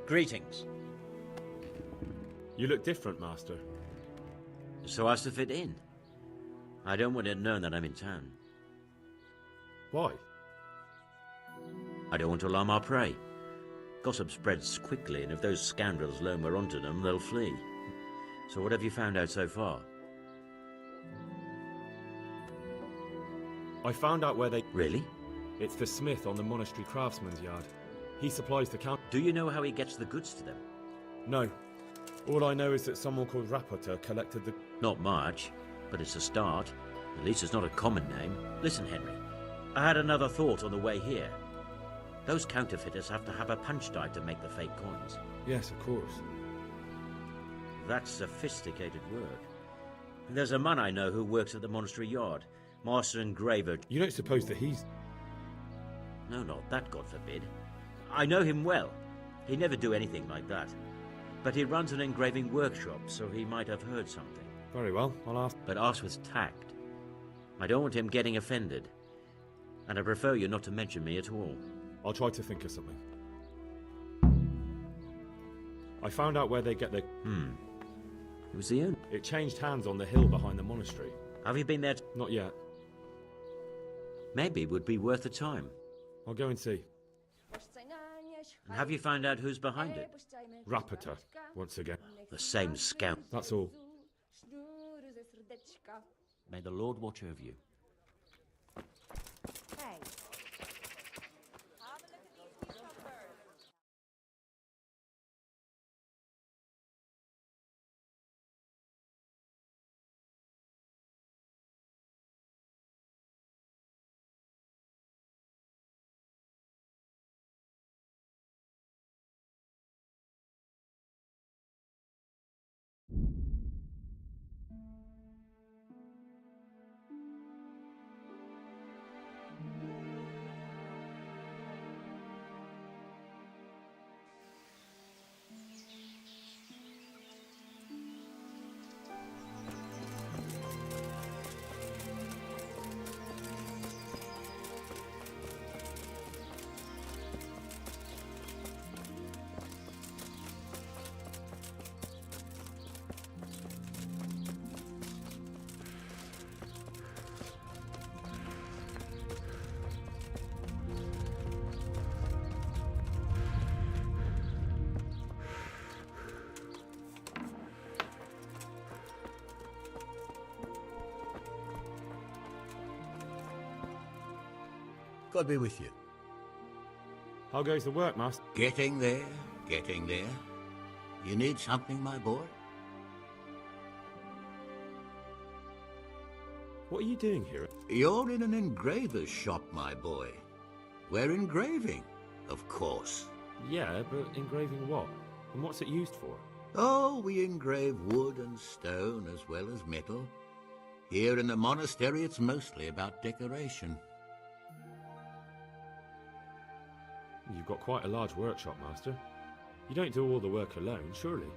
Greetings. You look different, Master. So as to fit in. I don't want it known that I'm in town. Why? I don't want to alarm our prey. Gossip spreads quickly, and if those scoundrels loam onto them, they'll flee. So what have you found out so far? I found out where they... Really? It's the smith on the monastery craftsman's yard. He supplies the count... Do you know how he gets the goods to them? No. All I know is that someone called Rapporteur collected the... Not much, but it's a start. At least it's not a common name. Listen, Henry. I had another thought on the way here. Those counterfeiters have to have a punch die to make the fake coins. Yes, of course. That's sophisticated work. There's a man I know who works at the monastery yard. Master engraver... You don't suppose that he's... No, not that, God forbid. I know him well. He'd never do anything like that. But he runs an engraving workshop, so he might have heard something. Very well, I'll ask... But ask with tact. I don't want him getting offended. And I prefer you not to mention me at all. I'll try to think of something. I found out where they get their... Who's the owner? It changed hands on the hill behind the monastery. Have you been there? Not yet. Maybe it would be worth the time. I'll go and see. And have you found out who's behind it? Rapporteur, once again. The same scout. That's all. May the Lord watch over you. God be with you. How goes the work, Master? Getting there, getting there. You need something, my boy? What are you doing here? You're in an engraver's shop, my boy. We're engraving, of course. Yeah, but engraving what? And what's it used for? Oh, we engrave wood and stone as well as metal. Here in the monastery, it's mostly about decoration. You've got quite a large workshop, Master. You don't do all the work alone, surely?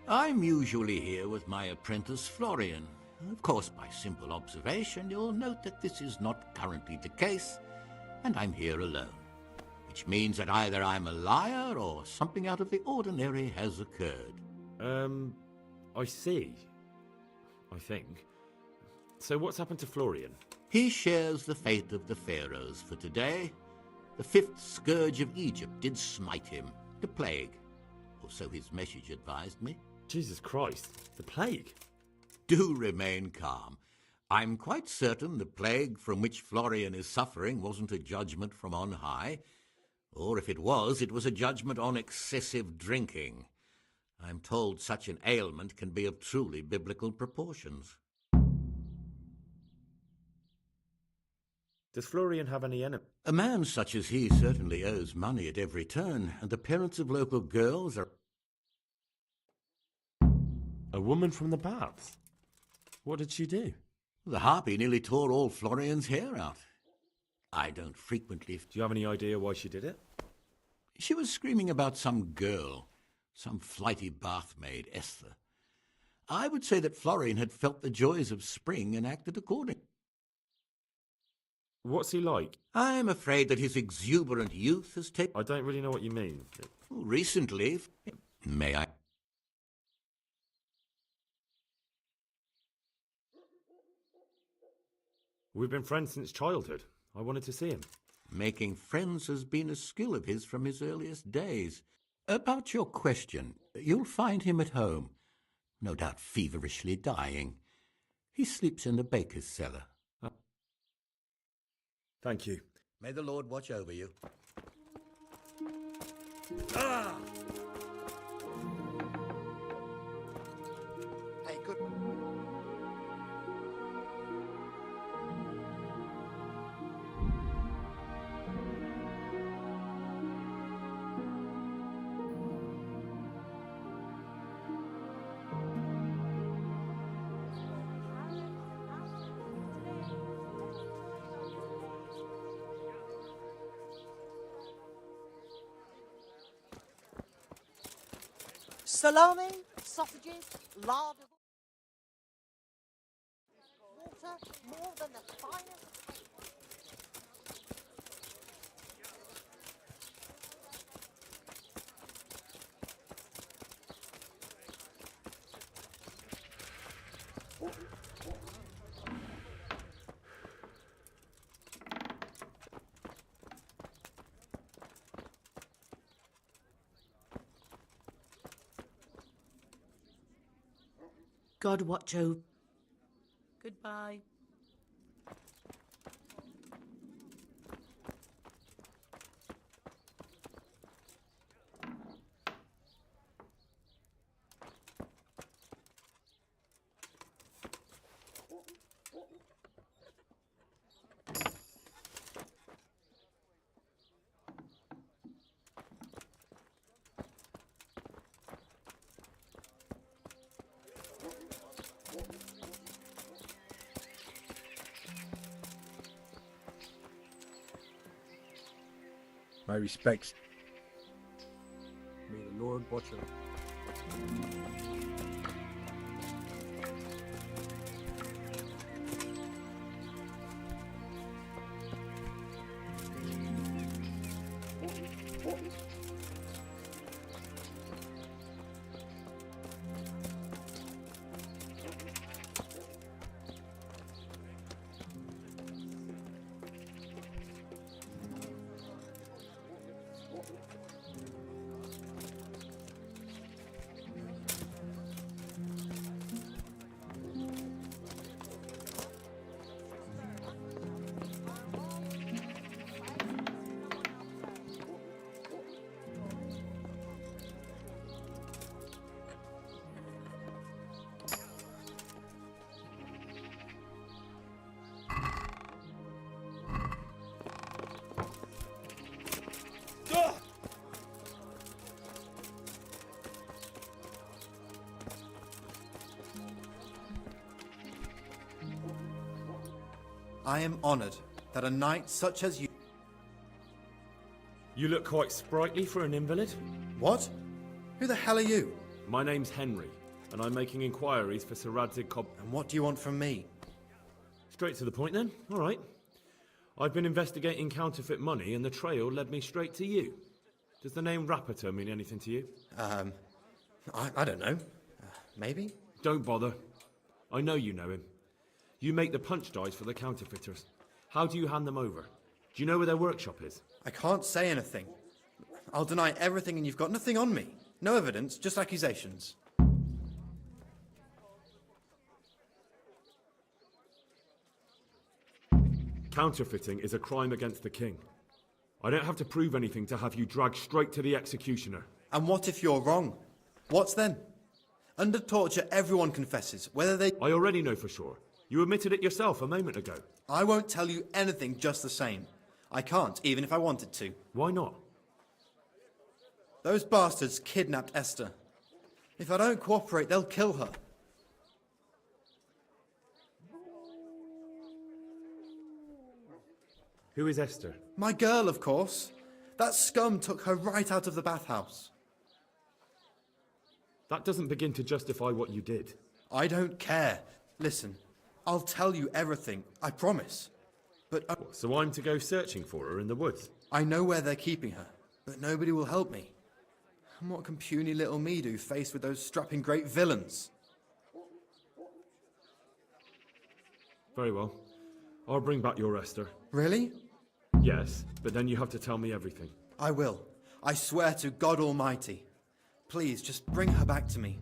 I'm usually here with my apprentice Florian. Of course, by simple observation, you'll note that this is not currently the case, and I'm here alone. Which means that either I'm a liar or something out of the ordinary has occurred. I see. I think. So what's happened to Florian? He shares the fate of the pharaohs for today. The fifth scourge of Egypt did smite him, the plague. Or so his message advised me. Jesus Christ, the plague? Do remain calm. I'm quite certain the plague from which Florian is suffering wasn't a judgment from on high. Or if it was a judgment on excessive drinking. I'm told such an ailment can be of truly biblical proportions. Does Florian have any enemies? A man such as he certainly owes money at every turn, and the parents of local girls are... A woman from the baths? What did she do? The harpy nearly tore all Florian's hair out. I don't frequently... Do you have any idea why she did it? She was screaming about some girl, some flighty bathmaid, Esther. I would say that Florian had felt the joys of spring and acted accordingly. What's he like? I'm afraid that his exuberant youth has taken... I don't really know what you mean. Recently... May I... We've been friends since childhood. I wanted to see him. Making friends has been a skill of his from his earliest days. About your question, you'll find him at home. No doubt feverishly dying. He sleeps in the baker's cellar. Thank you. May the Lord watch over you. Ah! Hey, good. Salami, sausages, lard, water, more than the finest. God watch over. Goodbye. My respects. May the Lord watch over. I am honored that a knight such as you... You look quite sprightly for an invalid. What? Who the hell are you? My name's Henry, and I'm making inquiries for Sir Radzig Cobb. And what do you want from me? Straight to the point then? All right. I've been investigating counterfeit money, and the trail led me straight to you. Does the name Rappator mean anything to you? I don't know. Maybe? Don't bother. I know you know him. You make the punch dice for the counterfeiters. How do you hand them over? Do you know where their workshop is? I can't say anything. I'll deny everything and you've got nothing on me. No evidence, just accusations. Counterfeiting is a crime against the king. I don't have to prove anything to have you dragged straight to the executioner. And what if you're wrong? What's then? Under torture, everyone confesses, whether they... I already know for sure. You admitted it yourself a moment ago. I won't tell you anything just the same. I can't, even if I wanted to. Why not? Those bastards kidnapped Esther. If I don't cooperate, they'll kill her. Who is Esther? My girl, of course. That scum took her right out of the bathhouse. That doesn't begin to justify what you did. I don't care. Listen, I'll tell you everything, I promise. But... So I'm to go searching for her in the woods? I know where they're keeping her, but nobody will help me. And what can puny little me do faced with those strapping great villains? Very well. I'll bring back your Esther. Really? Yes, but then you have to tell me everything. I will. I swear to God Almighty. Please, just bring her back to me.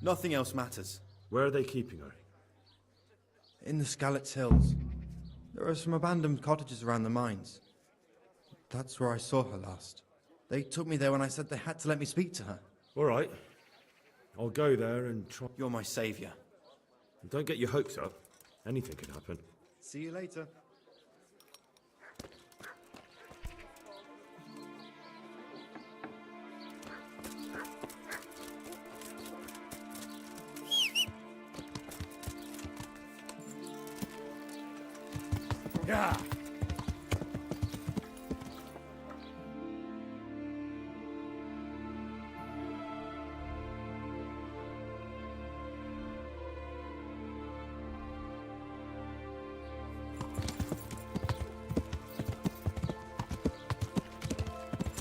Nothing else matters. Where are they keeping her? In the Skalitz Hills. There are some abandoned cottages around the mines. That's where I saw her last. They took me there when I said they had to let me speak to her. All right. I'll go there and try... You're my saviour. Don't get your hopes up. Anything can happen. See you later. Yeah.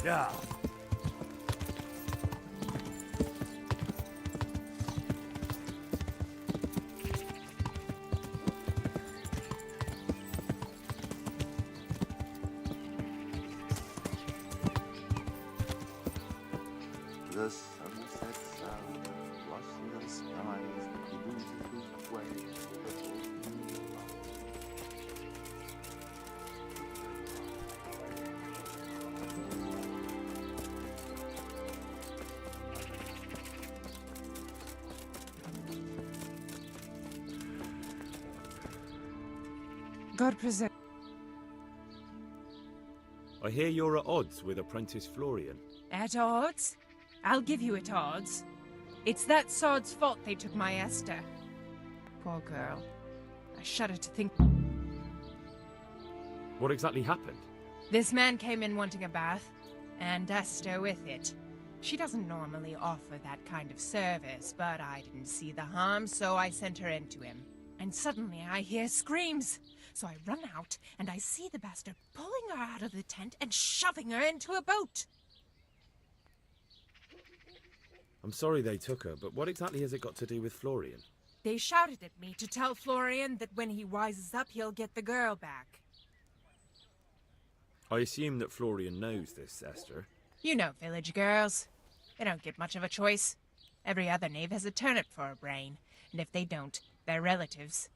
Yeah. The sunset sound, flushing the skies, the beautiful way. God preserve. I hear you're at odds with apprentice Florian. At odds? I'll give you at odds. It's that sod's fault they took my Esther. Poor girl. I shudder to think. What exactly happened? This man came in wanting a bath, and Esther with it. She doesn't normally offer that kind of service, but I didn't see the harm, so I sent her in to him. And suddenly I hear screams. So I run out, and I see the bastard pulling her out of the tent and shoving her into a boat. I'm sorry they took her, but what exactly has it got to do with Florian? They shouted at me to tell Florian that when he wises up, he'll get the girl back. I assume that Florian knows this, Esther. You know village girls. They don't get much of a choice. Every other knave has a turnip for a brain, and if they don't, they're relatives.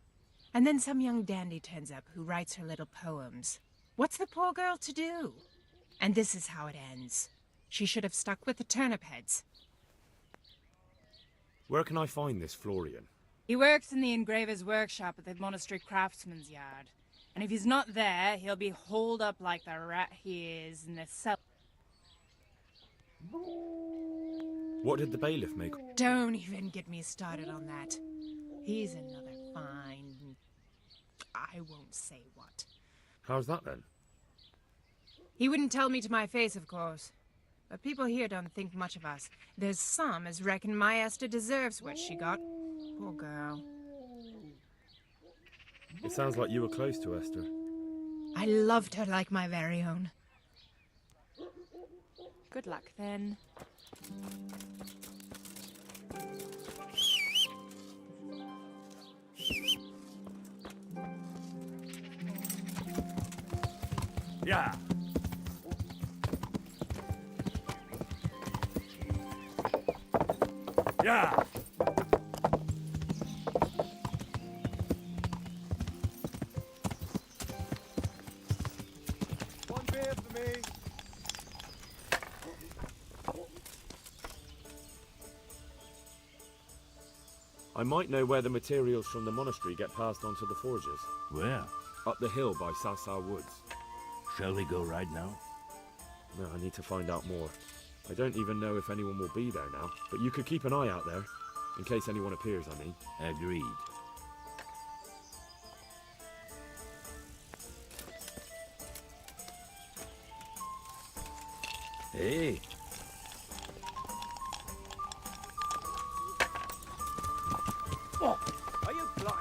And then some young dandy turns up who writes her little poems. What's the poor girl to do? And this is how it ends. She should have stuck with the turnip heads. Where can I find this Florian? He works in the engraver's workshop at the monastery craftsman's yard. And if he's not there, he'll be holed up like the rat he is in the cell. What did the bailiff make? Don't even get me started on that. He's another fine... I won't say what. How's that then? He wouldn't tell me to my face, of course. but people here don't think much of us. There's some as reckon my Esther deserves what she got. Poor girl. It sounds like you were close to Esther. I loved her like my very own. Good luck, then. Yeah. Yeah. One beer for me. I might know where the materials from the monastery get passed on to the forges. Where? Up the hill by Sasau Woods. Shall we go right now? No, I need to find out more. I don't even know if anyone will be there now, but you could keep an eye out there, in case anyone appears, I mean. Agreed. Hey. Oh, are you blind?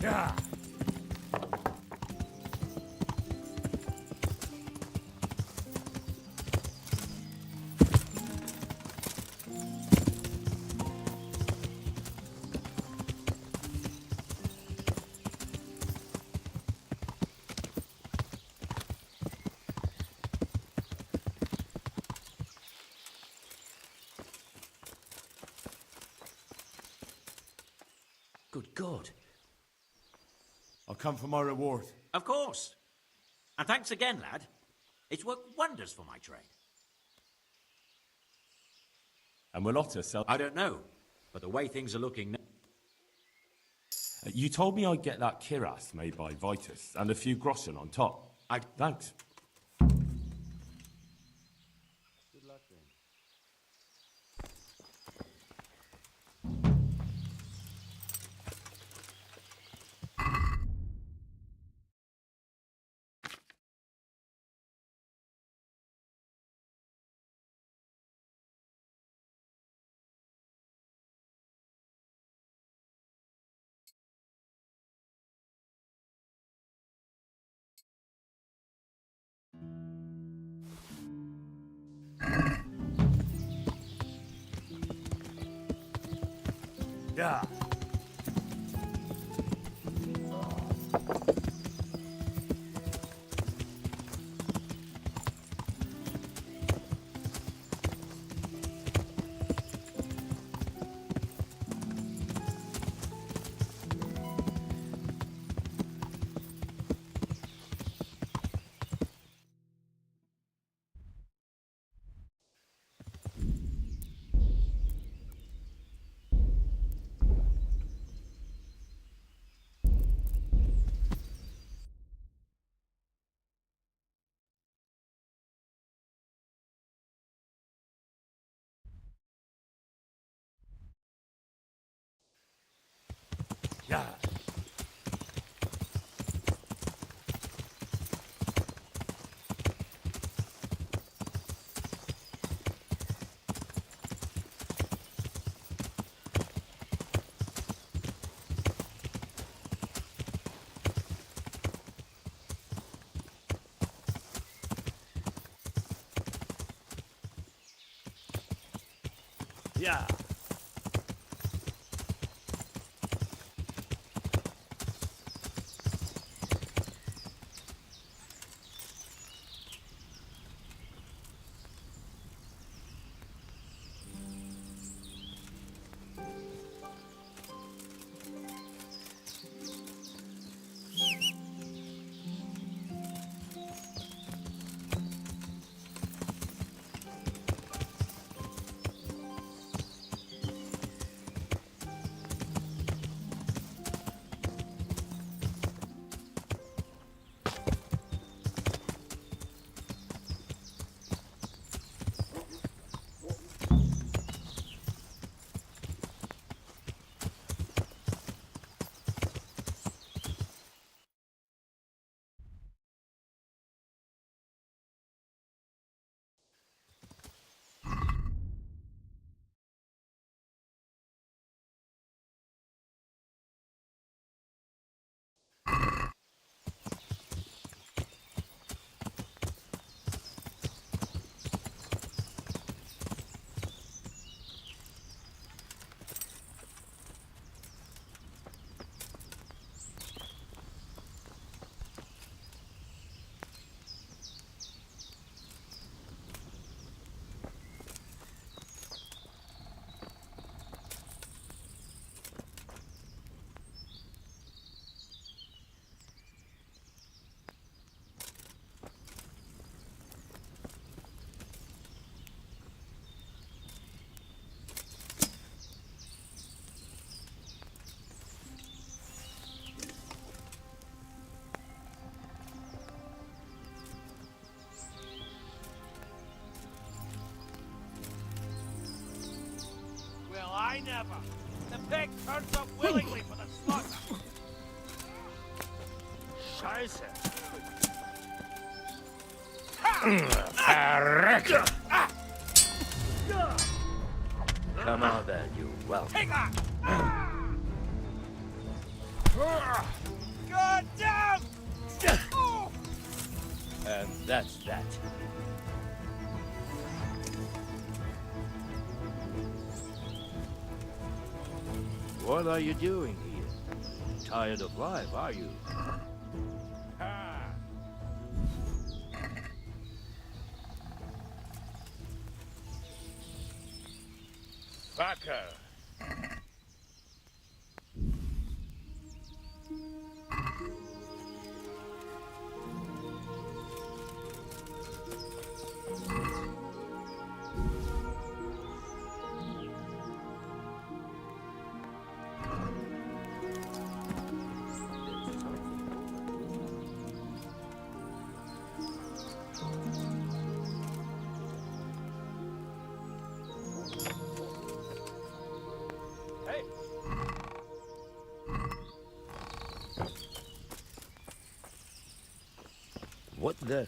Yeah. Good God. I'll come for my reward. Of course. And thanks again, lad. It's worked wonders for my trade. And will Otter sell? I don't know, but the way things are looking now... You told me I'd get that kiras made by Vitus and a few groschen on top. Thanks. Good luck then. Yeah. Yeah. Yeah. never. The pig turns up willingly for the slaughter. Scheiße. Verrecke! Come on then, you whelp. Take that! God damn! And that's that. What are you doing here? Tired of life, are you? Fucker. What the?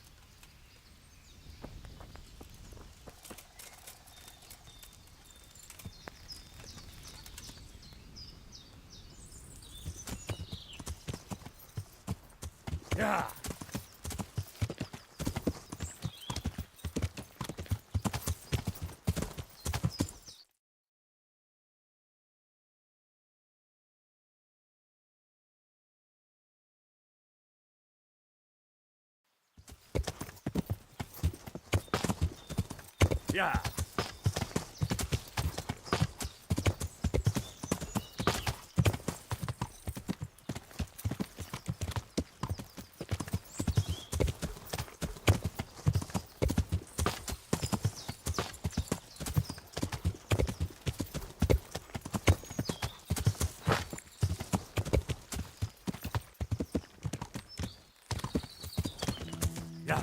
Yeah. Yeah. Yeah.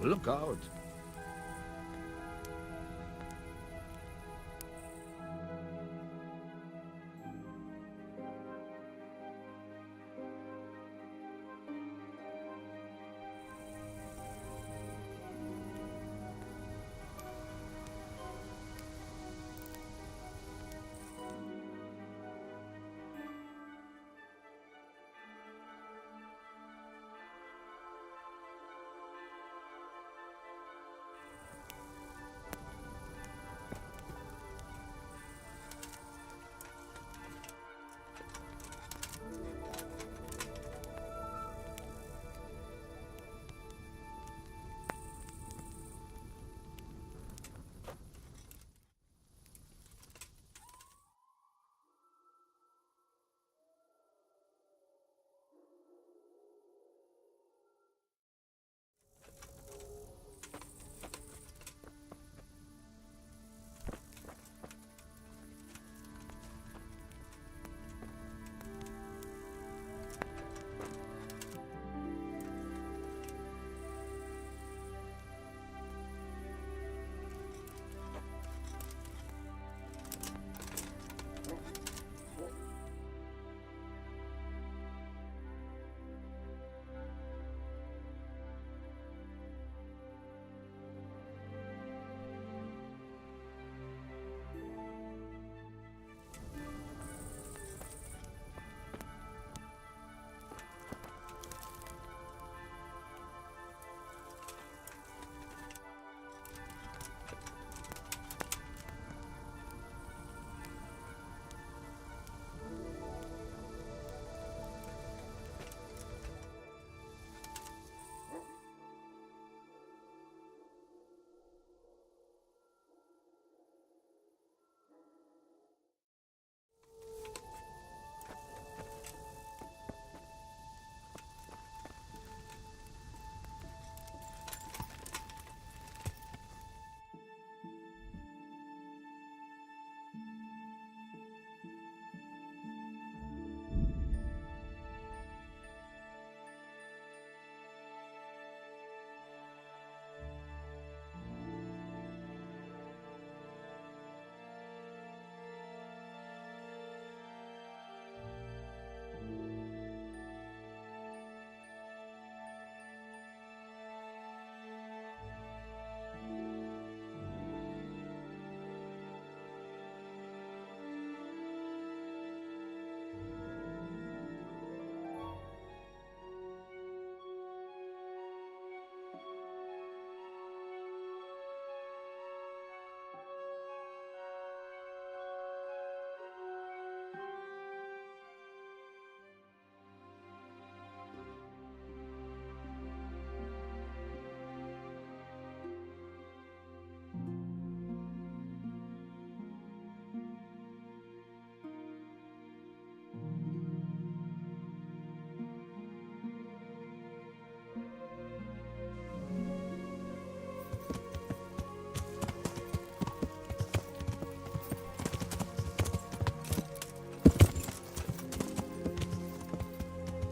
Look out.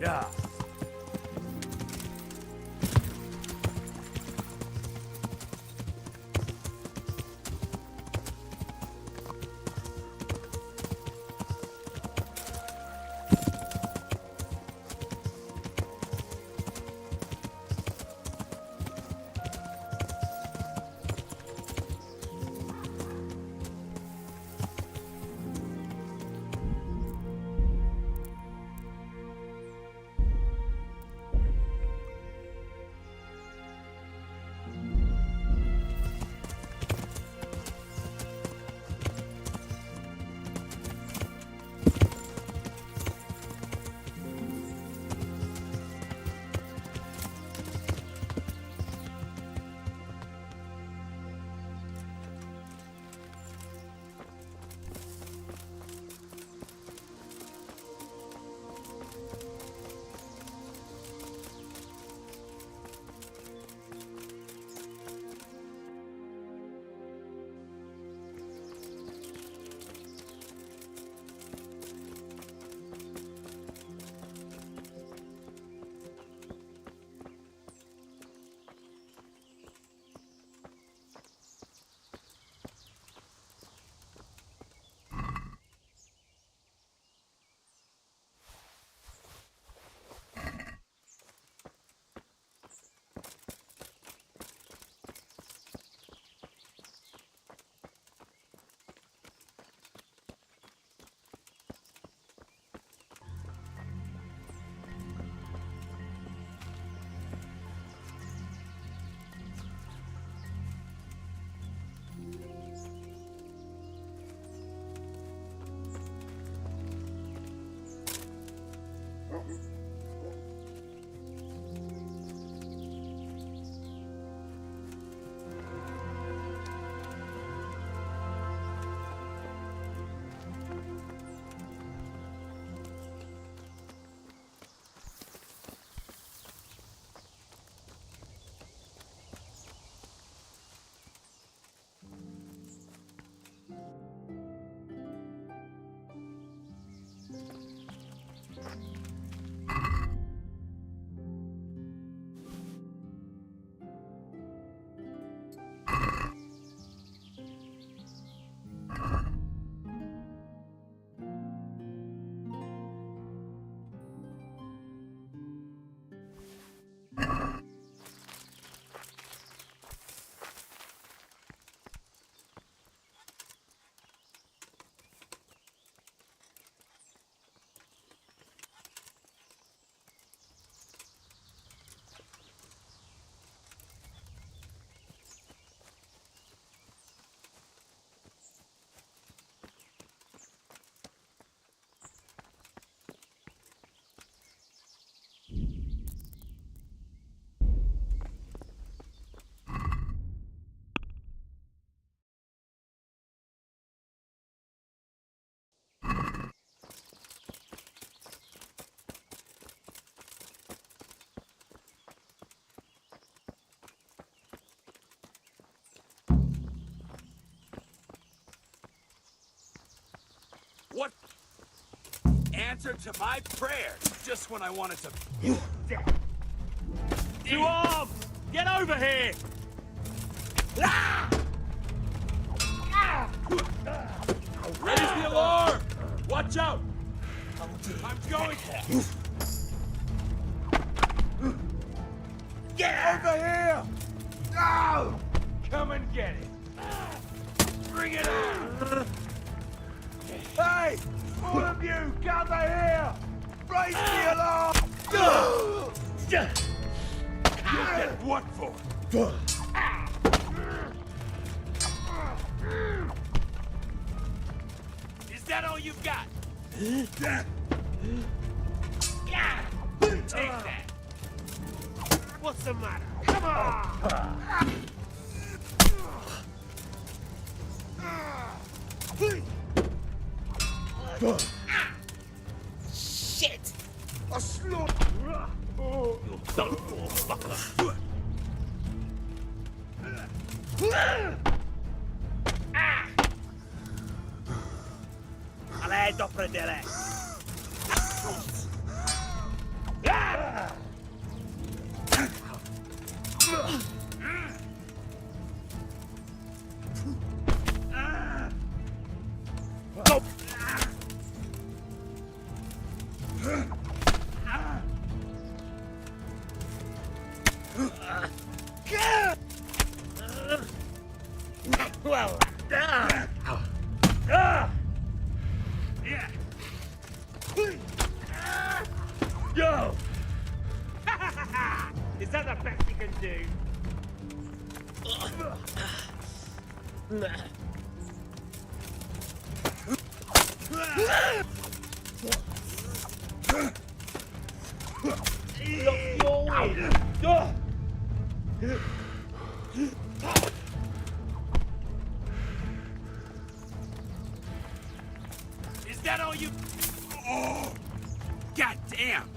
Yeah. answer to my prayers, just when I wanted to... To arms! Get over here! Raise the alarm! Watch out! I'm going... Get over here! No! Come and get it! Bring it on! Hey! All of you, gather here! Raise the alarm! You'll get what for? Is that all you've got? Take that! What's the matter? Come on! Shit! A slaughter! You're done for, fucker. A lei do prendere! Well, Yeah. Go! Is that the best you can do? Look your way! Is that all you... Oh! God damn!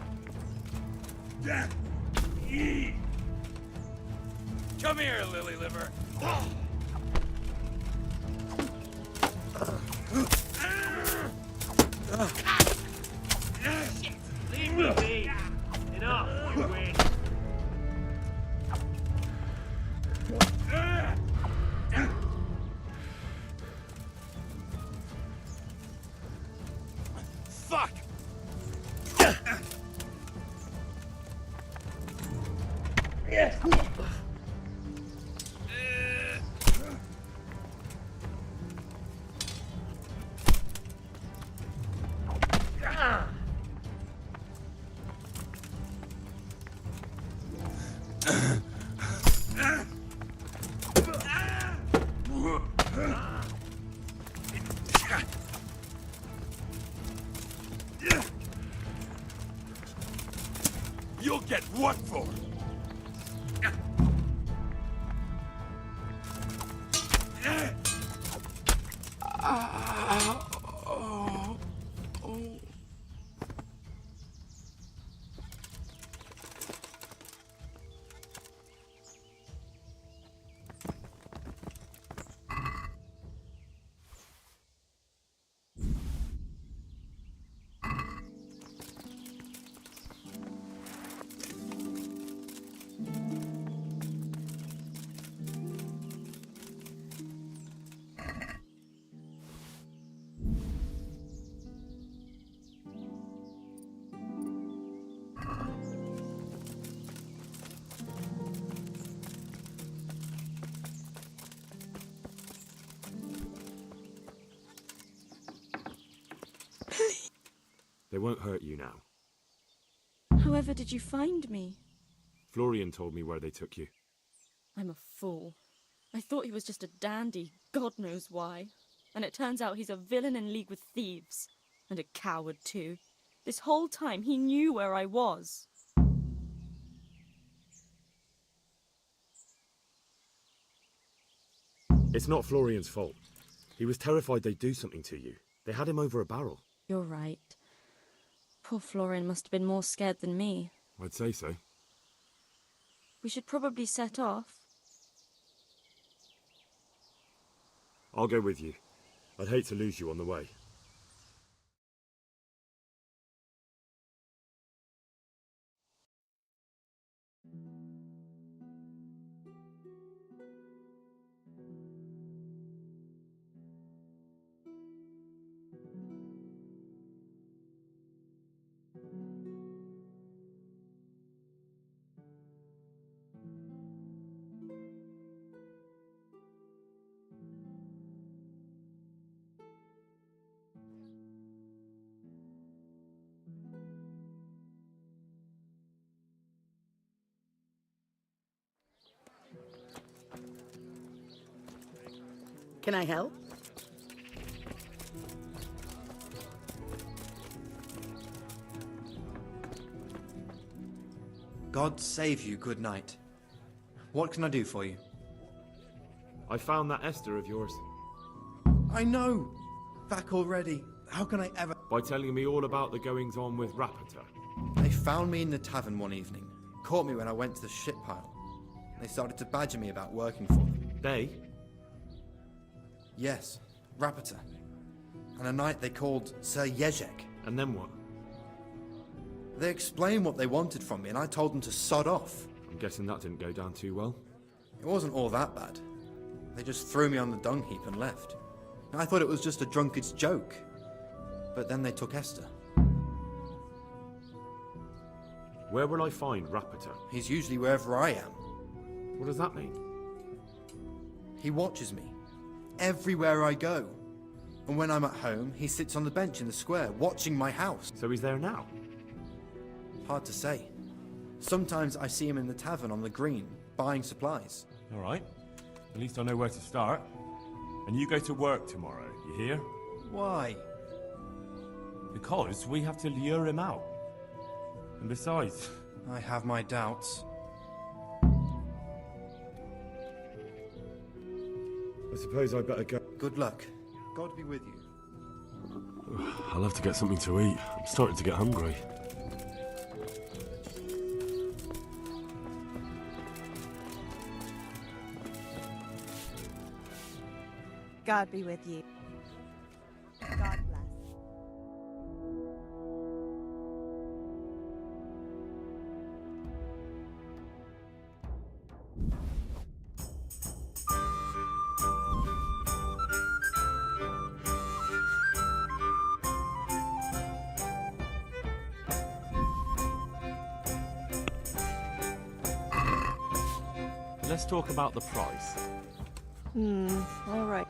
Come here, Lily Liver. Shit! Leave me be! Enough, you win! Fuck! Yes! You'll get what for? They won't hurt you now. However did you find me? Florian told me where they took you. I'm a fool. I thought he was just a dandy, God knows why. And it turns out he's a villain in league with thieves. And a coward too. This whole time he knew where I was. It's not Florian's fault. He was terrified they'd do something to you. They had him over a barrel. You're right. Poor Florian must have been more scared than me. I'd say so. We should probably set off. I'll go with you. I'd hate to lose you on the way. Can I help? God save you, good night. What can I do for you? I found that Esther of yours. I know! Back already. How can I ever... By telling me all about the goings-on with Rapita. They found me in the tavern one evening. Caught me when I went to the shit pile. They started to badger me about working for them. They? Yes, Rapita. And a night they called Sir Jezek. And then what? They explained what they wanted from me and I told them to sod off. I'm guessing that didn't go down too well. It wasn't all that bad. They just threw me on the dung heap and left. I thought it was just a drunkard's joke. But then they took Esther. Where will I find Rapita? He's usually wherever I am. What does that mean? He watches me. Everywhere I go. And when I'm at home, he sits on the bench in the square, watching my house. So he's there now? Hard to say. Sometimes I see him in the tavern on the green, buying supplies. All right. At least I know where to start. And you go to work tomorrow, you hear? Why? Because we have to lure him out. And besides... I have my doubts. I suppose I'd better go. Good luck. God be with you. I'll have to get something to eat. I'm starting to get hungry. God be with you. God bless. Let's talk about the price. All right.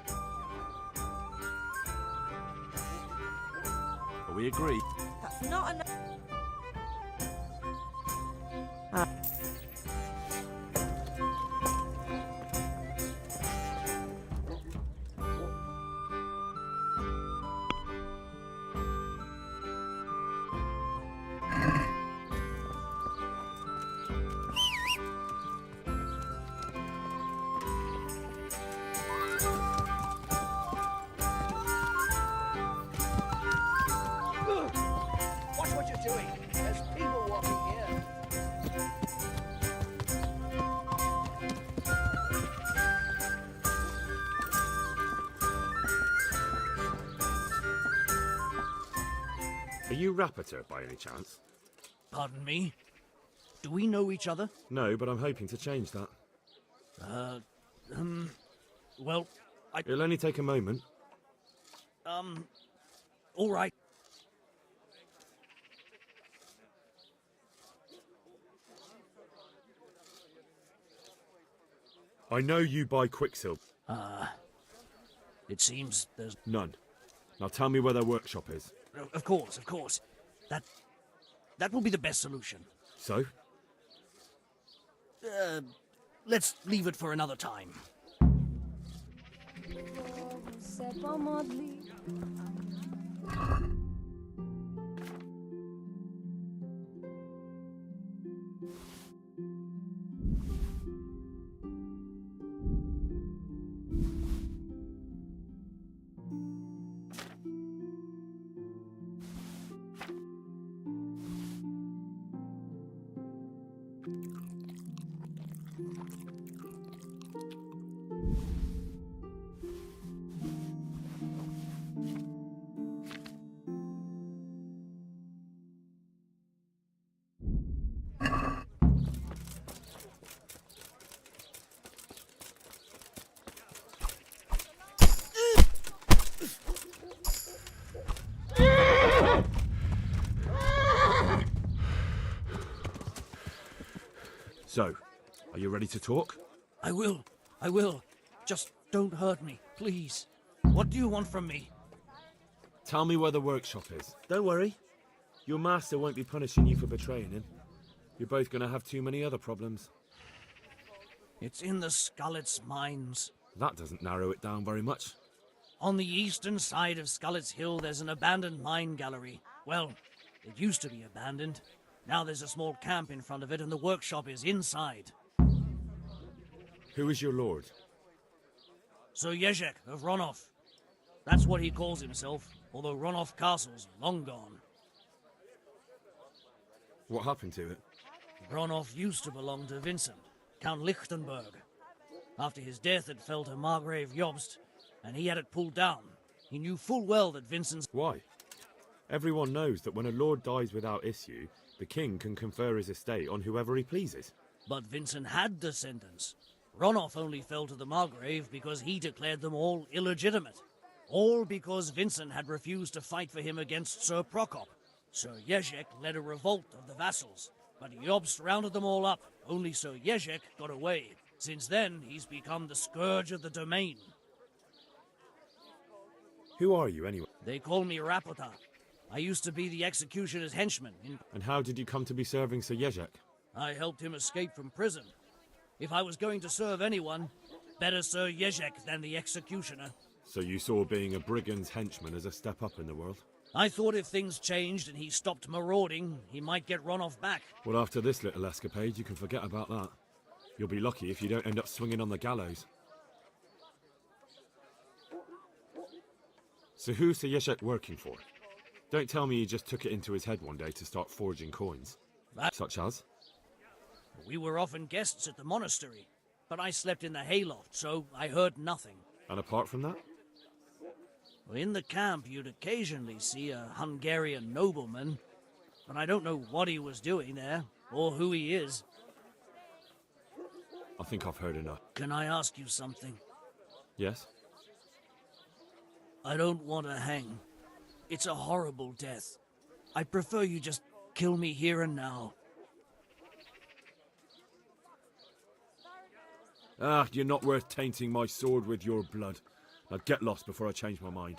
Are we agreed? That's not enough. Watch what you're doing. There's people walking here. Are you Rapita by any chance? Pardon me? Do we know each other? No, but I'm hoping to change that. Well, It'll only take a moment. all right. I know you buy Quicksilver. It seems there's... None. Now tell me where their workshop is. Of course, of course. That will be the best solution. So? Let's leave it for another time. So, are you ready to talk? I will. Just don't hurt me, please. What do you want from me? Tell me where the workshop is. Don't worry. Your master won't be punishing you for betraying him. You're both going to have too many other problems. It's in the Skullet's mines. That doesn't narrow it down very much. On the eastern side of Skullet's Hill, there's an abandoned mine gallery. Well, it used to be abandoned. Now there's a small camp in front of it, and the workshop is inside. Who is your lord? Sir Jezek of Ronov. That's what he calls himself, although Ronov Castle's long gone. What happened to it? Ronov used to belong to Vincent, Count Lichtenberg. After his death, it fell to Margrave Jobst, and he had it pulled down. He knew full well that Vincent's... Why? Everyone knows that when a lord dies without issue, the king can confer his estate on whoever he pleases. But Vincent had descendants. Ronov only fell to the Margrave because he declared them all illegitimate. All because Vincent had refused to fight for him against Sir Prokop. Sir Jezek led a revolt of the vassals, but Jobst rounded them all up. Only Sir Jezek got away. Since then, he's become the scourge of the domain. Who are you, anyway? They call me Rapota. I used to be the executioner's henchman. And how did you come to be serving Sir Jezek? I helped him escape from prison. If I was going to serve anyone, better Sir Jezek than the executioner. So you saw being a brigand's henchman as a step up in the world? I thought if things changed and he stopped marauding, he might get Ronov back. Well, after this little escapade, you can forget about that. You'll be lucky if you don't end up swinging on the gallows. So who's Sir Jezek working for? Don't tell me he just took it into his head one day to start forging coins. Such as? We were often guests at the monastery, but I slept in the hayloft, so I heard nothing. And apart from that? In the camp, you'd occasionally see a Hungarian nobleman, but I don't know what he was doing there, or who he is. I think I've heard enough. Can I ask you something? Yes? I don't want to hang. It's a horrible death. I prefer you just kill me here and now. Ah, you're not worth tainting my sword with your blood. Now get lost before I change my mind.